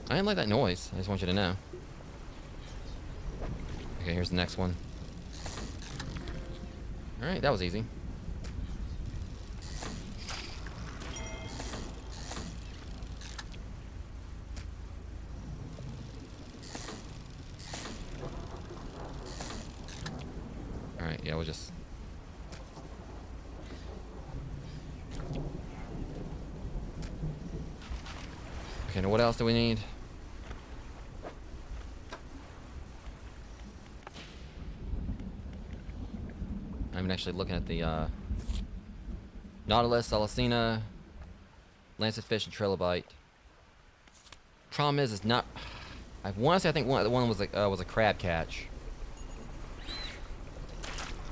I didn't like that noise. I just want you to know. Okay, here's the next one. Alright, that was easy. Alright, yeah, we'll just... Okay, now what else do we need? I'm actually looking at the Nautilus, Salicina, Lancet Fish, and Trilobite. Problem is, it's not... I want to say I think one was a crab catch.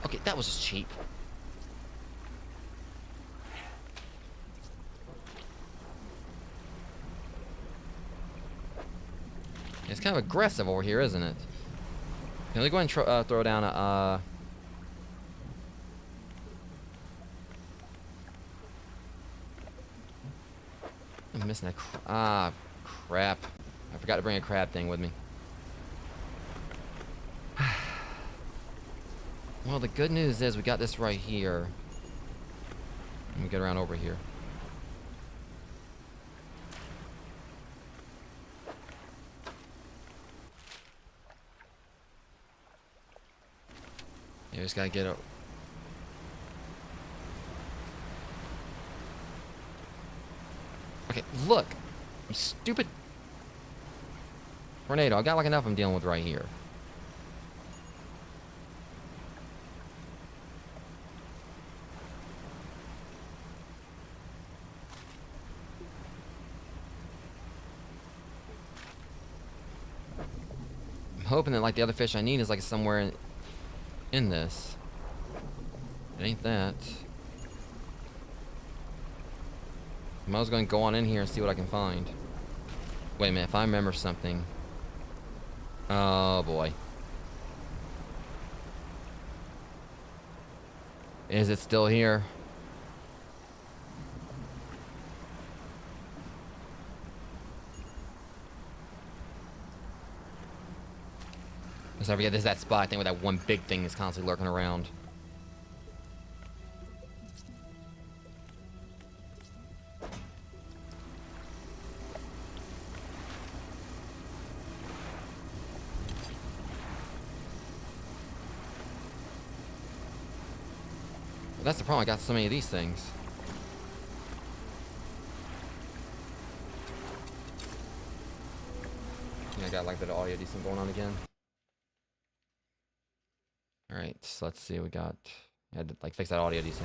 Okay, that was just cheap. It's kind of aggressive over here, isn't it? Let me go ahead and throw down a... I'm missing a... crap. I forgot to bring a crab thing with me. Well, the good news is we got this right here. Let me get around over here. You just gotta get it. Okay, look! You stupid tornado. I got like enough I'm dealing with right here. I'm hoping that like the other fish I need is like somewhere in this. It ain't that. I was going to go on in here and see what I can find. Wait a minute, if I remember something. Oh boy. Is it still here? Let's not forget, there's that spot thing where that one big thing is constantly lurking around. Well, that's the problem, I got so many of these things. I got like the audio decent going on again. Alright, so let's see, we got... I had to like fix that audio desync.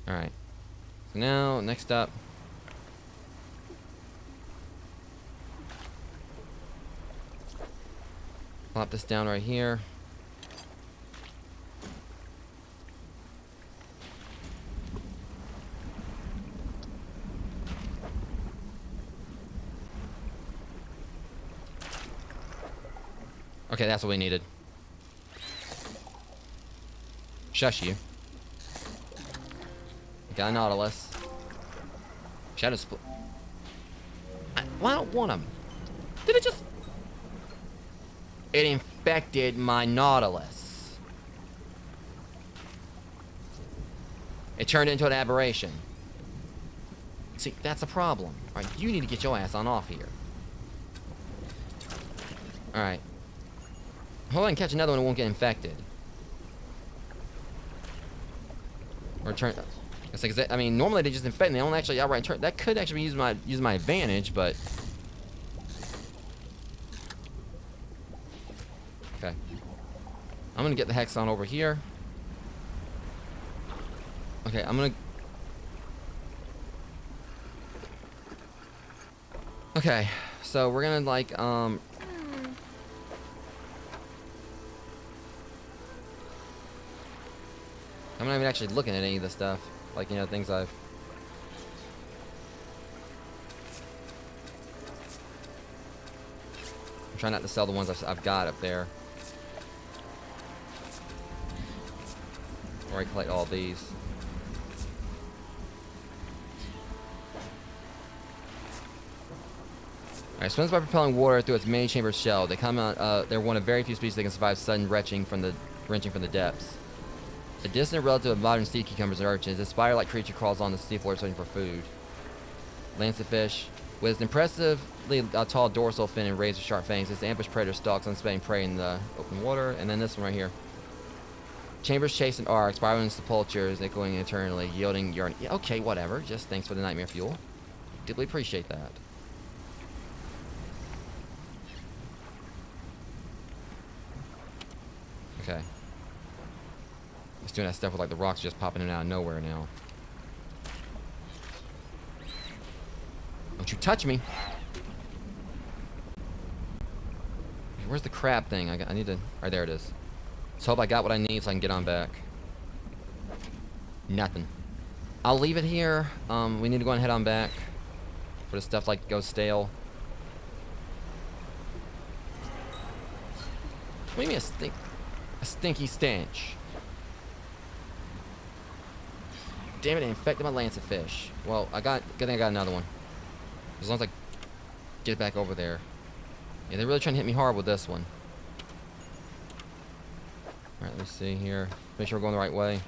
Alright. So now, next up... Plop this down right here. Okay, that's what we needed. Shush you. Got a Nautilus. Shadow Split. Well, I don't want him. Did it just... It infected my Nautilus. It turned into an aberration. See, that's a problem. Alright, you need to get your ass on off here. Alright. Hold on and catch another one who won't get infected. Or turn... I mean, normally they just infect and they don't actually outright turn. That could actually use my advantage, but Okay. I'm gonna get the hex on over here. Okay, I'm gonna... Okay, so we're gonna, like, I'm not even actually looking at any of this stuff. Like, you know, things I've... I'm trying not to sell the ones I've got up there. Or I collect all these. Alright, swims by propelling water through its main chamber shell. They come out, they're one of very few species that can survive sudden wrenching from the depths. A distant relative of modern sea cucumbers and urchins, this spider-like creature crawls on the seafloor searching for food. Lancetfish. With its impressively tall dorsal fin and razor-sharp fangs, this ambush predator stalks unsuspecting prey in the open water. And then this one right here. Chambers chase an arc, spiraling sepulchres, echoing eternally, yielding urine. Yeah, okay, whatever. Just thanks for the nightmare fuel. Deeply appreciate that. Okay. It's doing that stuff with like the rocks just popping in out of nowhere now. Don't you touch me! Where's the crab thing? I need to... Alright, there it is. Let's hope I got what I need so I can get on back. Nothing. I'll leave it here. We need to go and head on back. For the stuff like goes stale. What do you mean a stinky stench? Damn it, it infected my lancetfish. Well, good thing I got another one. As long as I get it back over there. Yeah, they're really trying to hit me hard with this one. Alright, let me see here. Make sure we're going the right way.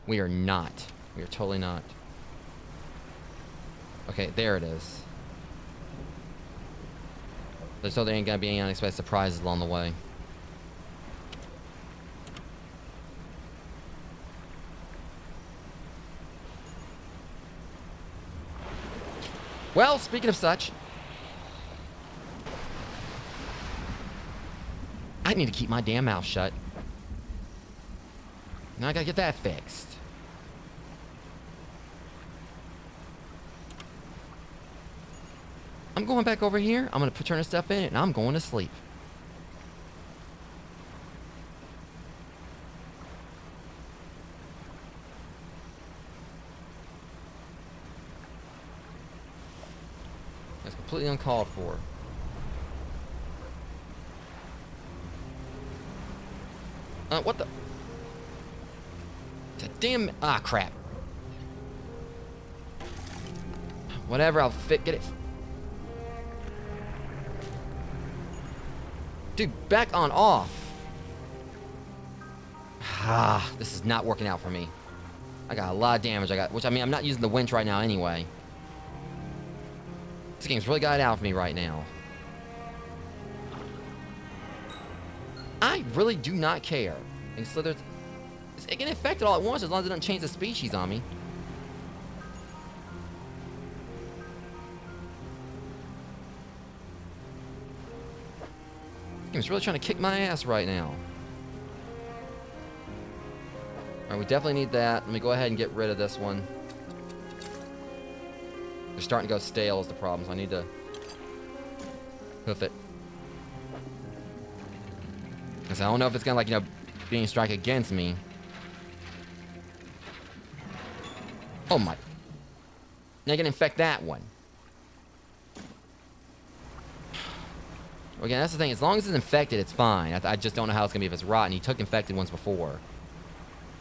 We are not. We are totally not. Okay, there it is. So there ain't gonna be any unexpected surprises along the way. Well, speaking of such, I need to keep my damn mouth shut. Now I gotta get that fixed. I'm going back over here. I'm gonna turn the stuff in, and I'm going to sleep. That's completely uncalled for. What the? Damn. Ah, crap. Whatever, I'll get it. Dude, back on off. Ah, this is not working out for me. I got a lot of damage. Which I mean, I'm not using the winch right now anyway. This game's really got it out for me right now. I really do not care. And so it can infect it all at once as long as it doesn't change the species on me. Game's really trying to kick my ass right now. Alright, we definitely need that. Let me go ahead and get rid of this one. They're starting to go stale is the problem, so I need to hoof it. Because I don't know if it's gonna, like, you know, being strike against me. Oh my. Now I can infect that one. Again, that's the thing. As long as it's infected, it's fine. I just don't know how it's gonna be if it's rotten. He took infected ones before.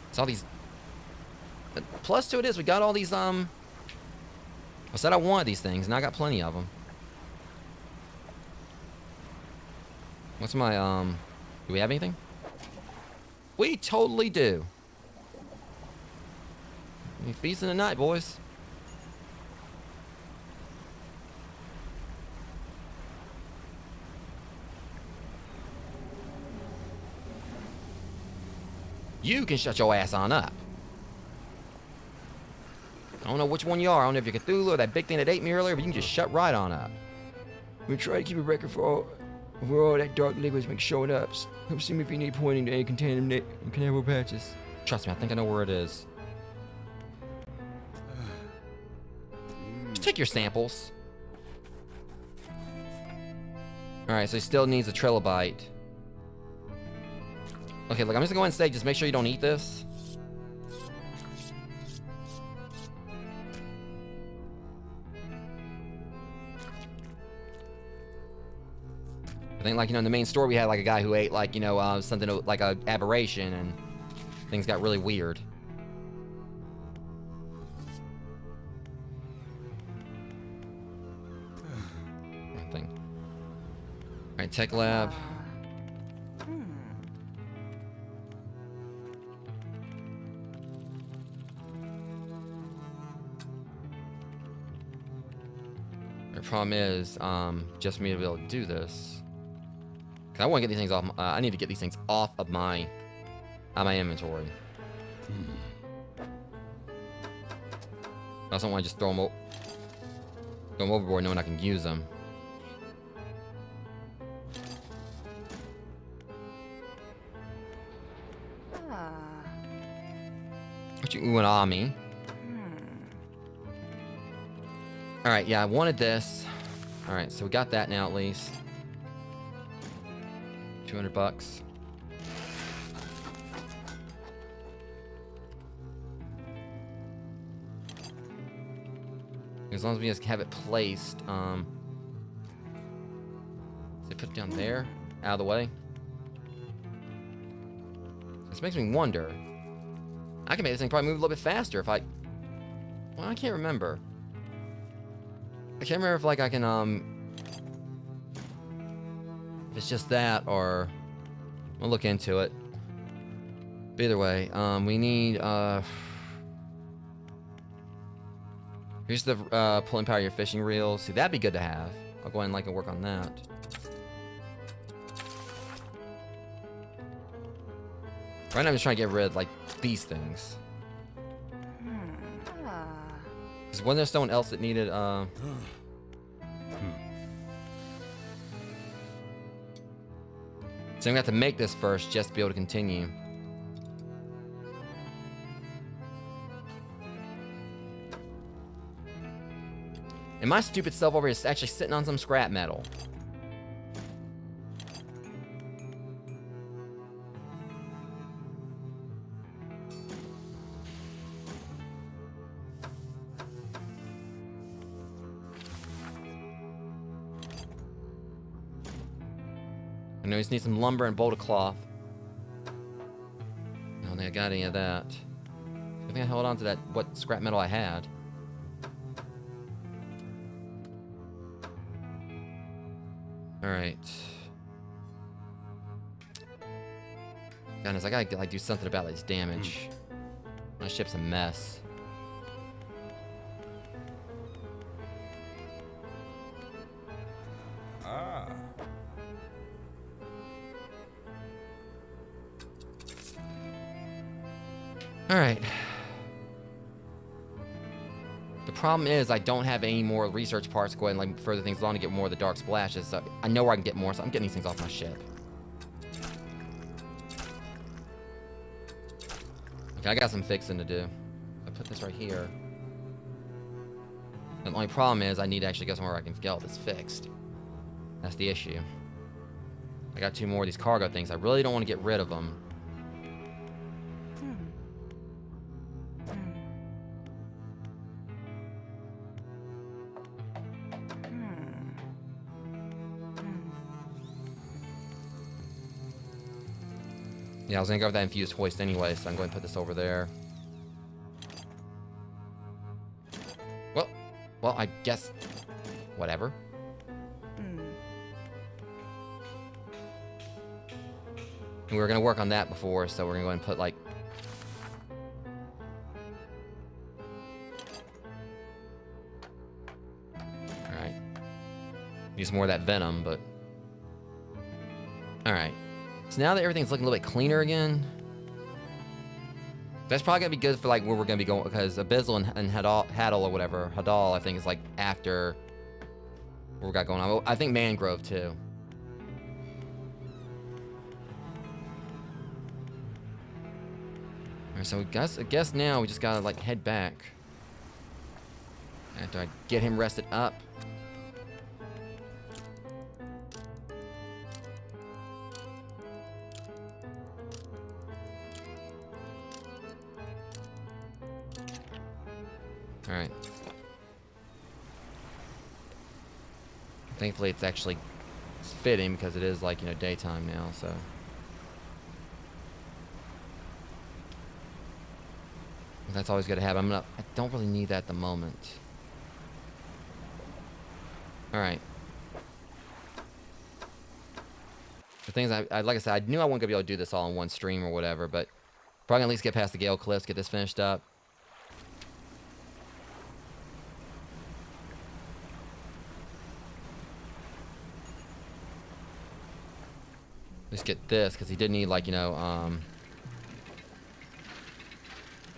It's all these. Plus to it is we got all these I said I wanted these things, and I got plenty of them. What's my do we have anything? We totally do. We feasting tonight, boys. You can shut your ass on up. I don't know which one you are. I don't know if you're Cthulhu or that big thing that ate me earlier, but you can just shut right on up. We try to keep a record for all where all that dark liquid's been showing up. Come see me if you need pointing to any contaminable patches. Trust me, I think I know where it is. Just take your samples. Alright, so he still needs a trilobite. Okay, look, I'm just going to say, just make sure you don't eat this. I think, like, you know, in the main story, we had, like, a guy who ate, like, you know, something like a aberration, and things got really weird. Nothing. Alright, tech lab. The problem is, just for me to be able to do this. I want to get these things off. I need to get these things off of my inventory. I also don't want to just throw them overboard knowing I can use them. What you went on me? All right, yeah, I wanted this. All right, so we got that now at least. $200. As long as we just have it placed, so put it down there, out of the way. This makes me wonder. I can make this thing probably move a little bit faster if I. Well, I can't remember. I can't remember if like I can if it's just that or we'll look into it. But either way, we need here's the pulling power of your fishing reels. See, that'd be good to have. I'll go ahead and like and work on that. Right now I'm just trying to get rid of like these things. Because wasn't there someone else that needed So I'm gonna have to make this first just to be able to continue. And my stupid self over here is actually sitting on some scrap metal. I know we just need some lumber and a bolt of cloth. I don't think I got any of that. I think I held on to that, what scrap metal I had. Alright. Goodness, I gotta like do something about this damage. My ship's a mess. Alright. The problem is I don't have any more research parts to go ahead and like further things along to get more of the dark splashes. So I know where I can get more, so I'm getting these things off my ship. Okay, I got some fixing to do. I put this right here. The only problem is I need to actually go somewhere where I can get all this fixed. That's the issue. I got 2 more of these cargo things. I really don't want to get rid of them. Yeah, I was gonna go with that infused hoist anyway, so I'm going to put this over there. Well, I guess, whatever. We were gonna work on that before, so we're gonna go ahead and put like. All right. Use more of that venom, but. All right. So now that everything's looking a little bit cleaner again, that's probably gonna be good for like where we're gonna be going, because Abyssal and Haddle or whatever, Hadal I think is like after what we got going on. I think Mangrove too. Alright, so I guess now we just gotta like head back. After I get him rested up. Alright. Thankfully it's actually fitting because it is like, you know, daytime now, so. That's always good to have. I don't really need that at the moment. Alright. The things like I said, I knew I wasn't gonna be able to do this all in one stream or whatever, but probably gonna at least get past the Gale Cliffs, get this finished up. Let's get this, because he did need, like, you know,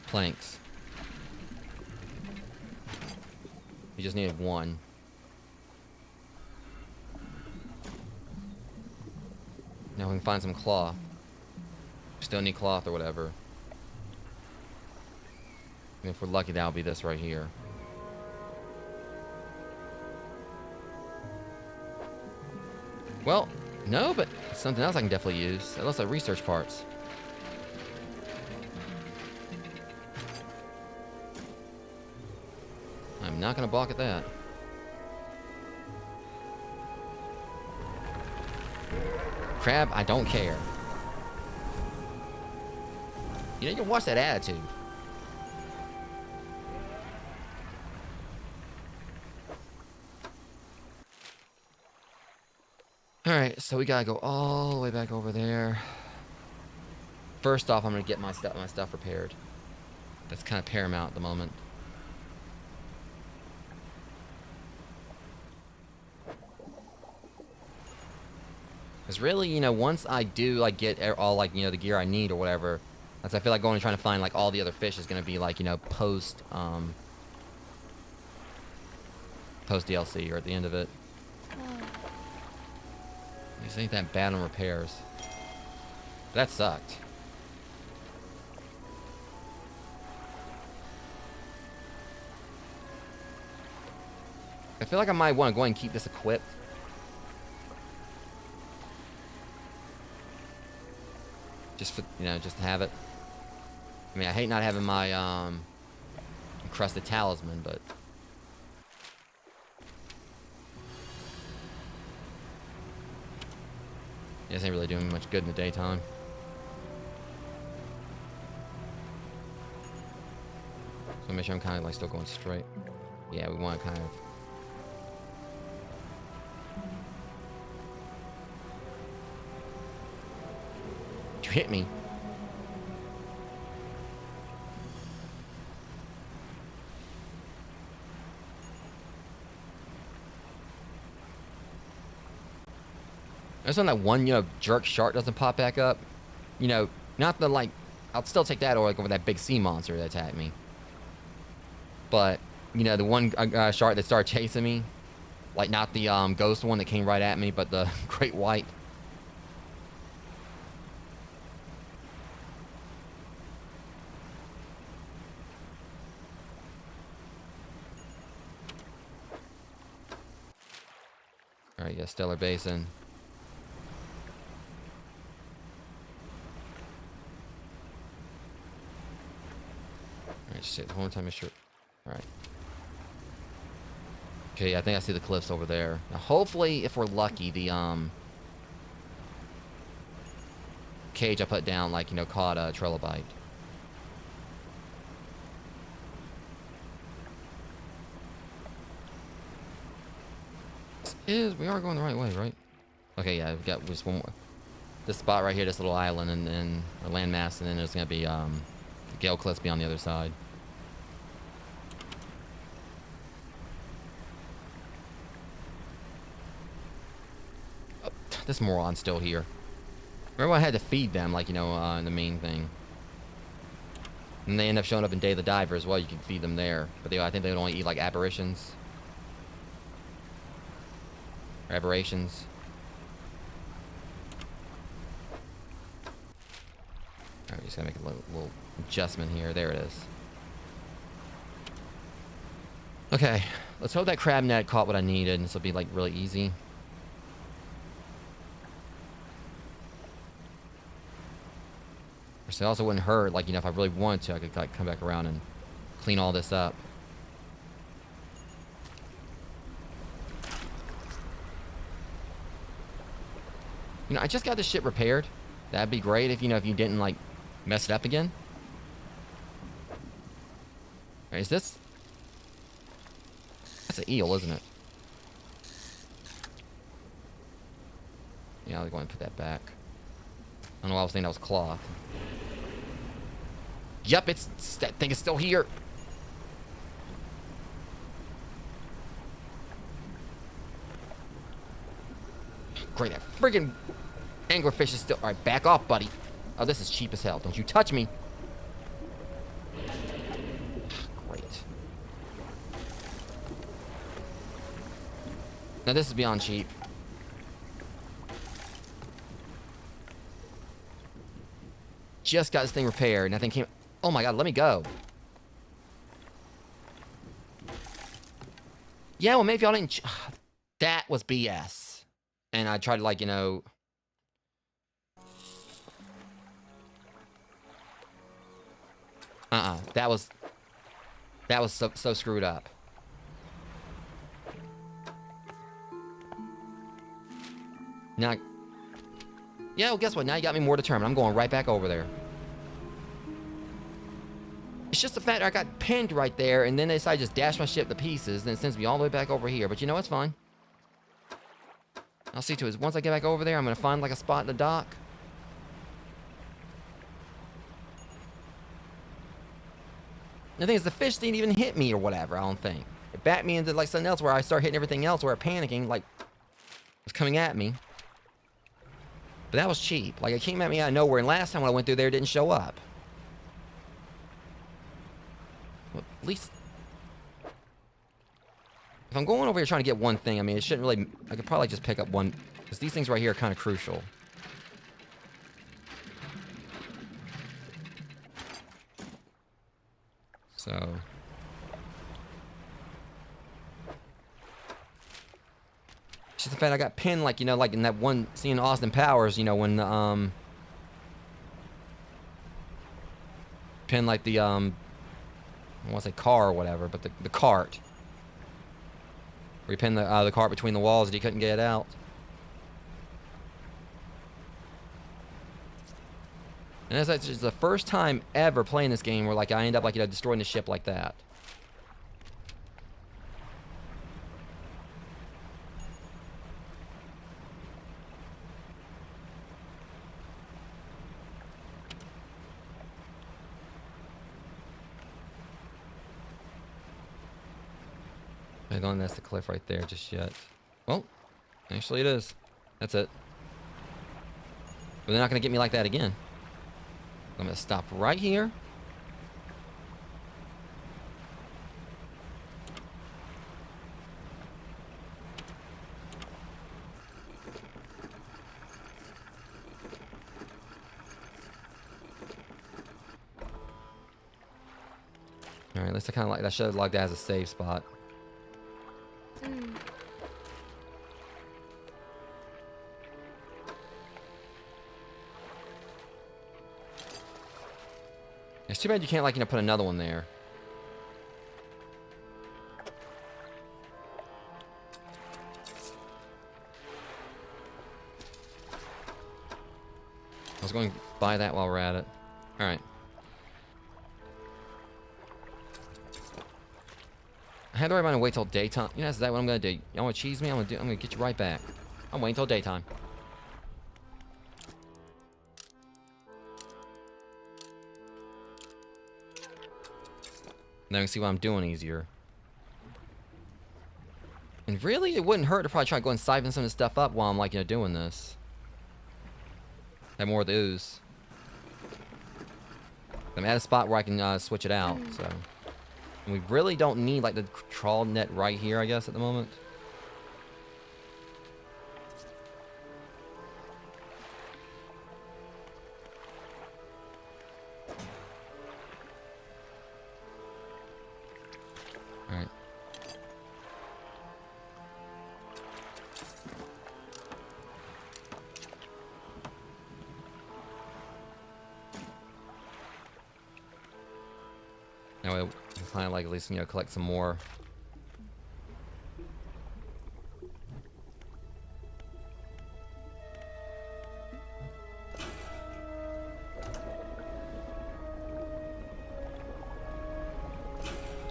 planks. He just needed one. Now we can find some cloth. Still need cloth or whatever. And if we're lucky, that'll be this right here. Well, no, but it's something else I can definitely use. It looks like research parts. I'm not gonna balk at that. Crab, I don't care. You know, you watch that attitude. Alright, so we gotta go all the way back over there. First off, I'm gonna get my stuff repaired. That's kind of paramount at the moment. Because really, you know, once I do, like, get all, like, you know, the gear I need or whatever, I feel like going and trying to find, like, all the other fish is going to be, like, you know, post DLC or at the end of it. This ain't that bad on repairs. That sucked. I feel like I might want to go ahead and keep this equipped. Just for, you know, just to have it. I mean, I hate not having my, encrusted talisman, but... This ain't really doing much good in the daytime. So make sure I'm kind of, like, still going straight. Yeah, we want to kind of... You hit me. I just want that one, you know, jerk shark doesn't pop back up. You know, not the, like, I'll still take that or, like, over that big sea monster that attacked me. But, you know, the one shark that started chasing me, like, not the ghost one that came right at me, but the great white. Alright, yeah, Stellar Basin. Alright, shit, one more time, make sure. Alright. Okay, I think I see the cliffs over there. Now, hopefully, if we're lucky, the, cage I put down, like, you know, caught a trilobite. We are going the right way, right? Okay, yeah, we've got just one more. This spot right here, this little island, and then a landmass, and then there's gonna be the Gale Cliffs be on the other side. Oh, this moron's still here. Remember I had to feed them, like, you know, in the main thing. And they end up showing up in Day of the Diver as well. You can feed them there, but I think they would only eat like aberrations. Aberrations. Alright, just gotta make it a little adjustment here. There it is. Okay, let's hope that crab net caught what I needed, and this will be like really easy. So it also wouldn't hurt, like, you know, if I really wanted to, I could like come back around and clean all this up. You know, I just got this shit repaired. That'd be great if, you know, if you didn't like mess it up again. Right, is this? That's an eel, isn't it? Yeah, I'll go and put that back. I don't know why I was thinking that was cloth. Yep, that thing is still here. Great, that friggin' anglerfish is still... Alright, back off, buddy. Oh, this is cheap as hell. Don't you touch me. Great. Now, this is beyond cheap. Just got this thing repaired, and that thing came... Oh my god, let me go. Yeah, well, maybe y'all didn't... That was BS. And I tried to, like, you know... That was so screwed up. Now... Yeah, well, guess what? Now you got me more determined. I'm going right back over there. It's just the fact that I got pinned right there, and then they decided to just dash my ship to pieces, and it sends me all the way back over here. But you know, it's fine. I'll see to it. Once I get back over there, I'm going to find, like, a spot in the dock. The thing is, the fish didn't even hit me or whatever, I don't think. It backed me into, like, something else where I start hitting everything else, where I'm panicking, like, it's coming at me. But that was cheap. Like, it came at me out of nowhere, and last time when I went through there, it didn't show up. Well, at least... If I'm going over here trying to get one thing, I mean, it shouldn't really... I could probably just pick up one... Because these things right here are kind of crucial. So... It's just the fact I got pinned, like, you know, like in that one scene in Austin Powers, you know, when, pinned, like, the, I don't want to say car or whatever, but the cart. Where he pinned the cart between the walls and he couldn't get it out. And that's just the first time ever playing this game where, like, I end up, like, you know, destroying the ship like that. I don't think that's the cliff right there just yet. Well, actually it is. That's it. But they're not going to get me like that again. I'm going to stop right here. Alright, at least I kind of like that. Should have logged that as a save spot. It's too bad you can't, like, you know, put another one there. I was going to buy that while we're at it. Alright. I had to worry about wait till daytime. You know, is that what I'm going to do? Y'all want to cheese me? I'm going to get you right back. I'm waiting till daytime. Now I can see what I'm doing easier. And really, it wouldn't hurt to probably try to go and siphon some of this stuff up while I'm, like, you know, doing this. Have more of the ooze. I'm at a spot where I can switch it out, so. And we really don't need, like, the trawl net right here, I guess, at the moment. kind of like at least, you know, collect some more.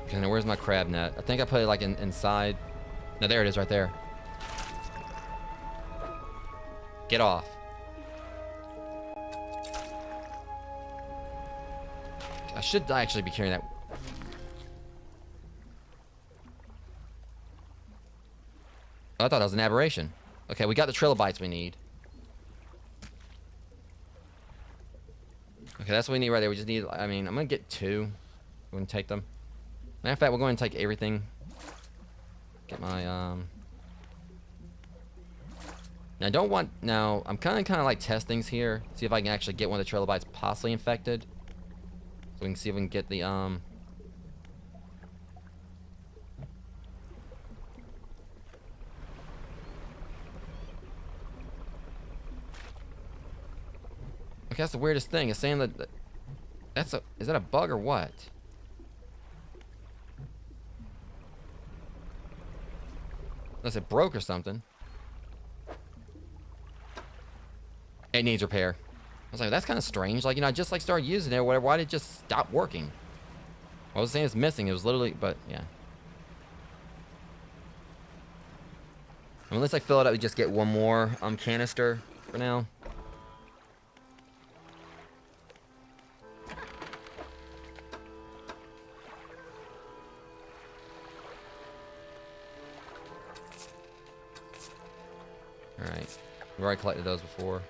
Okay, now where's my crab net? I think I put it like inside. No, there it is right there. Get off. I should actually be carrying that. Oh, I thought that was an aberration. Okay, we got the trilobites we need. Okay, that's what we need right there. We just need, I mean, I'm going to get 2. We're going to take them. Matter of fact, we're going to take everything. Get my, Now, I don't want, now, I'm kind of like test things here. See if I can actually get one of the trilobites possibly infected. So we can see if we can get the, Okay, that's the weirdest thing. It's saying that that's a, is that a bug or what? Unless it broke or something. It needs repair. I was like, that's kind of strange. Like, you know, I just like started using it or whatever. Why did it just stop working? I was saying it's missing. It was literally, but yeah. Unless I fill it up, we just get one more canister for now. Alright. We've already collected those before.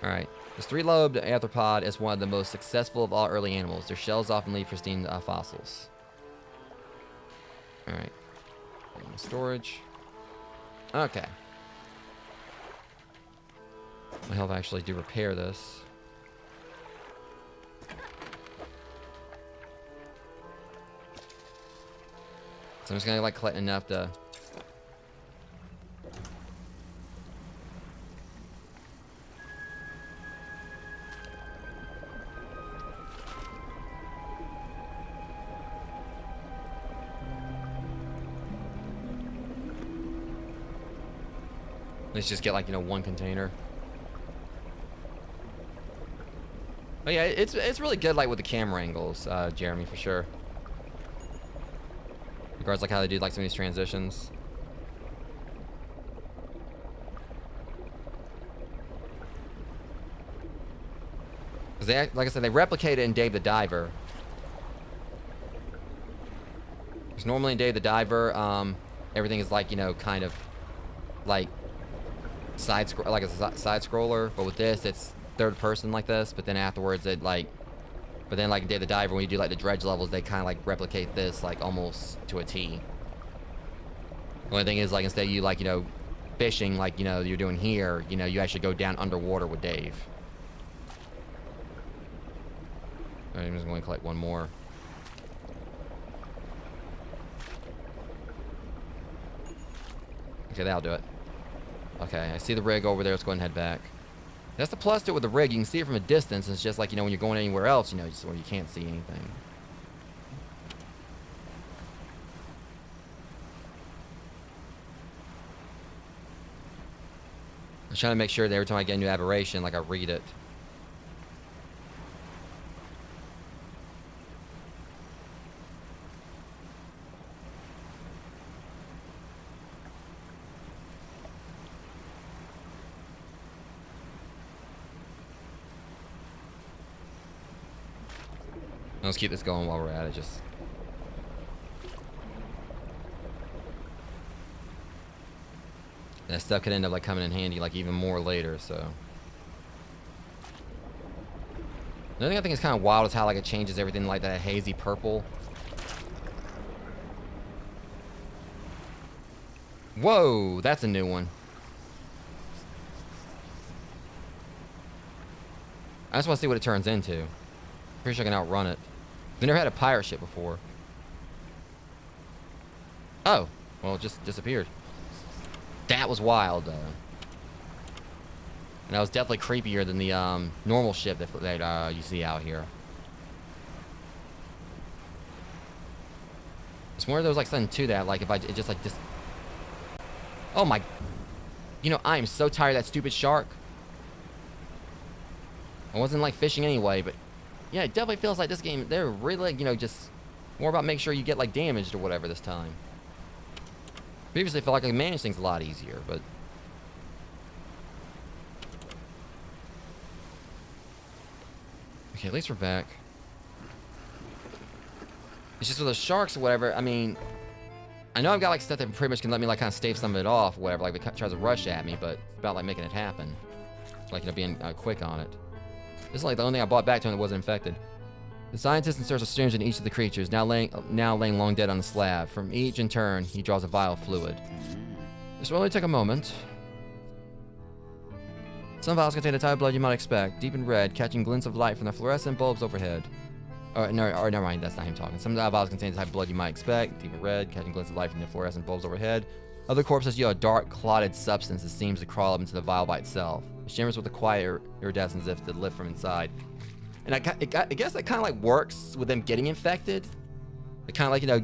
Alright. This 3-lobed arthropod is one of the most successful of all early animals. Their shells often leave pristine fossils. Alright. Storage. Okay. My health actually do repair this. So I'm just gonna like collect enough to. Let's just get like, you know, one container. But yeah, it's really good like with the camera angles, Jeremy, for sure. Regards like how they do like some of these transitions. Cause they, like I said, they replicate it in Dave the Diver. Because normally in Dave the Diver, everything is like, you know, kind of like side scroller, but with this it's third person like this, but then afterwards it like, but then like in Day of the Diver when you do like the dredge levels, they kind of like replicate this like almost to a T. The only thing is like instead of you like, you know, fishing like, you know, you're doing here, you know, you actually go down underwater with Dave. I'm just going to collect one more. Okay, that'll do it. Okay, I see the rig over there. Let's go ahead and head back. That's the plus to it with the rig. You can see it from a distance. It's just like, you know, when you're going anywhere else, you know, just where you can't see anything. I'm trying to make sure that every time I get a new aberration, like I read it. Let's keep this going while we're at it. Just that stuff could end up like coming in handy like even more later. So another thing I think is kind of wild is how like it changes everything like that hazy purple. Whoa, that's a new one. I just want to see what it turns into. Pretty sure I can outrun it. We never had a pirate ship before. Oh, well, it just disappeared. That was wild, though. And that was definitely creepier than the normal ship that you see out here. It's one of those like something to that. Like if I it just like this. Oh my. You know, I am so tired of that stupid shark. I wasn't like fishing anyway, but yeah, it definitely feels like this game, they're really, you know, just more about making sure you get like damaged or whatever this time. Previously, I felt like I managed things a lot easier, but. Okay, at least we're back. It's just with the sharks or whatever, I mean, I know I've got like stuff that pretty much can let me like kind of stave some of it off or whatever, like if it tries to rush at me, but it's about like making it happen. Like, you know, being quick on it. This is like the only thing I brought back to him that wasn't infected. The scientist inserts a syringe in each of the creatures, now laying long dead on the slab. From each in turn, he draws a vial of fluid. This will only take a moment. Some vials contain the type of blood you might expect, deep in red, catching glints of light from the fluorescent bulbs overhead. Or never mind, that's not him talking. Some vials contain the type of blood you might expect, deep in red, catching glints of light from the fluorescent bulbs overhead. Other corpses yield a dark, clotted substance that seems to crawl up into the vial by itself. It shimmers with a quiet iridescence as if to lift from inside. And I guess that kind of like works with them getting infected. It kind of like, you know,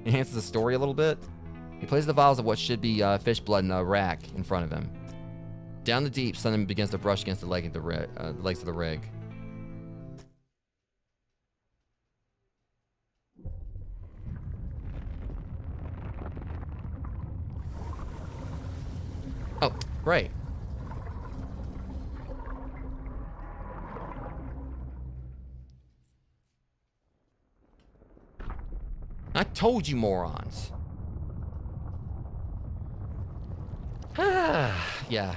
enhances the story a little bit. He places the vials of what should be fish blood in a rack in front of him. Down the deep, something begins to brush against the legs of the rig. Oh, great. I told you, morons. Yeah.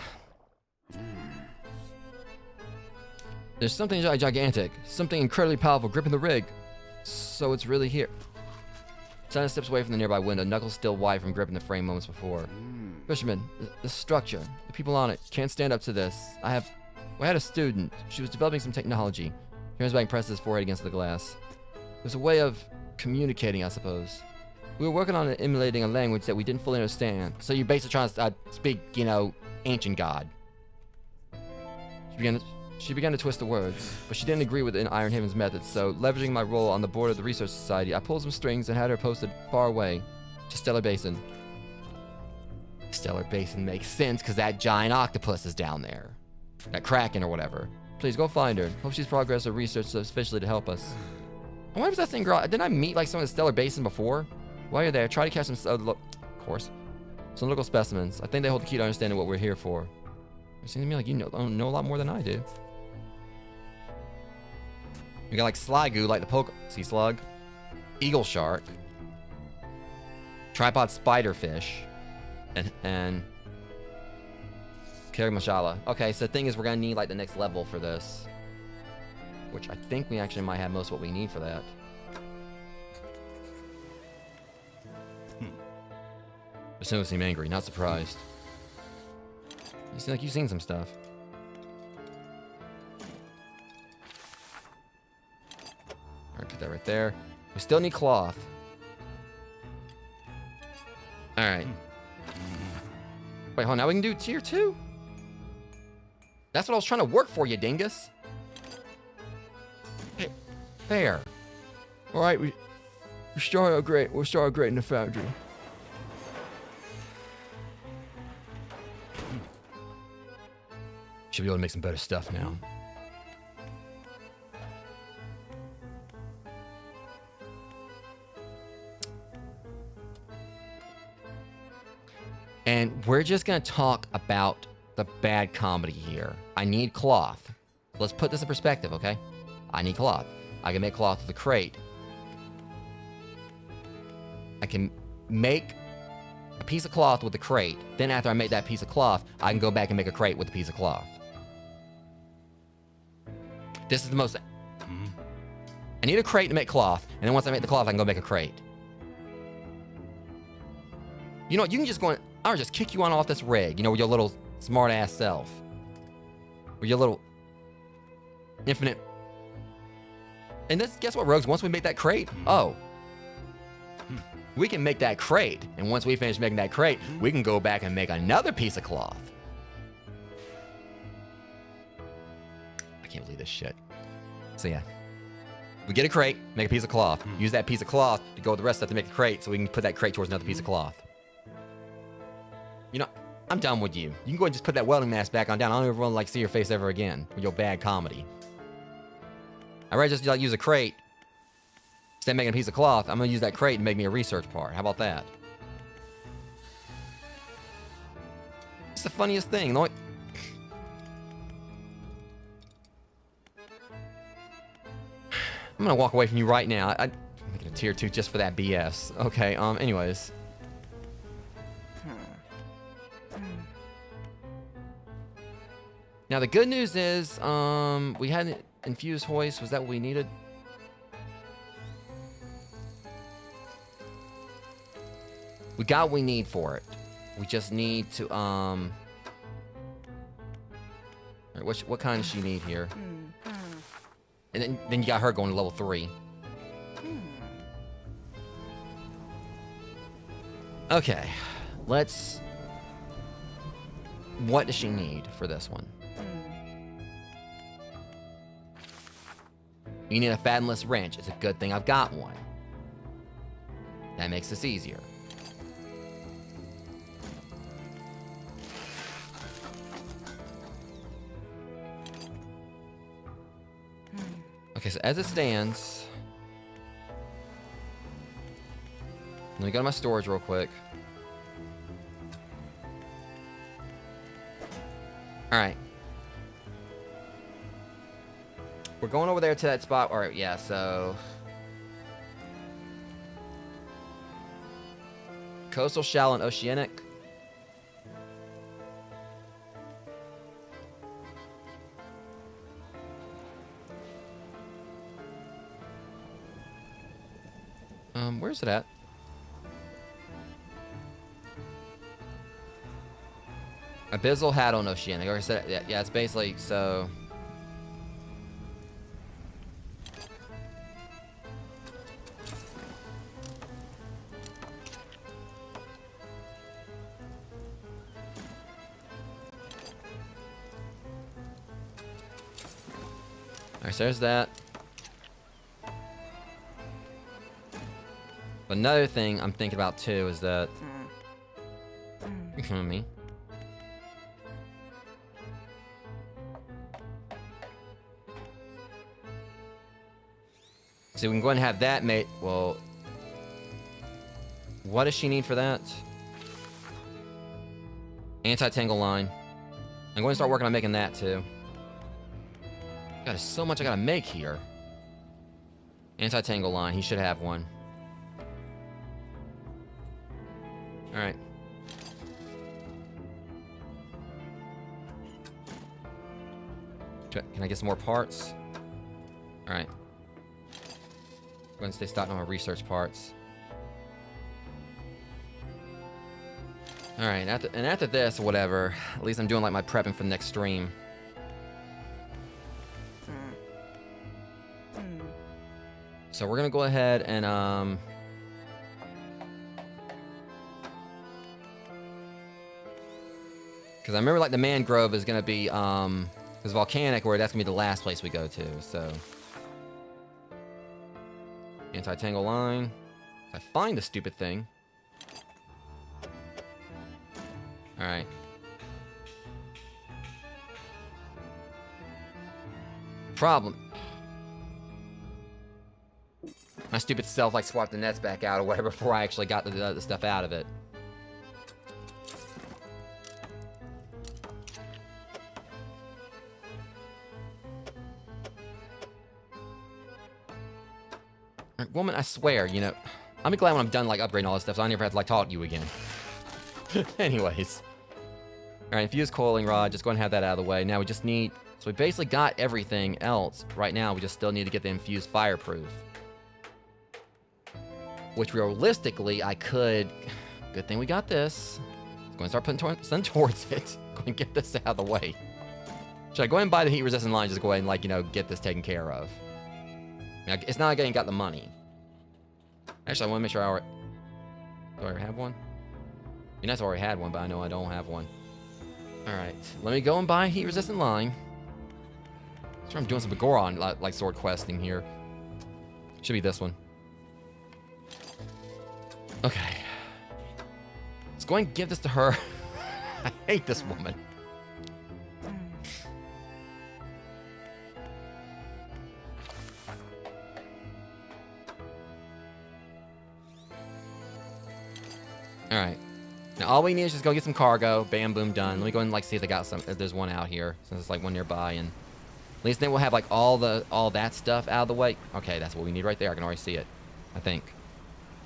There's something gigantic, something incredibly powerful gripping the rig. So it's really here. Simon steps away from the nearby window, knuckles still wide from gripping the frame moments before. Fisherman, the structure, the people on it can't stand up to this. I had a student. She was developing some technology. He turns back and presses his forehead against the glass. There's a way of communicating, I suppose. We were working on emulating a language that we didn't fully understand. So you're basically trying to speak, you know, ancient god. She began to twist the words, but she didn't agree with Iron Haven's methods, so leveraging my role on the board of the Research Society, I pulled some strings and had her posted far away to Stellar Basin. Stellar Basin makes sense because that giant octopus is down there. That Kraken or whatever. Please go find her. Hope she's progressed her research sufficiently to help us. And why was that thing, girl? Didn't I meet like someone at Stellar Basin before? While you're there, try to catch some, of course, some local specimens. I think they hold the key to understanding what we're here for. It seems to me like you know a lot more than I do. You got like Sligo, like the sea slug, eagle shark, tripod spiderfish, and Kerry Mashallah. Okay, so the thing is we're gonna need like the next level for this, which I think we actually might have most of what we need for that. As soon as seem angry, not surprised. You seem like you've seen some stuff. Alright, put that right there. We still need cloth. Alright. Wait, hold on. Now we can do tier 2? That's what I was trying to work for, you dingus. Hey, there. Alright, we're starting out great. We'll start out great in the foundry. Should be able to make some better stuff now. And we're just going to talk about the bad comedy here. I need cloth. Let's put this in perspective, okay? I need cloth. I can make cloth with a crate. I can make a piece of cloth with a crate. Then after I make that piece of cloth, I can go back and make a crate with a piece of cloth. This is the most... I need a crate to make cloth, and then once I make the cloth, I can go make a crate. You know what? You can just go in... I'll just kick you on off this rig, you know, with your little smart-ass self. With your little... infinite... And this, guess what, Rogues? Once we make that crate... Oh. We can make that crate, and once we finish making that crate, we can go back and make another piece of cloth. I can't believe this shit. So yeah. We get a crate, make a piece of cloth. Use that piece of cloth to go with the rest of it to make a crate so we can put that crate towards another piece of cloth. You know, I'm done with you. You can go and just put that welding mask back on down. I don't ever want to like see your face ever again with your bad comedy. I'd rather just like use a crate instead of making a piece of cloth. I'm gonna use that crate and make me a research part. How about that? It's the funniest thing. I'm gonna walk away from you right now. I'm making a tier 2 just for that BS. Okay. Anyways. Now the good news is, we had an infused hoist. Was that what we needed? We got what we need for it. We just need to, what kind does she need here? And then you got her going to level 3. Okay, let's... What does she need for this one? You need a fathomless wrench. It's a good thing I've got one. That makes this easier. Okay, so as it stands... Let me go to my storage real quick. Alright. We're going over there to that spot. Alright, yeah, so... Coastal, shallow, and oceanic. Where's it at? Abyssal had on oceanic. Like I said, yeah, it's basically so. Alright, so there's that. Another thing I'm thinking about too is that. You coming me? So we can go ahead and have that made. Well, what does she need for that? Anti-tangle line. I'm going to start working on making that too. God, there's so much I gotta make here. Anti-tangle line. He should have one. Alright. Can I get some more parts? Alright. I'm going to stay stocked on my research parts. Alright, after this, or whatever, at least I'm doing like my prepping for the next stream. So we're going to go ahead and, because I remember, like, the mangrove is going to be, because volcanic, where that's going to be the last place we go to, so. Anti-tangle line. I find the stupid thing. Alright. Problem. My stupid self, like, swapped the nets back out or whatever before I actually got the stuff out of it. Woman, I swear, you know, I'll be glad when I'm done, like, upgrading all this stuff, so I never have to, like, talk to you again. Anyways. Alright, infused coiling rod, just go ahead and have that out of the way. Now we just need, so we basically got everything else. Right now, we just still need to get the infused fireproof. Which, realistically, I could, good thing we got this. Let's go and start putting sun towards it. Go and get this out of the way. Should I go ahead and buy the heat-resistant line, just go ahead and, like, you know, get this taken care of? I mean, it's not like I ain't got the money. Actually, I want to make sure I already... Do I already have one? I mean, I already had one, but I know I don't have one. Alright, let me go and buy a heat-resistant line. I'm sure I'm doing some Begoron, like, sword questing here. Should be this one. Okay. Let's go and give this to her. I hate this woman. Alright. Now all we need is just go get some cargo. Bam, boom, done. Let me go and like see if they got some. If there's one out here, since it's like one nearby, and at least then we'll have like all that stuff out of the way. Okay, that's what we need right there. I can already see it, I think.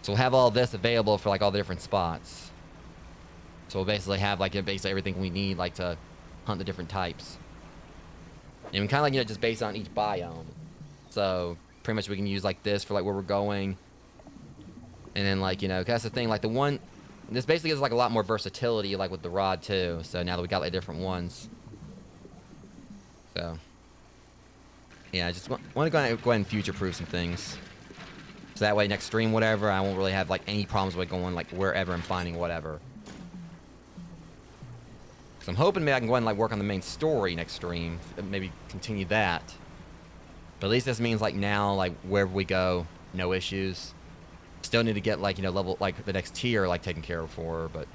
So we'll have all this available for like all the different spots. So we'll basically have like basically everything we need like to hunt the different types. And we kind of like, you know, just based on each biome. So pretty much we can use like this for like where we're going. And then like, you know, 'cause that's the thing, like the one, this basically gives like a lot more versatility like with the rod too. So now that we got like different ones. So yeah, I just want to go ahead and future-proof some things. So that way next stream, whatever, I won't really have like any problems with going like wherever I'm finding whatever. So I'm hoping maybe I can go ahead and like work on the main story next stream. Maybe continue that. But at least this means like now, like wherever we go, no issues. Still need to get like, you know, level, like the next tier like taken care of for her, but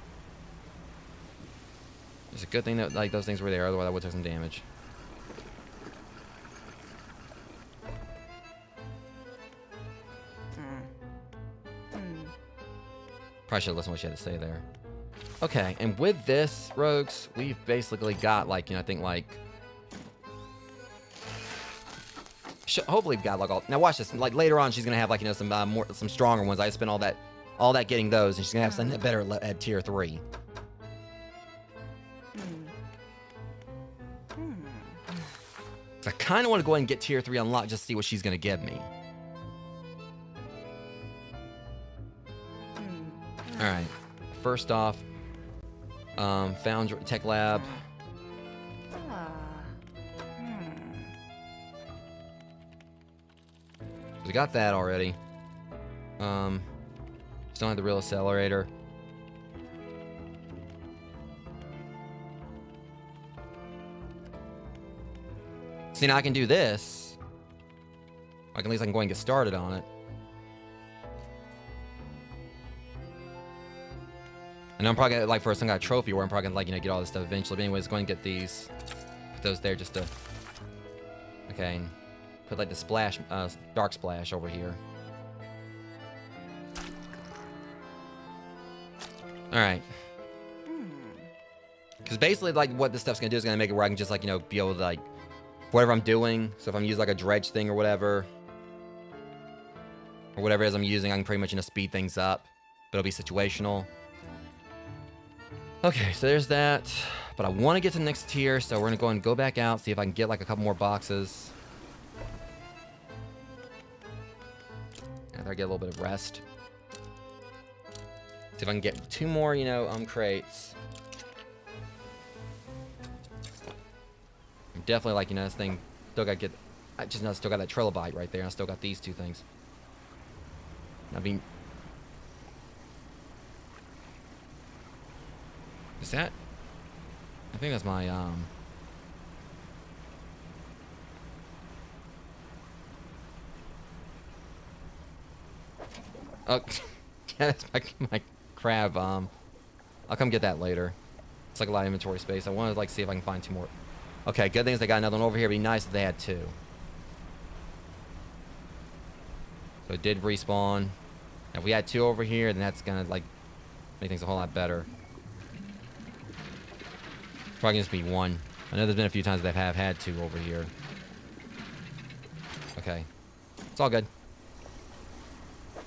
it's a good thing that like those things were there, otherwise I would take some damage. Probably should have listened to what she had to say there. Okay, and with this, rogues, we've basically got like, you know, I think like hopefully we've got like all. Now watch this. Like later on, she's gonna have like, you know, some stronger ones. I spent all that getting those, and she's gonna have something better at tier 3. So I kind of want to go ahead and get tier 3 unlocked just to see what she's gonna give me. All right. First off, Foundry Tech Lab. We got that already. Still don't have the real accelerator. See, now I can do this. At least I can go and get started on it. And I'm probably gonna, like, for some kind of trophy where I'm probably gonna, like, you know, get all this stuff eventually. But anyways, go and get these. Put those there just to. Okay. Put like the splash, dark splash over here. All right. Because basically, like, what this stuff's gonna do is gonna make it where I can just, like, you know, be able to, like, whatever I'm doing. So if I'm using like a dredge thing or whatever it is I'm using, I can pretty much, you know, speed things up. But it'll be situational. Okay, so there's that. But I want to get to the next tier, so we're gonna go back out, see if I can get like a couple more boxes. After I get a little bit of rest. See if I can get 2 more, you know, crates. I'm definitely like, you know, this thing still gotta get. I just know I still got that trilobite right there, and I still got these 2 things. I mean, is that? I think that's my Oh, yeah, that's my crab. I'll come get that later. It's like a lot of inventory space. I want to like see if I can find 2 more. Okay, good thing is they got another one over here. It'd be nice if they had 2. So it did respawn. Now, if we had 2 over here, then that's gonna like make things a whole lot better. Probably just be 1. I know there's been a few times that have had 2 over here. Okay, it's all good.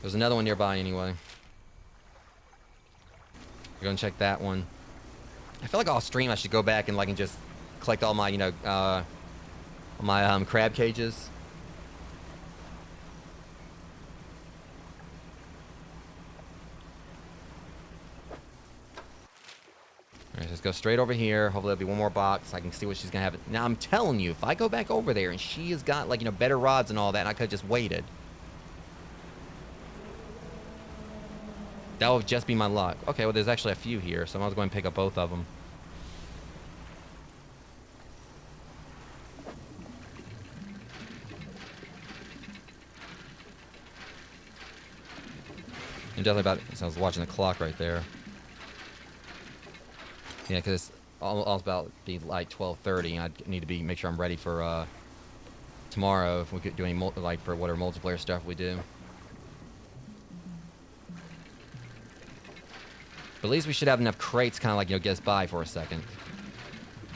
There's another one nearby anyway. Go and check that one. I feel like off stream I should go back and like and just collect all my, you know, my crab cages. Alright, let's go straight over here. Hopefully there'll be 1 more box. I can see what she's gonna have. Now I'm telling you, if I go back over there and she has got like, you know, better rods and all that, and I could have just waited. That would just be my luck. Okay, well, there's actually a few here, so I might as well go and pick up both of them. definitely about. So I was watching the clock right there. Yeah, because it's all about to be like 12:30, and I need to make sure I'm ready for tomorrow if we could do any like for whatever multiplayer stuff we do. But at least we should have enough crates, kind of like get us by for a second,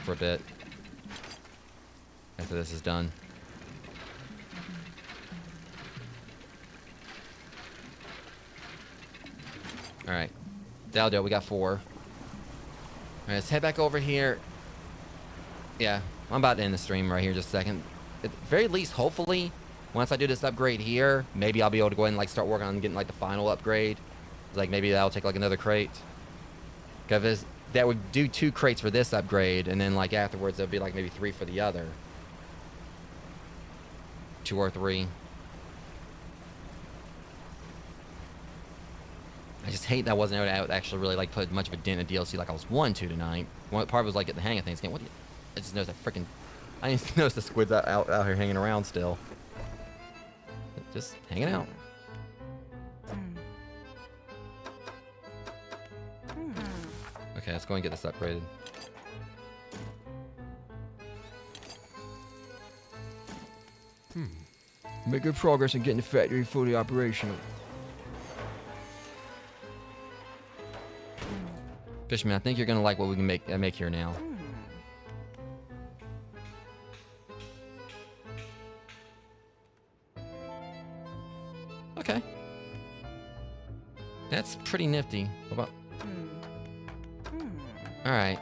for a bit. After this is done. All right, that'll do it. We got 4. All right, let's head back over here. Yeah, I'm about to end the stream right here in just a second. At the very least, hopefully, once I do this upgrade here, maybe I'll be able to go ahead and like start working on getting like the final upgrade. Like maybe that'll take like another crate. Because that would do 2 crates for this upgrade, and then like afterwards there'll be like maybe 3 for the other. 2 or 3. I just hate that I wasn't able to actually really like put much of a dent in DLC like I was wanting to tonight. One part was like getting the hang of things. Again, I just noticed that freaking. I didn't notice the squids out here hanging around still. Just hanging out. Okay, let's go and get this upgraded. Make good progress in getting the factory fully operational. Fishman, I think you're gonna like what we can make here now. Okay. That's pretty nifty. What about? All right.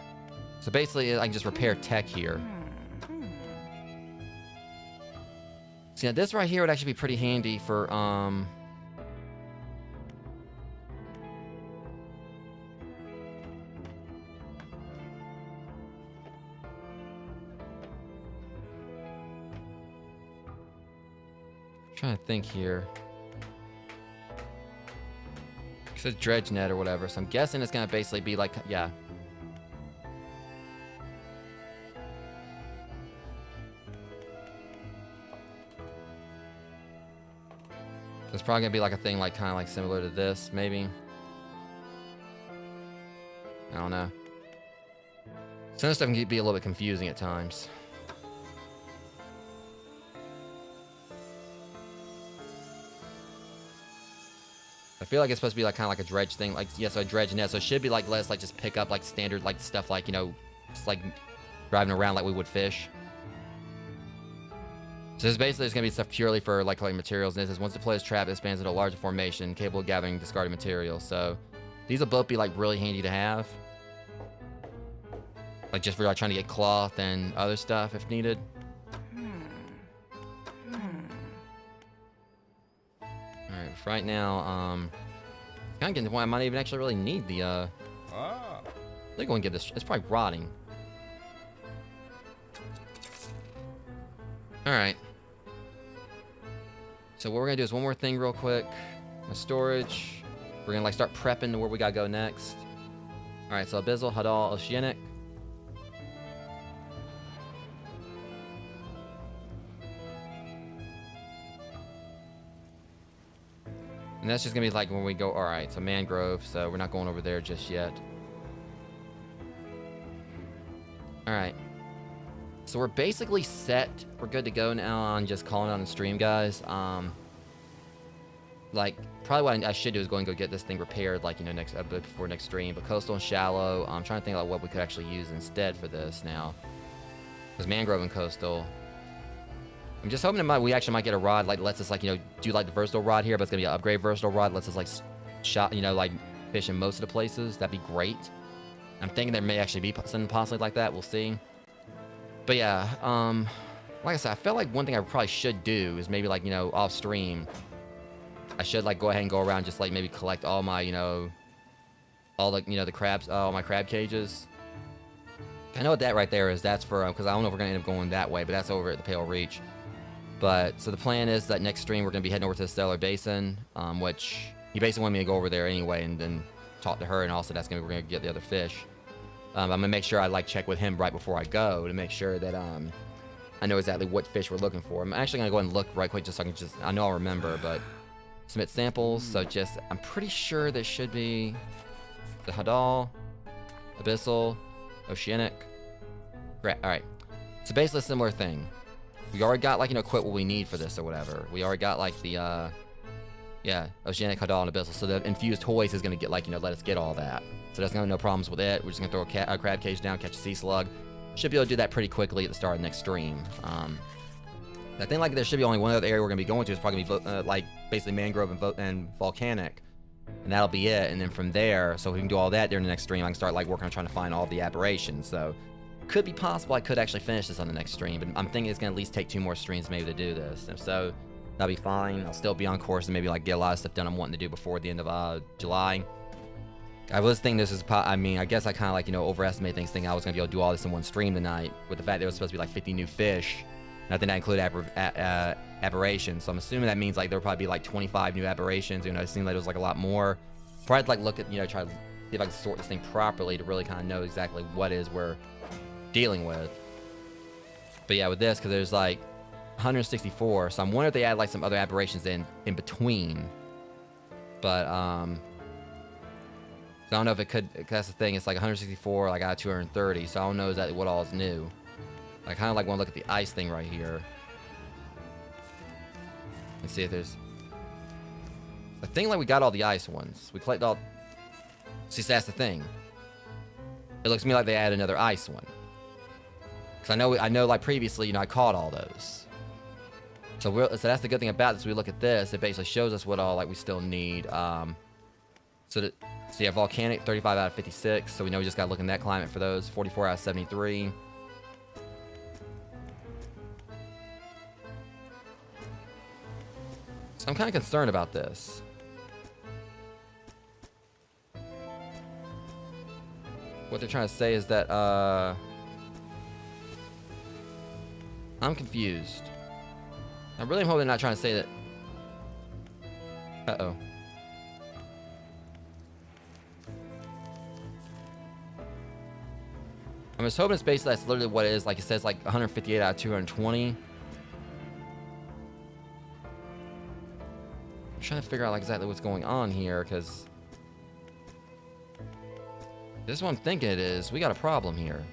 So basically, I can just repair tech here. See, now this right here would actually be pretty handy for trying to think here. It says dredge net or whatever, so I'm guessing it's gonna basically be like, yeah. So it's probably gonna be like a thing like kind of like similar to this, maybe. I don't know. Some of this stuff can be a little bit confusing at times. I feel like it's supposed to be like kind of like a dredge thing, like yeah, so a dredge net. So it should be like let's like just pick up like standard like stuff like just like driving around like we would fish. So this basically is gonna be stuff purely for like collecting materials. And it says once the play is trapped, it expands into a larger formation capable of gathering discarded materials. So these will both be like really handy to have, like just for like trying to get cloth and other stuff if needed. Right now, kind of getting to the point I might even actually really need the, they're going to get this, it's probably rotting. Alright. So what we're going to do is one more thing real quick. My storage. We're going to like start prepping to where we got to go next. Alright, so Abyssal, Hadal, Oceanic. And that's just gonna be like when we go, all right, so Mangrove, so we're not going over there just yet. All right. So we're basically set. We're good to go now on just calling on the stream, guys. Like, probably what I should do is go and go get this thing repaired, like, next before next stream. But Coastal and Shallow, I'm trying to think about what we could actually use instead for this now. Because Mangrove and Coastal. I'm just hoping we actually might get a rod, like, lets us, like, do, like, the versatile rod here, but it's going to be an upgrade versatile rod, lets us, like, shot, like, fish in most of the places. That'd be great. I'm thinking there may actually be something possibly like that. We'll see. But, yeah, like I said, I felt like one thing I probably should do is maybe, like, off stream, I should, like, go ahead and go around just, like, maybe collect all my, all the, the crabs, all my crab cages. I know what that right there is. That's for, because I don't know if we're going to end up going that way, but that's over at the Pale Reach. But, so the plan is that next stream we're going to be heading over to the Stellar Basin, which he basically wanted me to go over there anyway and then talk to her, and also that's going to, we're going to get the other fish. I'm going to make sure I, like, check with him right before I go to make sure that, I know exactly what fish we're looking for. I'm actually going to go ahead and look right quick just so I can I know I'll remember, but submit samples. So just, I'm pretty sure there should be the Hadal, Abyssal, Oceanic. Great. All right. So basically a similar thing. We already got like, quit what we need for this or whatever. We already got like the, yeah, Oceanic, Hadal, and Abyssal. So the infused hoist is going to get like, let us get all that. So there's going to be no problems with it. We're just going to throw a crab cage down, catch a sea slug. Should be able to do that pretty quickly at the start of the next stream. I think like there should be only one other area we're going to be going to. It's probably going to be like basically mangrove and volcanic. And that'll be it. And then from there, so we can do all that during the next stream. I can start like working on trying to find all the aberrations. So could be possible I could actually finish this on the next stream. But I'm thinking it's going to at least take 2 more streams maybe to do this. And so that'll be fine. I'll still be on course and maybe like get a lot of stuff done I'm wanting to do before the end of July. I was thinking this is, I mean, I guess I kind of like, overestimate things, thinking I was going to be able to do all this in one stream tonight, with the fact there was supposed to be like 50 new fish. And I think that included aberrations. So I'm assuming that means like there'll probably be like 25 new aberrations. It seemed like it was like a lot more. Probably like look at, try to see if I can sort this thing properly to really kind of know exactly what is we're dealing with. But yeah, with this, because there's like 164. So I'm wondering if they add like some other aberrations in between. But, so I don't know if it could, cause that's the thing, it's like 164, like out of 230, so I don't know exactly what all is new. I kind of like want to look at the ice thing right here. And see if there's... I think like we got all the ice ones. We collected all... See, so that's the thing. It looks to me like they added another ice one. Cause I know like previously, I caught all those. So that's the good thing about this. We look at this, it basically shows us what all like we still need. So yeah, volcanic, 35 out of 56. So we know we just got to look in that climate for those. 44 out of 73. So I'm kind of concerned about this. What they're trying to say is that, I'm confused. I really hope they're not trying to say that... Uh-oh. I'm just hoping it's basically that's literally what it is. Like it says like 158 out of 220. I'm trying to figure out like exactly what's going on here, because this is what I'm thinking it is. We got a problem here.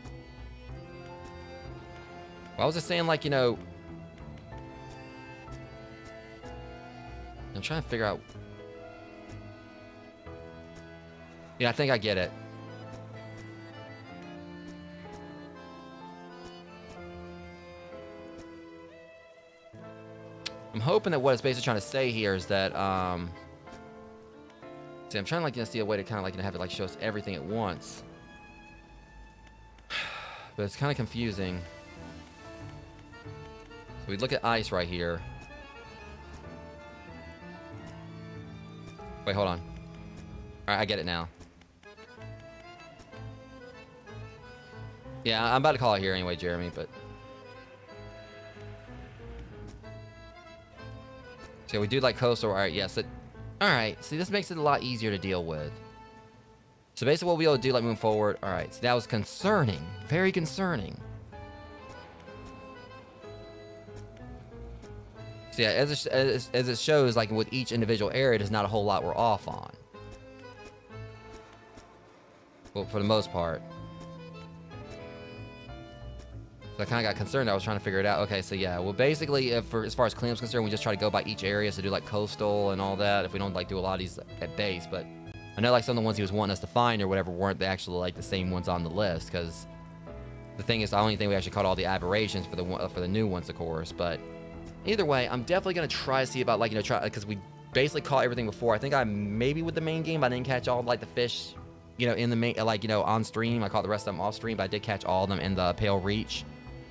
Well, I was just saying like, I'm trying to figure out. Yeah, I think I get it. I'm hoping that what it's basically trying to say here is that, see, I'm trying to like, see a way to kind of like have it like show us everything at once. But it's kind of confusing. So we look at ice right here. Wait, hold on. Alright, I get it now. Yeah, I'm about to call it here anyway, Jeremy, but... So we do like coastal, alright, yes. Alright, see, this makes it a lot easier to deal with. So basically what we'll be able to do, like, moving forward, alright, so that was concerning. Very concerning. So yeah, as it shows, like, with each individual area, there's not a whole lot we're off on. Well, for the most part. So I kind of got concerned. I was trying to figure it out. Okay, so yeah. Well, basically, as far as cleanup's concerned, we just try to go by each area. So do like coastal and all that. If we don't like do a lot of these at base, but I know like some of the ones he was wanting us to find or whatever weren't actually like the same ones on the list. Because the thing is, I don't think we actually caught all the aberrations for the new ones, of course. But either way, I'm definitely gonna try to see about like try, because we basically caught everything before. I think I maybe with the main game I didn't catch all like the fish, in the main on stream. I caught the rest of them off stream, but I did catch all of them in the Pale Reach.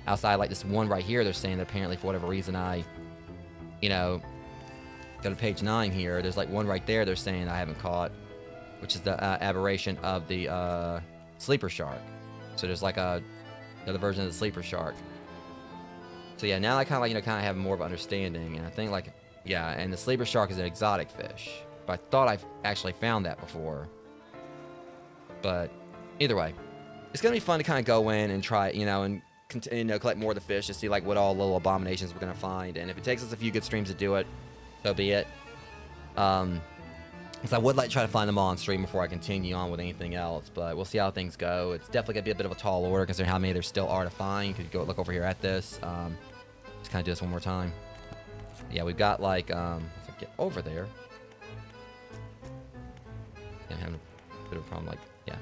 Outside, like this one right here, they're saying that apparently for whatever reason I, go to page 9 here. There's like one right there they're saying I haven't caught, which is the aberration of the sleeper shark. So there's like another version of the sleeper shark. So yeah, now I kind of kind of have more of an understanding, and I think like yeah, and the sleeper shark is an exotic fish, but I thought I've actually found that before. But either way, it's gonna be fun to kind of go in and try, and collect more of the fish to see like what all little abominations we're gonna find, and if it takes us a few good streams to do it, so be it. Because I would like to try to find them all on stream before I continue on with anything else, but we'll see how things go. It's definitely going to be a bit of a tall order considering how many there still are to find. You could go look over here at this. Just kind of do this one more time. Yeah, we've got like, let's get over there. Yeah, I'm having a bit of a problem, like, yeah.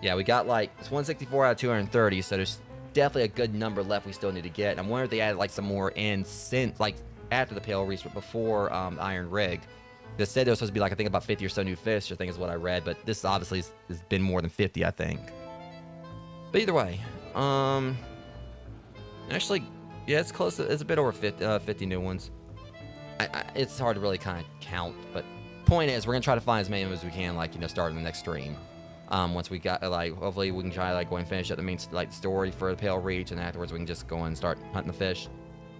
Yeah, we got like, it's 164 out of 230, so there's definitely a good number left we still need to get. I'm wondering if they added like some more in since, like, after the Pale Reach, but before Iron Rig. They said there was supposed to be like, I think about 50 or so new fish, I think is what I read, but this obviously has been more than 50, I think. But either way, actually, yeah, it's close to, it's a bit over 50 new ones. It's hard to really kind of count, but point is, we're gonna try to find as many of them as we can, like, you know, starting the next stream. Once we got, like, hopefully we can try, like, go and finish up the main, like, story for the Pale Reach, and afterwards we can just go and start hunting the fish.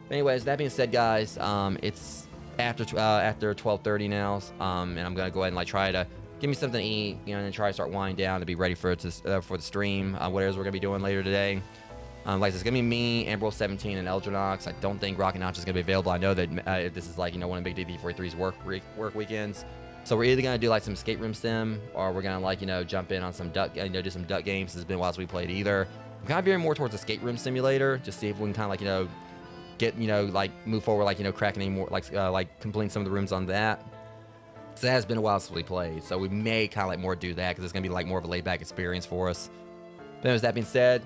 But anyways, that being said, guys, it's after 12:30 now, and I'm gonna go ahead and like try to give me something to eat, you know, and then try to start winding down to be ready for the stream. What it is we're gonna be doing later today. Like it's gonna be me, Amber 17, and Eldronox. I don't think Rocket Notch is gonna be available. I know that this is like, you know, one of Big DD43's work weekends. So we're either gonna do like some escape room sim, or we're gonna like, you know, jump in on some duck, you know, do some duck games. It's been a while since we played either. I'm kind of veering more towards escape room simulator, just see if we can kind of like, you know, get, you know, like move forward, like, you know, cracking any more, like completing some of the rooms on that. So it has been a while since we played, so we may kind of like more do that because it's gonna be like more of a laid back experience for us. But anyways, that being said,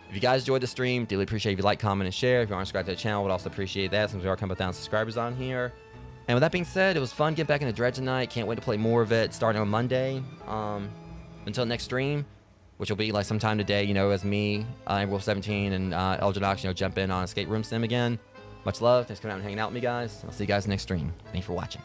if you guys enjoyed the stream, dearly appreciate if you like, comment, and share. If you aren't subscribed to the channel, would also appreciate that since we are coming down subscribers on here. And with that being said, it was fun getting back into Dredge tonight. Can't wait to play more of it starting on Monday. Until next stream, which will be like sometime today, you know, as me, Amber 17, and Eldronox, you know, jump in on Escape Room Sim again. Much love. Thanks for coming out and hanging out with me, guys. I'll see you guys next stream. Thanks for watching.